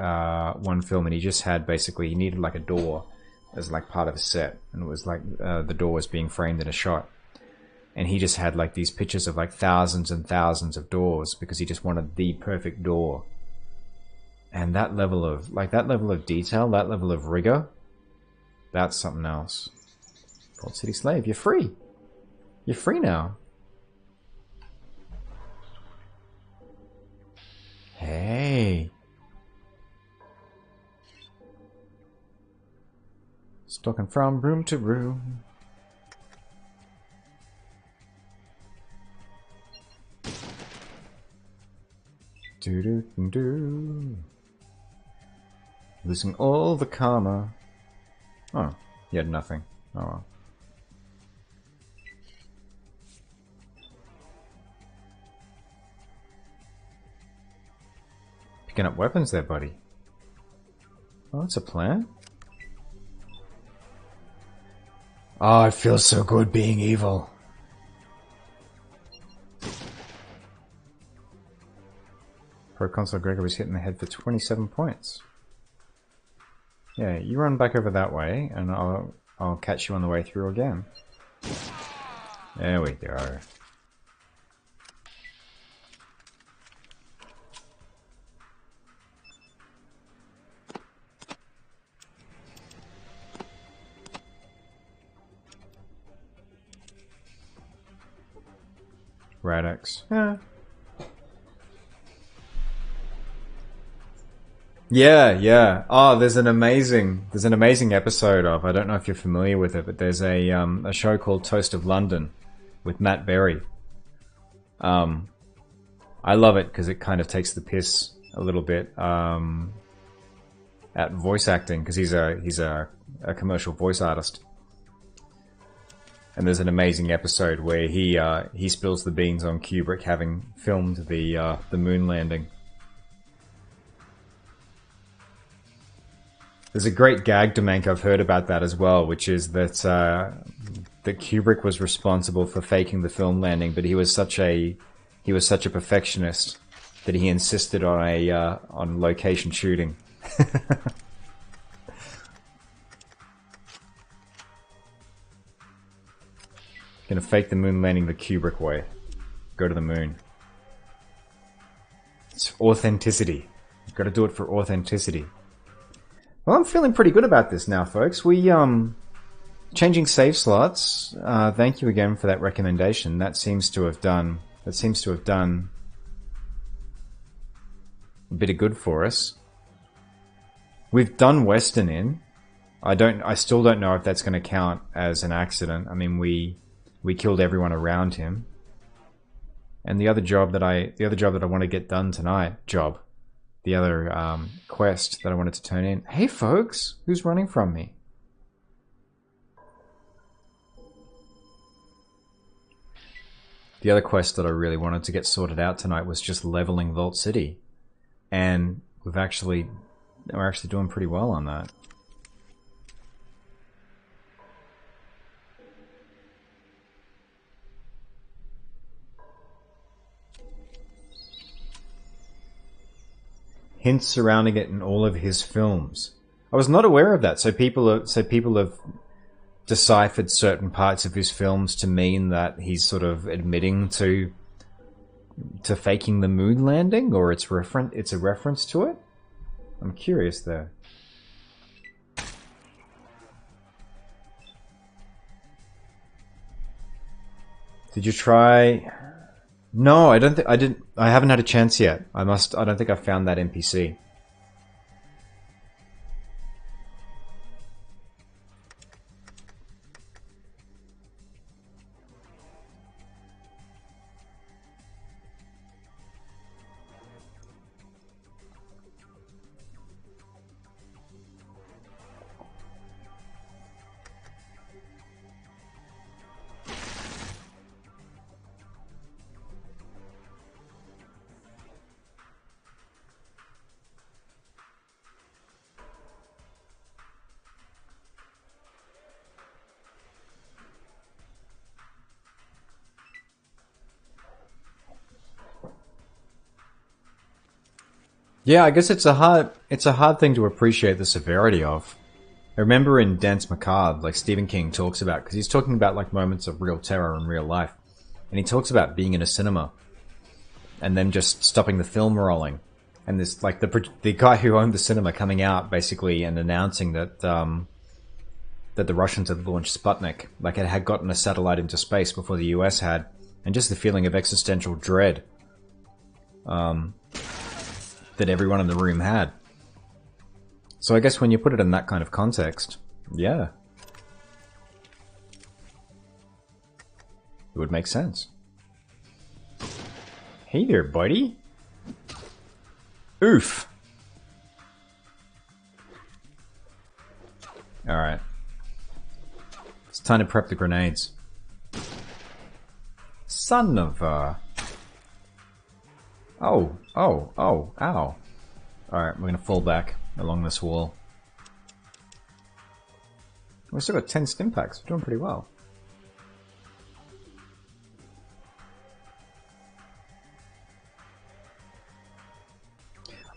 one film, and he just had basically, he needed like a door as like part of a set, and it was like the door was being framed in a shot. And he just had like these pictures of like thousands and thousands of doors because he just wanted the perfect door. And that level of detail, that level of rigor, that's something else. Vault City Slave, you're free. You're free now. Hey. Stalking from room to room. Do-do-do-do. Losing all the karma. Oh, he had nothing. Oh well. Picking up weapons there, buddy. Oh, that's a plan. Oh, it feels so good being evil. Proconsul Gregor was hit in the head for 27 points. Yeah, you run back over that way, and I'll catch you on the way through again. There we go. Radix. Yeah. Oh, there's an amazing episode of, I don't know if you're familiar with it, but there's a show called Toast of London with Matt Berry. I love it because it kind of takes the piss a little bit at voice acting, because he's a commercial voice artist. And there's an amazing episode where he spills the beans on Kubrick having filmed the moon landing. There's a great gag Demank I've heard about that as well, which is that that Kubrick was responsible for faking the film landing, but he was such a perfectionist that he insisted on location shooting. Gonna fake the moon landing the Kubrick way. Go to the moon. authenticity. You've got to do it for authenticity. Well, I'm feeling pretty good about this now, folks. Changing save slots. Thank you again for that recommendation. That seems to have done a bit of good for us. We've done Westin in. I still don't know if that's going to count as an accident. I mean, we killed everyone around him. And the other job that I want to get done tonight, the other quest that I wanted to turn in. Hey folks, who's running from me? The other quest that I really wanted to get sorted out tonight was just leveling Vault City. And we're actually doing pretty well on that. Hints surrounding it in all of his films. I was not aware of that. So people have deciphered certain parts of his films to mean that he's sort of admitting to faking the moon landing, or it's a reference to it. I'm curious there. Did you try? No, I don't think I didn't. I haven't had a chance yet. I don't think I found that NPC. Yeah, I guess it's a hard thing to appreciate the severity of. I remember in Dance Macabre, like Stephen King talks about, because he's talking about like moments of real terror in real life, and he talks about being in a cinema and then just stopping the film rolling, and this like the guy who owned the cinema coming out basically and announcing that that the Russians had launched Sputnik, like it had gotten a satellite into space before the US had, and just the feeling of existential dread. That everyone in the room had. So I guess when you put it in that kind of context, yeah. It would make sense. Hey there, buddy. Oof. Alright. It's time to prep the grenades. Son of a... Oh, ow. Alright, we're gonna fall back along this wall. We've still got 10 stim packs, we're doing pretty well.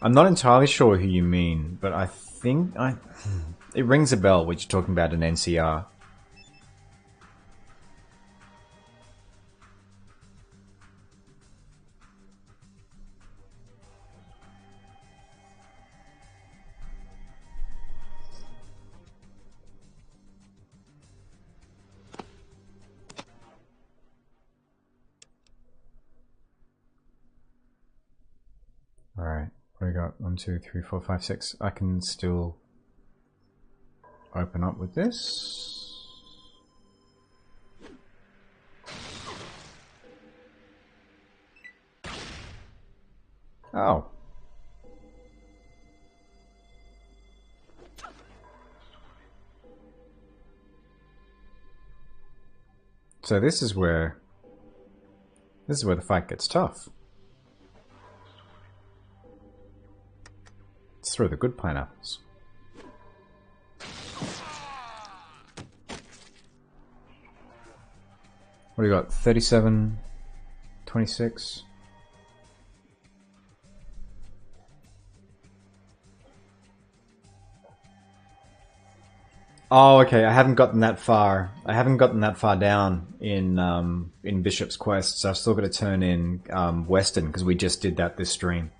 I'm not entirely sure who you mean, but I think it rings a bell when you're talking about an NCR. Alright, what do we got? 1, 2, 3, 4, 5, 6. I can still open up with this. Oh. So this is where the fight gets tough. Let's throw the good pineapples. What do you got? 37, 26. Oh, okay. I haven't gotten that far. I haven't gotten that far down in Bishop's Quest, so I've still got to turn in Westin because we just did that this stream.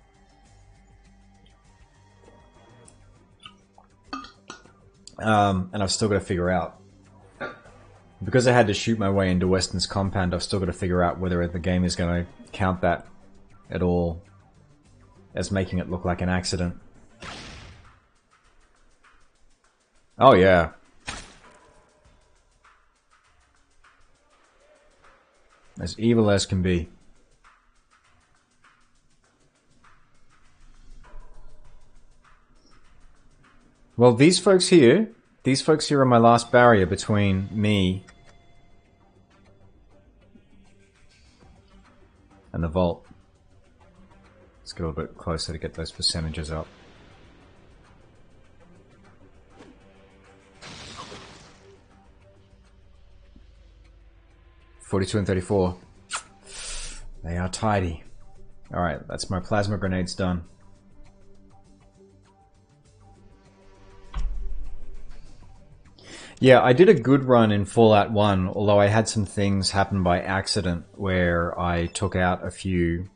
And I've still got to figure out. Because I had to shoot my way into Westin's compound, I've still got to figure out whether the game is going to count that at all as making it look like an accident. Oh yeah. As evil as can be. Well, these folks here are my last barrier between me and the vault. Let's get a little bit closer to get those percentages up. $42 and $34. They are tidy. Alright, that's my plasma grenades done. Yeah, I did a good run in Fallout 1, although I had some things happen by accident where I took out a few,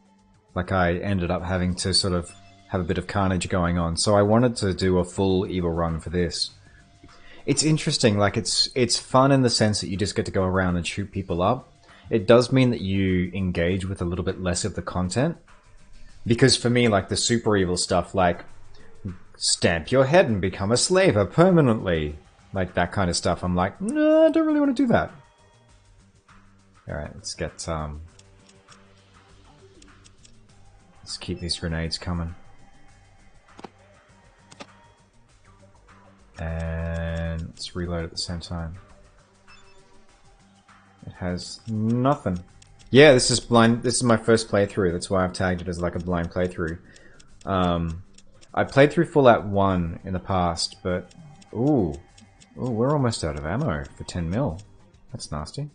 like I ended up having to sort of have a bit of carnage going on. So I wanted to do a full evil run for this. It's interesting, like it's fun in the sense that you just get to go around and shoot people up. It does mean that you engage with a little bit less of the content. Because for me, like the super evil stuff, like stamp your head and become a slaver permanently. Like that kind of stuff, I'm like, no, I don't really want to do that. Alright, let's get, let's keep these grenades coming. And let's reload at the same time. It has nothing. Yeah, this is blind, this is my first playthrough, that's why I've tagged it as like a blind playthrough. I played through Fallout 1 in the past, but, ooh. Oh, we're almost out of ammo for 10 mil. That's nasty. I'm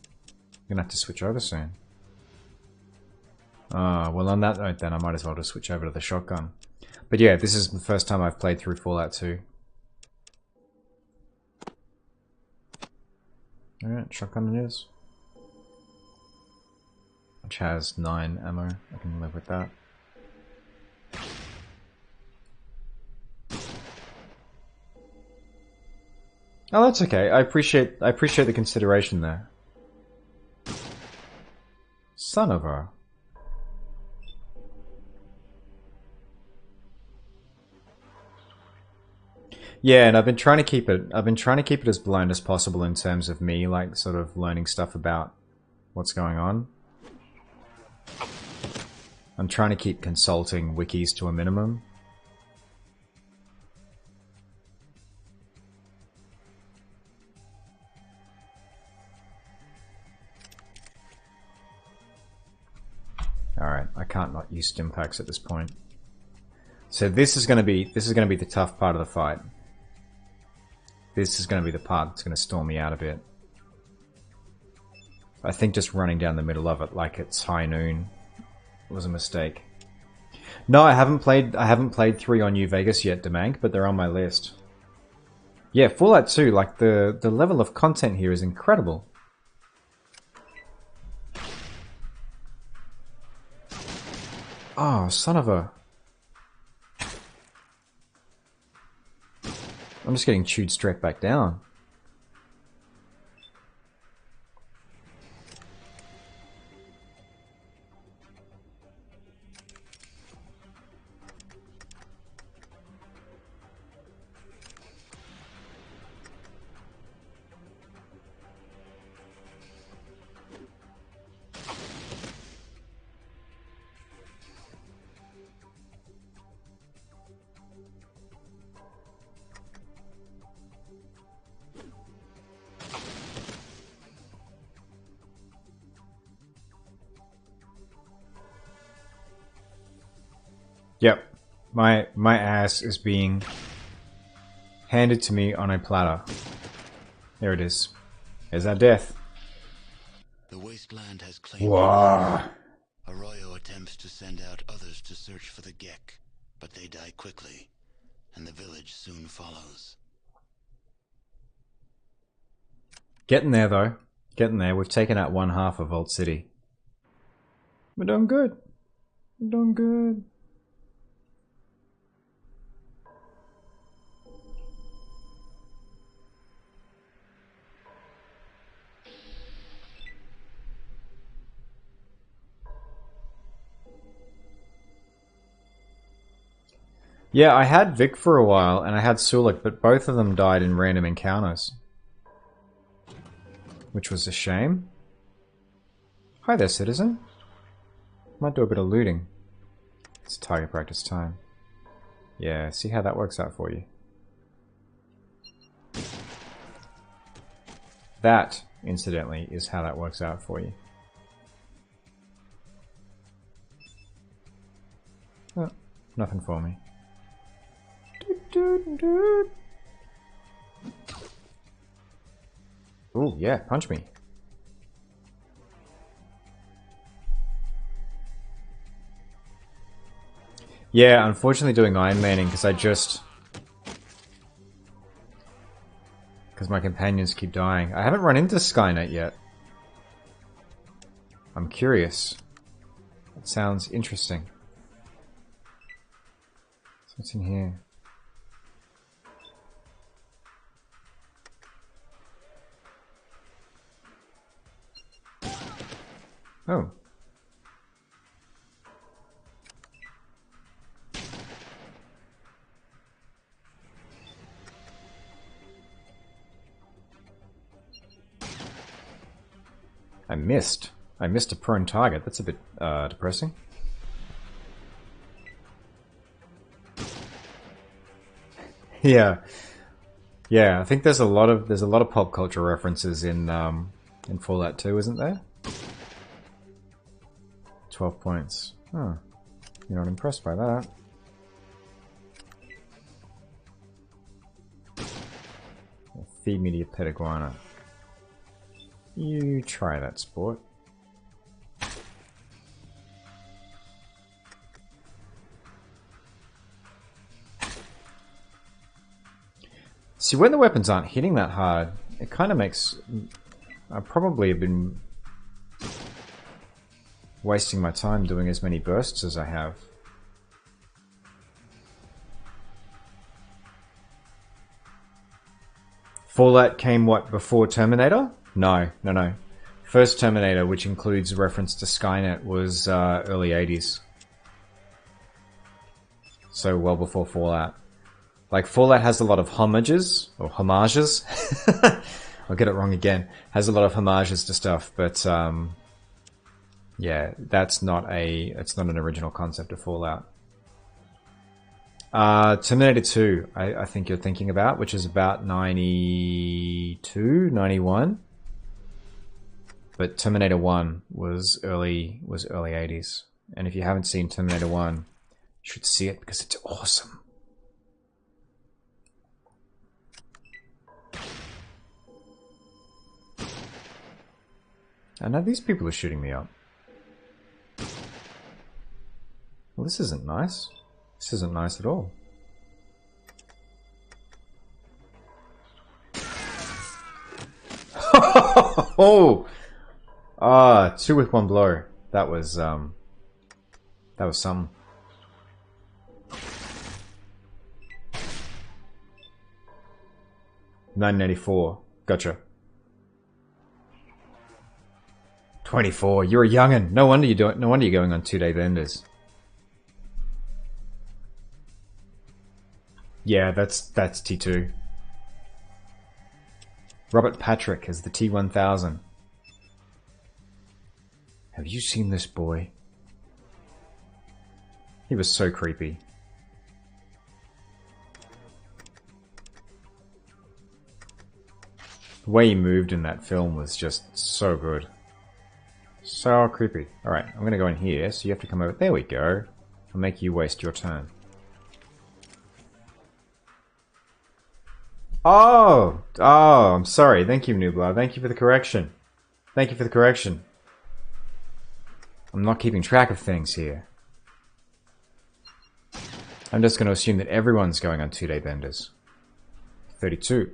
gonna have to switch over soon. Well on that note then, I might as well just switch over to the shotgun. But yeah, this is the first time I've played through Fallout 2. Alright, shotgun it is. Which has 9 ammo. I can live with that. Oh, that's okay. I appreciate the consideration there. Son of a. Yeah, and I've been trying to keep it as blind as possible in terms of me, like, sort of learning stuff about what's going on. I'm trying to keep consulting wikis to a minimum. Alright, I can't not use stimpaks at this point. So this is gonna be the tough part of the fight. This is gonna be the part that's gonna storm me out a bit. I think just running down the middle of it like it's high noon was a mistake. No, I haven't played 3 on New Vegas yet, Demank, but they're on my list. Yeah, Fallout 2, like the level of content here is incredible. Oh, son of a... I'm just getting chewed straight back down. Yep. My ass is being handed to me on a platter. There it is. There's our death. The wasteland has claimed Whoa. Arroyo attempts to send out others to search for the Gek, but they die quickly, and the village soon follows. Getting there, though. Getting there. We've taken out 1/2 of Vault City. We're doing good. We're doing good. Yeah, I had Vic for a while, and I had Sulik, but both of them died in random encounters. Which was a shame. Hi there, citizen. Might do a bit of looting. It's target practice time. Yeah, see how that works out for you. That, incidentally, is how that works out for you. Oh, nothing for me. Ooh, yeah, punch me. Yeah, unfortunately doing Iron Manning because because my companions keep dying. I haven't run into Skynet yet. I'm curious. It sounds interesting. So what's in here? Oh. I missed. I missed a prone target. That's a bit depressing. Yeah. Yeah, I think there's a lot of pop culture references in Fallout 2, isn't there? 12 points. Oh. You're not impressed by that. Feed me to your pet iguana. You try that, sport. See, when the weapons aren't hitting that hard, it kind of makes... I probably have been wasting my time doing as many bursts as I have. Fallout came, what, before Terminator? No. First Terminator, which includes reference to Skynet, was early 80s. So well before Fallout. Like, Fallout has a lot of homages, or homages. I'll get it wrong again. Has a lot of homages to stuff, but yeah, it's not an original concept of Fallout. Terminator 2, I think you're thinking about, which is about 92, 91. But Terminator 1 was early 80s. And if you haven't seen Terminator 1, you should see it because it's awesome. I know these people are shooting me up. Well, this isn't nice. This isn't nice at all. Oh! Two with one blow. That was some. 984. Gotcha. 24. You're a young'un. No wonder you're going on 2-day benders. Yeah, that's T2. Robert Patrick as the T-1000. Have you seen this boy? He was so creepy. The way he moved in that film was just so good. So creepy. Alright, I'm gonna go in here, so you have to come over. There we go. I'll make you waste your turn. Oh! Oh, I'm sorry. Thank you, Nublar. Thank you for the correction. Thank you for the correction. I'm not keeping track of things here. I'm just going to assume that everyone's going on 2-day benders. 32.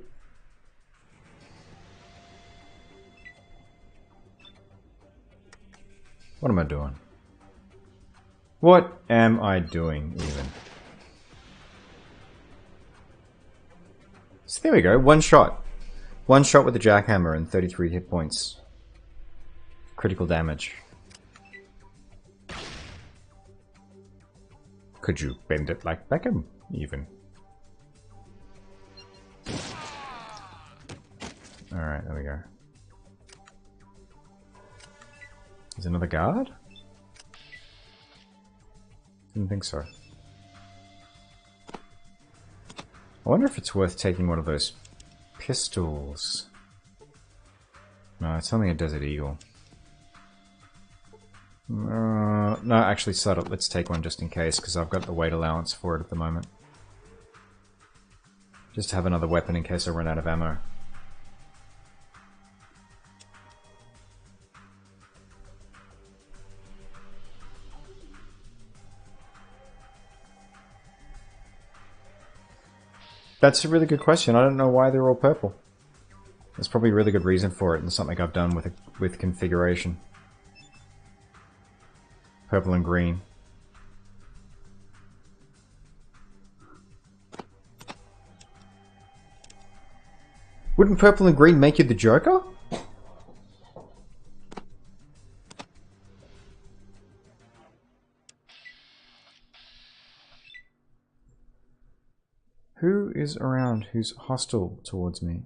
What am I doing? What am I doing, even? So there we go, one shot. One shot with the jackhammer and 33 hit points. Critical damage. Could you bend it like Beckham, even? Alright, there we go. There's another guard? Didn't think so. I wonder if it's worth taking one of those pistols. No, it's only a Desert Eagle. No, actually, settle. Let's take one just in case, because I've got the weight allowance for it at the moment. Just to have another weapon in case I run out of ammo. That's a really good question. I don't know why they're all purple. There's probably a really good reason for it, and something I've done with configuration. Purple and green. Wouldn't purple and green make you the Joker? Who is around who's hostile towards me?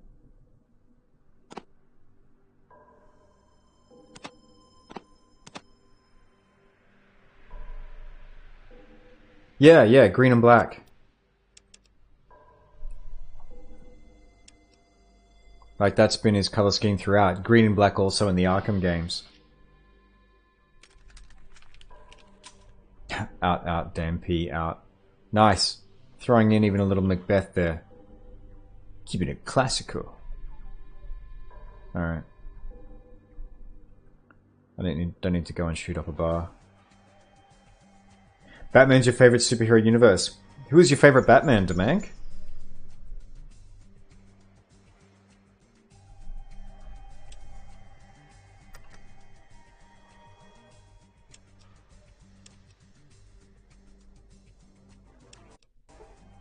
Yeah, green and black. Like, that's been his color scheme throughout. Green and black also in the Arkham games. Out, damn P, out. Nice. Throwing in even a little Macbeth there. Keeping it classical. Alright. I don't need to go and shoot up a bar. Batman's your favorite superhero universe. Who is your favorite Batman, Demank?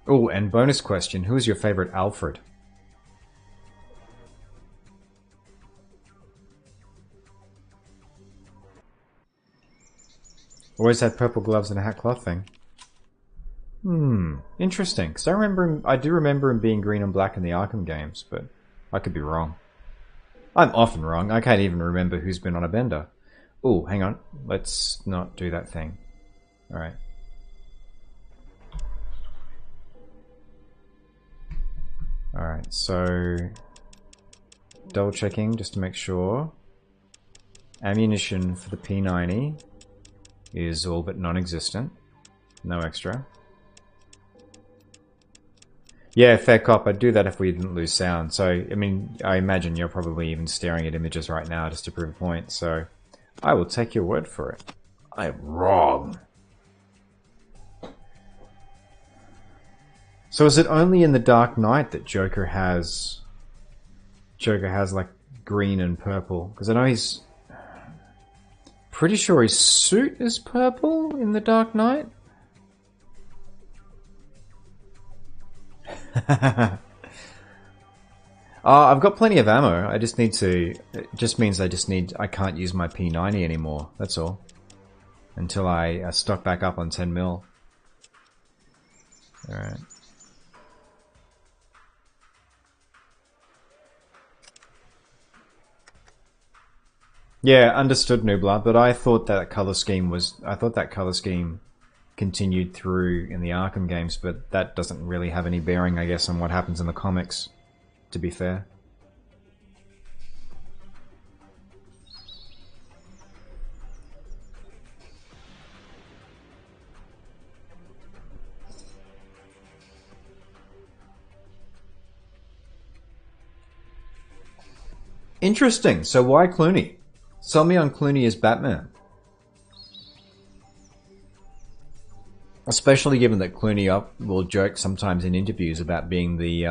Oh, and bonus question, who is your favorite Alfred? Always had purple gloves and a hat cloth thing. Interesting. Because I do remember him being green and black in the Arkham games, but I could be wrong. I'm often wrong. I can't even remember who's been on a bender. Oh, hang on. Let's not do that thing. Alright. Alright, so... double checking just to make sure. Ammunition for the P90 is all but non-existent. No extra. Yeah, fair cop. I'd do that if we didn't lose sound. So, I mean, I imagine you're probably even staring at images right now just to prove a point. So, I will take your word for it. I am wrong. So is it only in the Dark Knight that Joker has like green and purple? Because I know he's pretty sure his suit is purple in the Dark Knight. I've got plenty of ammo. I just need to. It just means I can't use my P90 anymore. That's all. Until I stock back up on 10 mil. All right. Yeah, understood, Nubla. But I thought that color scheme continued through in the Arkham games, but that doesn't really have any bearing, I guess, on what happens in the comics, to be fair. Interesting. So why Clooney? Sell me on Clooney as Batman. Especially given that Clooney will joke sometimes in interviews about being the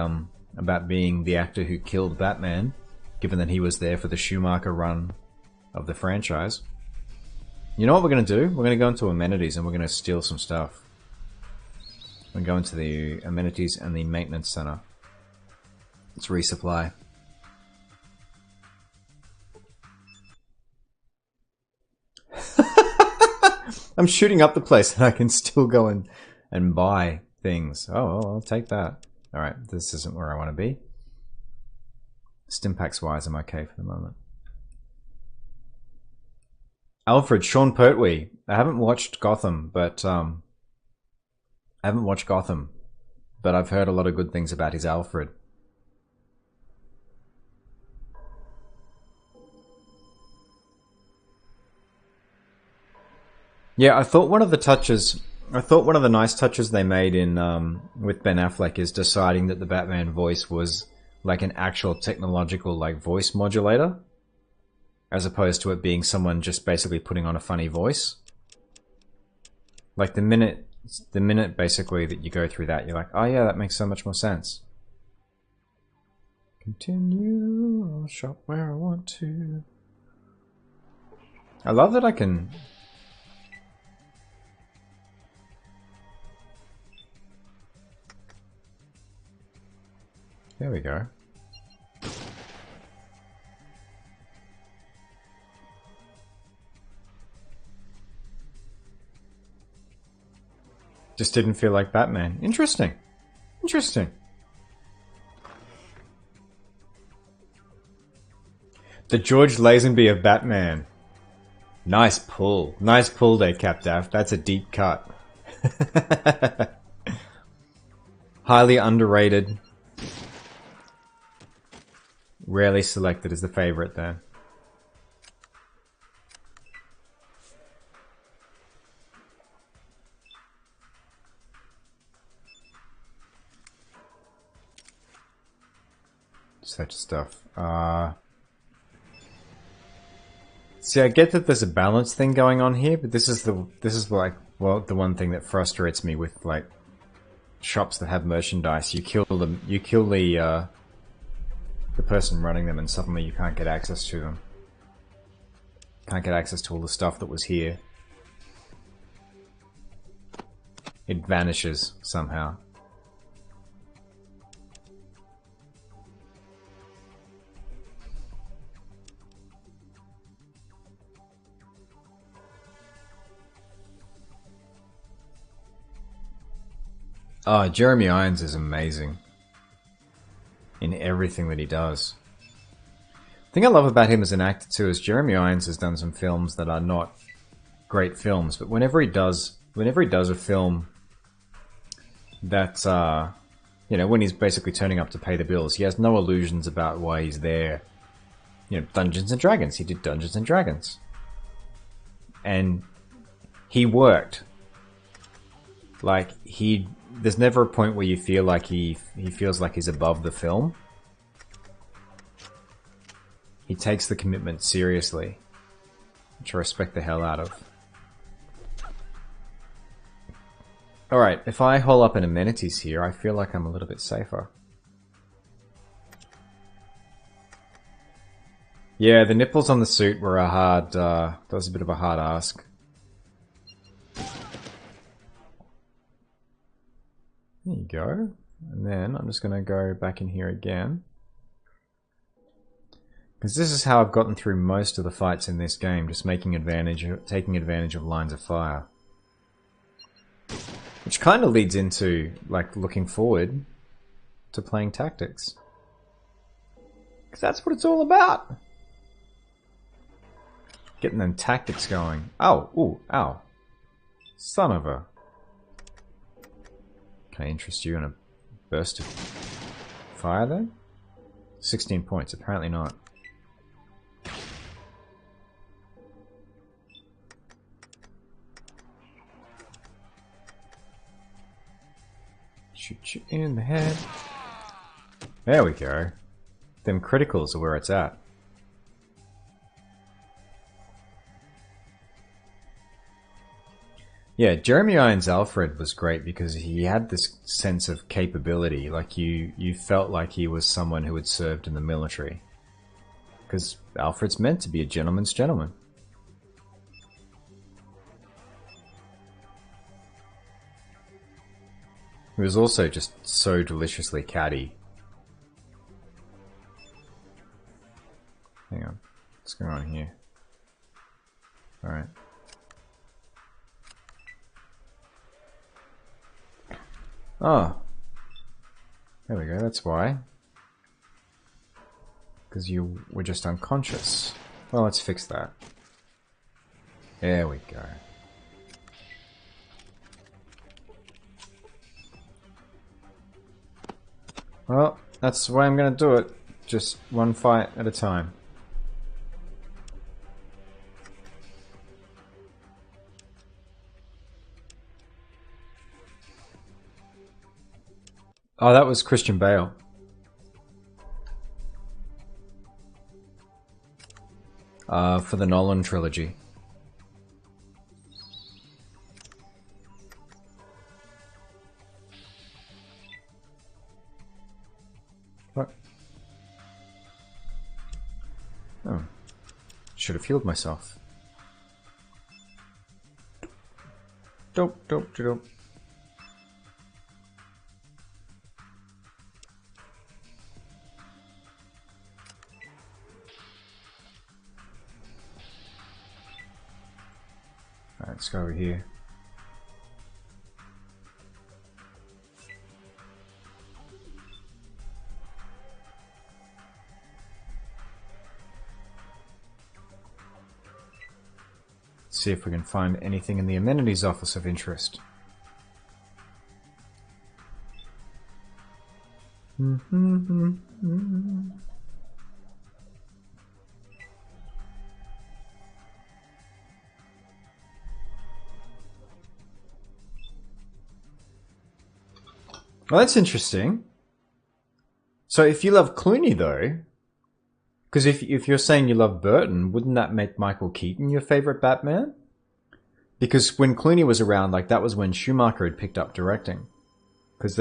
actor who killed Batman, given that he was there for the Schumacher run of the franchise. You know what we're going to do? We're going to go into amenities and we're going to steal some stuff. We're going to go into the amenities and the maintenance center. Let's resupply. I'm shooting up the place and I can still go and and buy things. Oh, I'll take that. Alright, this isn't where I want to be. Stimpaks wise, I'm okay for the moment. Alfred, Sean Pertwee. I haven't watched Gotham, but I've heard a lot of good things about his Alfred. Yeah, I thought one of the nice touches they made in with Ben Affleck is deciding that the Batman voice was like an actual technological like voice modulator, as opposed to it being someone just basically putting on a funny voice. Like the minute basically that you go through that, you're like, oh yeah, that makes so much more sense. Continue, I'll shop where I want to. I love that I can. There we go. Just didn't feel like Batman. Interesting. Interesting. The George Lazenby of Batman. Nice pull. Nice pull there, Capdaff. That's a deep cut. Highly underrated. Rarely selected as the favorite there. Such stuff. See, I get that there's a balance thing going on here, but this is like, well, the one thing that frustrates me with like shops that have merchandise. You kill them, you kill the person running them, and suddenly you can't get access to them. Can't get access to all the stuff that was here. It vanishes somehow. Oh, Jeremy Irons is amazing in everything that he does. The thing I love about him as an actor too is Jeremy Irons has done some films that are not great films, but whenever he does a film that's you know, when he's basically turning up to pay the bills, he has no illusions about why he's there. You know, Dungeons and Dragons. He did Dungeons and Dragons, and he worked. Like there's never a point where you feel like he feels like he's above the film. He takes the commitment seriously, which I respect the hell out of. Alright, if I hole up in amenities here, I feel like I'm a little bit safer. Yeah, the nipples on the suit were a hard, that was a bit of a hard ask. There you go. And then I'm just going to go back in here again. Because this is how I've gotten through most of the fights in this game, just taking advantage of lines of fire. Which kind of leads into, like, looking forward to playing tactics. Because that's what it's all about. Getting them tactics going. Oh, ooh, ow. Son of a... Can I interest you in a burst of fire then? 16 points, apparently not. Shoot you in the head. There we go. Them criticals are where it's at. Yeah, Jeremy Irons' Alfred was great because he had this sense of capability. Like you felt like he was someone who had served in the military. Because Alfred's meant to be a gentleman's gentleman. He was also just so deliciously catty. Hang on. What's going on here? Alright. Oh. There we go, that's why. Because you were just unconscious. Well, let's fix that. There we go. Well, that's the way I'm gonna do it. Just one fight at a time. Oh, that was Christian Bale. For the Nolan trilogy. What? Oh. Should have healed myself. Dope, dope, dope. Alright, let's go over here. See if we can find anything in the amenities office of interest. Well, that's interesting. So if you love Clooney, though, because if you're saying you love Burton, wouldn't that make Michael Keaton your favorite Batman? Because when Clooney was around, like, that was when Schumacher had picked up directing. Because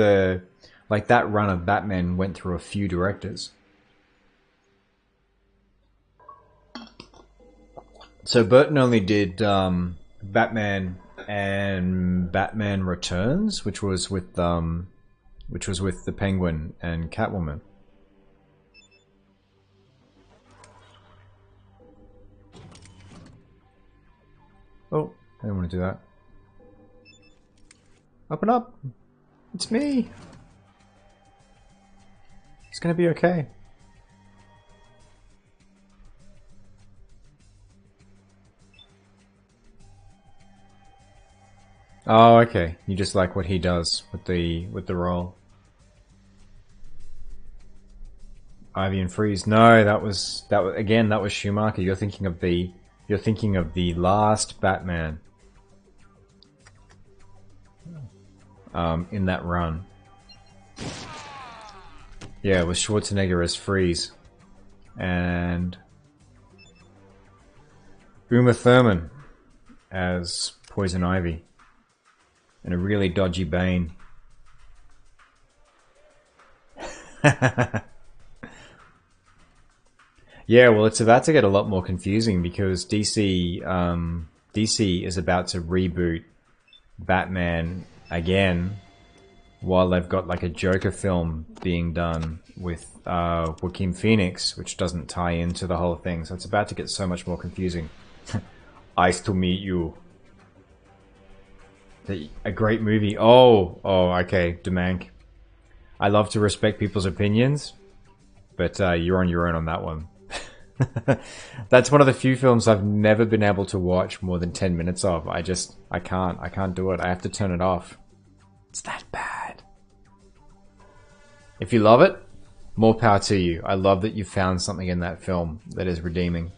like, that run of Batman went through a few directors. So Burton only did Batman and Batman Returns, which was with the Penguin and Catwoman. Oh, I didn't want to do that. Open up! It's me! It's gonna be okay. Oh, okay. You just like what he does with the role. Ivy and Freeze. No, that was again, that was Schumacher. You're thinking of the last Batman. In that run. Yeah, it was Schwarzenegger as Freeze. And Uma Thurman as Poison Ivy. And a really dodgy Bane. Yeah, well, it's about to get a lot more confusing because DC is about to reboot Batman again, while they've got like a Joker film being done with Joaquin Phoenix, which doesn't tie into the whole thing. So it's about to get so much more confusing. Nice to meet you. A great movie. Oh, okay, Demank. I love to respect people's opinions, but you're on your own on that one. That's one of the few films I've never been able to watch more than 10 minutes of. I can't do it. I have to turn it off. It's that bad. If you love it, more power to you. I love that you found something in that film that is redeeming.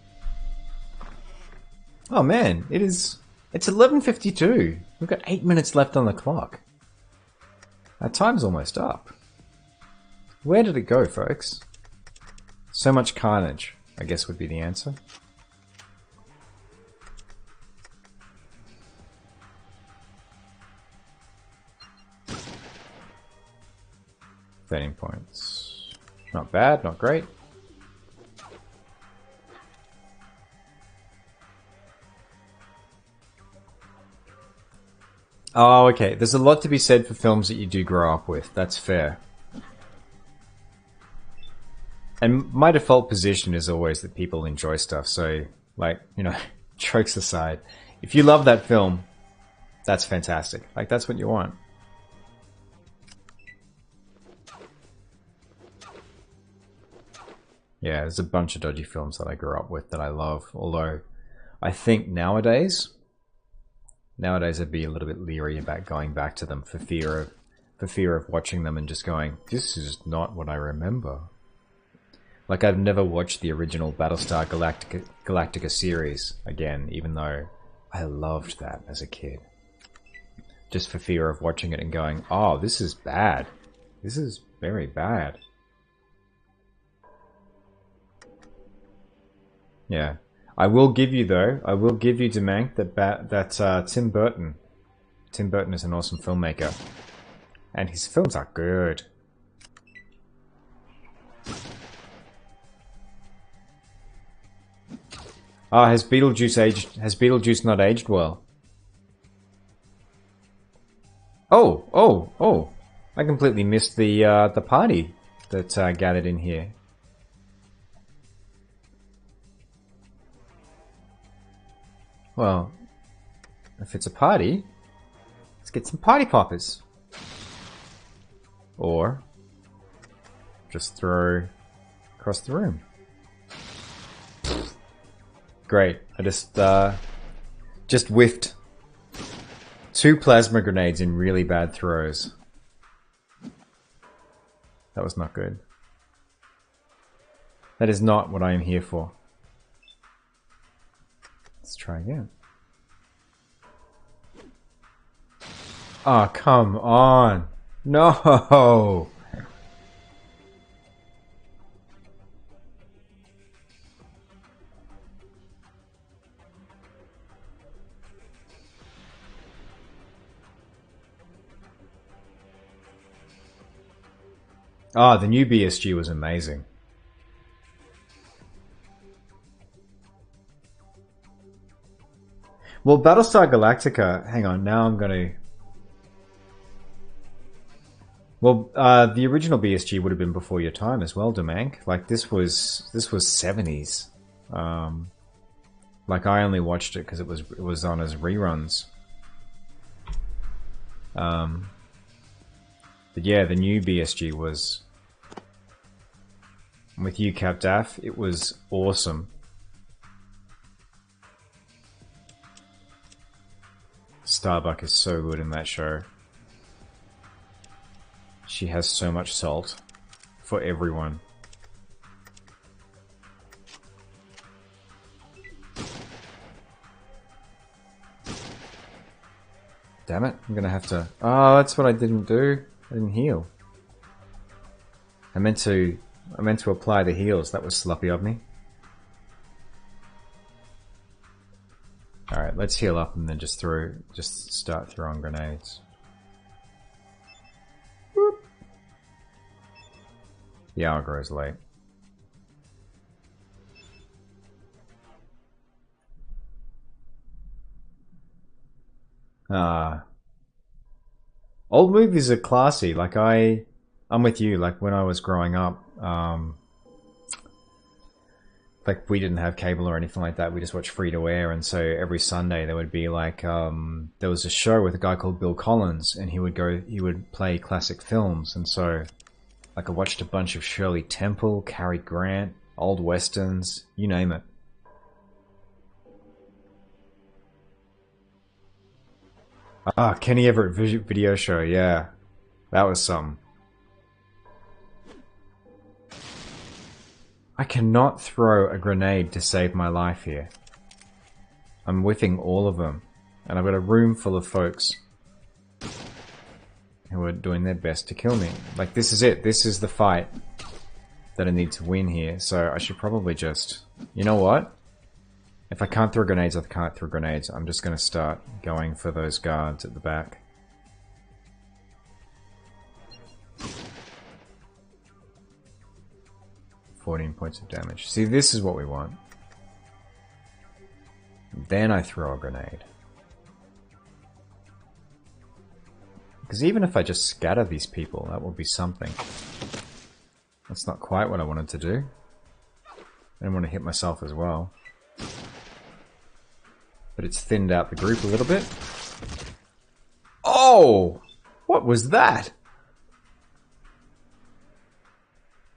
Oh man, it's 11:52. We've got 8 minutes left on the clock. Our time's almost up. Where did it go, folks? So much carnage, I guess would be the answer. $13 points. Not bad, not great. Oh, okay. There's a lot to be said for films that you do grow up with. That's fair. And my default position is always that people enjoy stuff. So, like, you know, jokes aside, if you love that film, that's fantastic. Like, that's what you want. Yeah, there's a bunch of dodgy films that I grew up with that I love. Although, I think nowadays I'd be a little bit leery about going back to them for fear of watching them and just going, this is not what I remember. Like, I've never watched the original Battlestar Galactica series again, even though I loved that as a kid. Just for fear of watching it and going, oh, this is bad. This is very bad. Yeah. I will give you, though, Demank, that Tim Burton is an awesome filmmaker. And his films are good. Ah, has Beetlejuice not aged well? Oh! I completely missed the party that gathered in here. Well, if it's a party, let's get some party poppers. Or just throw across the room. Great. I just whiffed 2 plasma grenades in really bad throws. That was not good. That is not what I am here for. Let's try again. Oh, come on. No! Ah, the new BSG was amazing. Well, Battlestar Galactica, hang on, now I'm gonna... Well, the original BSG would have been before your time as well, Demank. Like, this was 70s. Like, I only watched it because it was on as reruns. But yeah, the new BSG was... With you, Cap Daff, it was awesome. Starbuck is so good in that show. She has so much salt for everyone. Damn it, I'm gonna have to... Oh, that's what I didn't do. I didn't heal. I meant to apply the heals. That was sloppy of me. Alright, let's heal up and then just start throwing grenades. Whoop. The hour grows late. Old movies are classy. Like, I'm with you. Like, when I was growing up, like, we didn't have cable or anything like that. We just watched free to air, and so every Sunday there would be like, there was a show with a guy called Bill Collins, and he would play classic films, and so, like, I watched a bunch of Shirley Temple, Cary Grant, old westerns, you name it. Ah, Kenny Everett video show, yeah. That was something. I cannot throw a grenade to save my life here. I'm whiffing all of them. And I've got a room full of folks who are doing their best to kill me. Like, this is it. This is the fight that I need to win here. So I should probably just... You know what? If I can't throw grenades, I can't throw grenades. I'm just going to start going for those guards at the back. $14 points of damage. See, this is what we want. Then I throw a grenade. Because even if I just scatter these people, that would be something. That's not quite what I wanted to do. I didn't want to hit myself as well. But it's thinned out the group a little bit. Oh! What was that?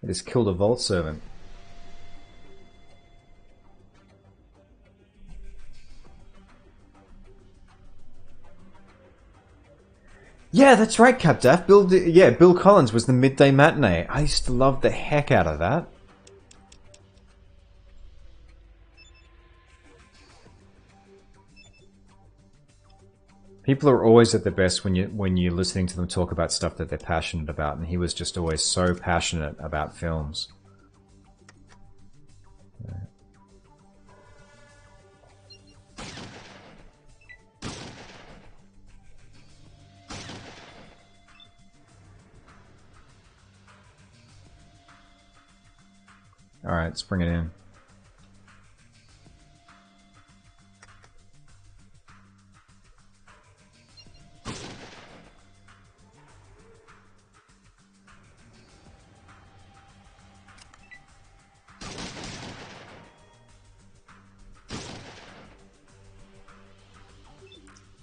I just killed a Vault Servant. Yeah, that's right, Capdaf. Bill Collins was the midday matinee. I used to love the heck out of that. People are always at their best when you're listening to them talk about stuff that they're passionate about, and he was just always so passionate about films. Alright, let's bring it in.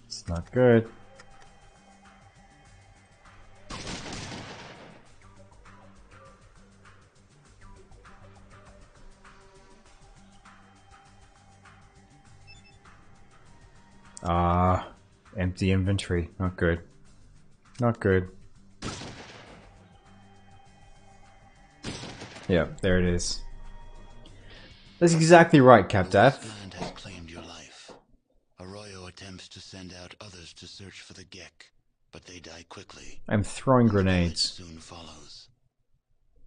It's not good. Empty inventory. Not good. Not good. Yeah, there it is. That's exactly right, Capdaf. This land has claimed your life. Arroyo attempts to send out others to search for the Gek, but they die quickly. I'm throwing The village grenades. soon follows.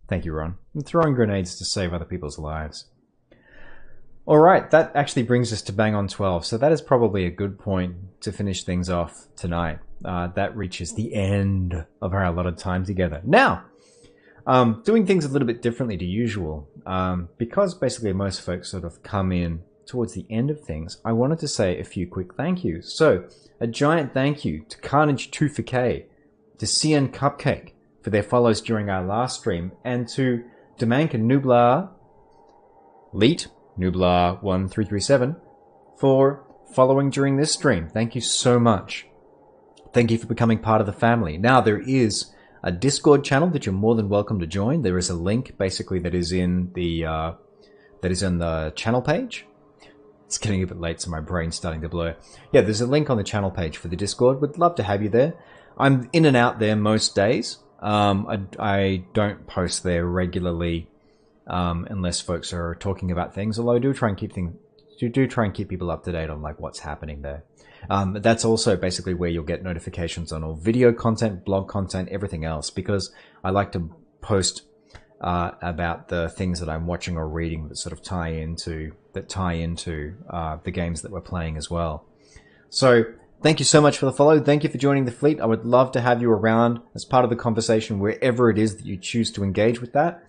Thank you, Ron. I'm throwing grenades to save other people's lives. Alright, that actually brings us to bang on 12, so that is probably a good point to finish things off tonight. That reaches the end of our allotted time together. Now, doing things a little bit differently to usual, because basically most folks sort of come in towards the end of things, I wanted to say a few quick thank yous. So, a giant thank you to Carnage24K, to CN Cupcake for their follows during our last stream, and to Demank and Nublar, Leet, Nublar1337, for following during this stream. Thank you so much. Thank you for becoming part of the family. Now, there is a Discord channel that you're more than welcome to join. There is a link, basically, that is in the channel page. It's getting a bit late, so my brain's starting to blur. Yeah, there's a link on the channel page for the Discord. Would love to have you there. I'm in and out there most days. I don't post there regularly unless folks are talking about things. Although I do try and keep people up to date on like what's happening there. That's also basically where you'll get notifications on all video content, blog content, everything else, because I like to post about the things that I'm watching or reading that sort of tie into the games that we're playing as well. So thank you so much for the follow. Thank you for joining the fleet. I would love to have you around as part of the conversation wherever it is that you choose to engage with that.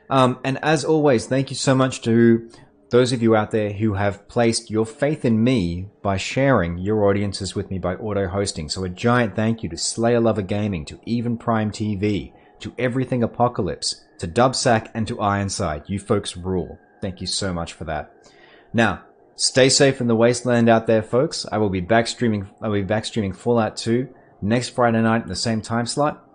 And as always, thank you so much to those of you out there who have placed your faith in me by sharing your audiences with me by auto-hosting. So a giant thank you to Slayer Lover Gaming, to Even Prime TV, to Everything Apocalypse, to Dubsack, and to Ironside. You folks rule. Thank you so much for that. Now, stay safe in the wasteland out there, folks. I will be back streaming Fallout 2 next Friday night in the same time slot.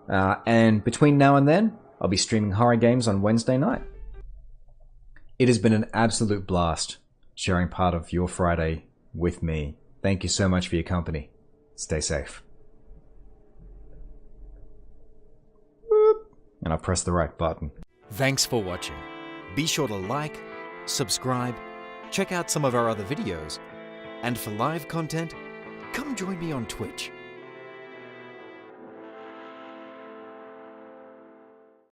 And between now and then, I'll be streaming horror games on Wednesday night. It has been an absolute blast sharing part of your Friday with me. Thank you so much for your company. Stay safe. And I'll press the right button. Thanks for watching. Be sure to like, subscribe, check out some of our other videos, and for live content, come join me on Twitch.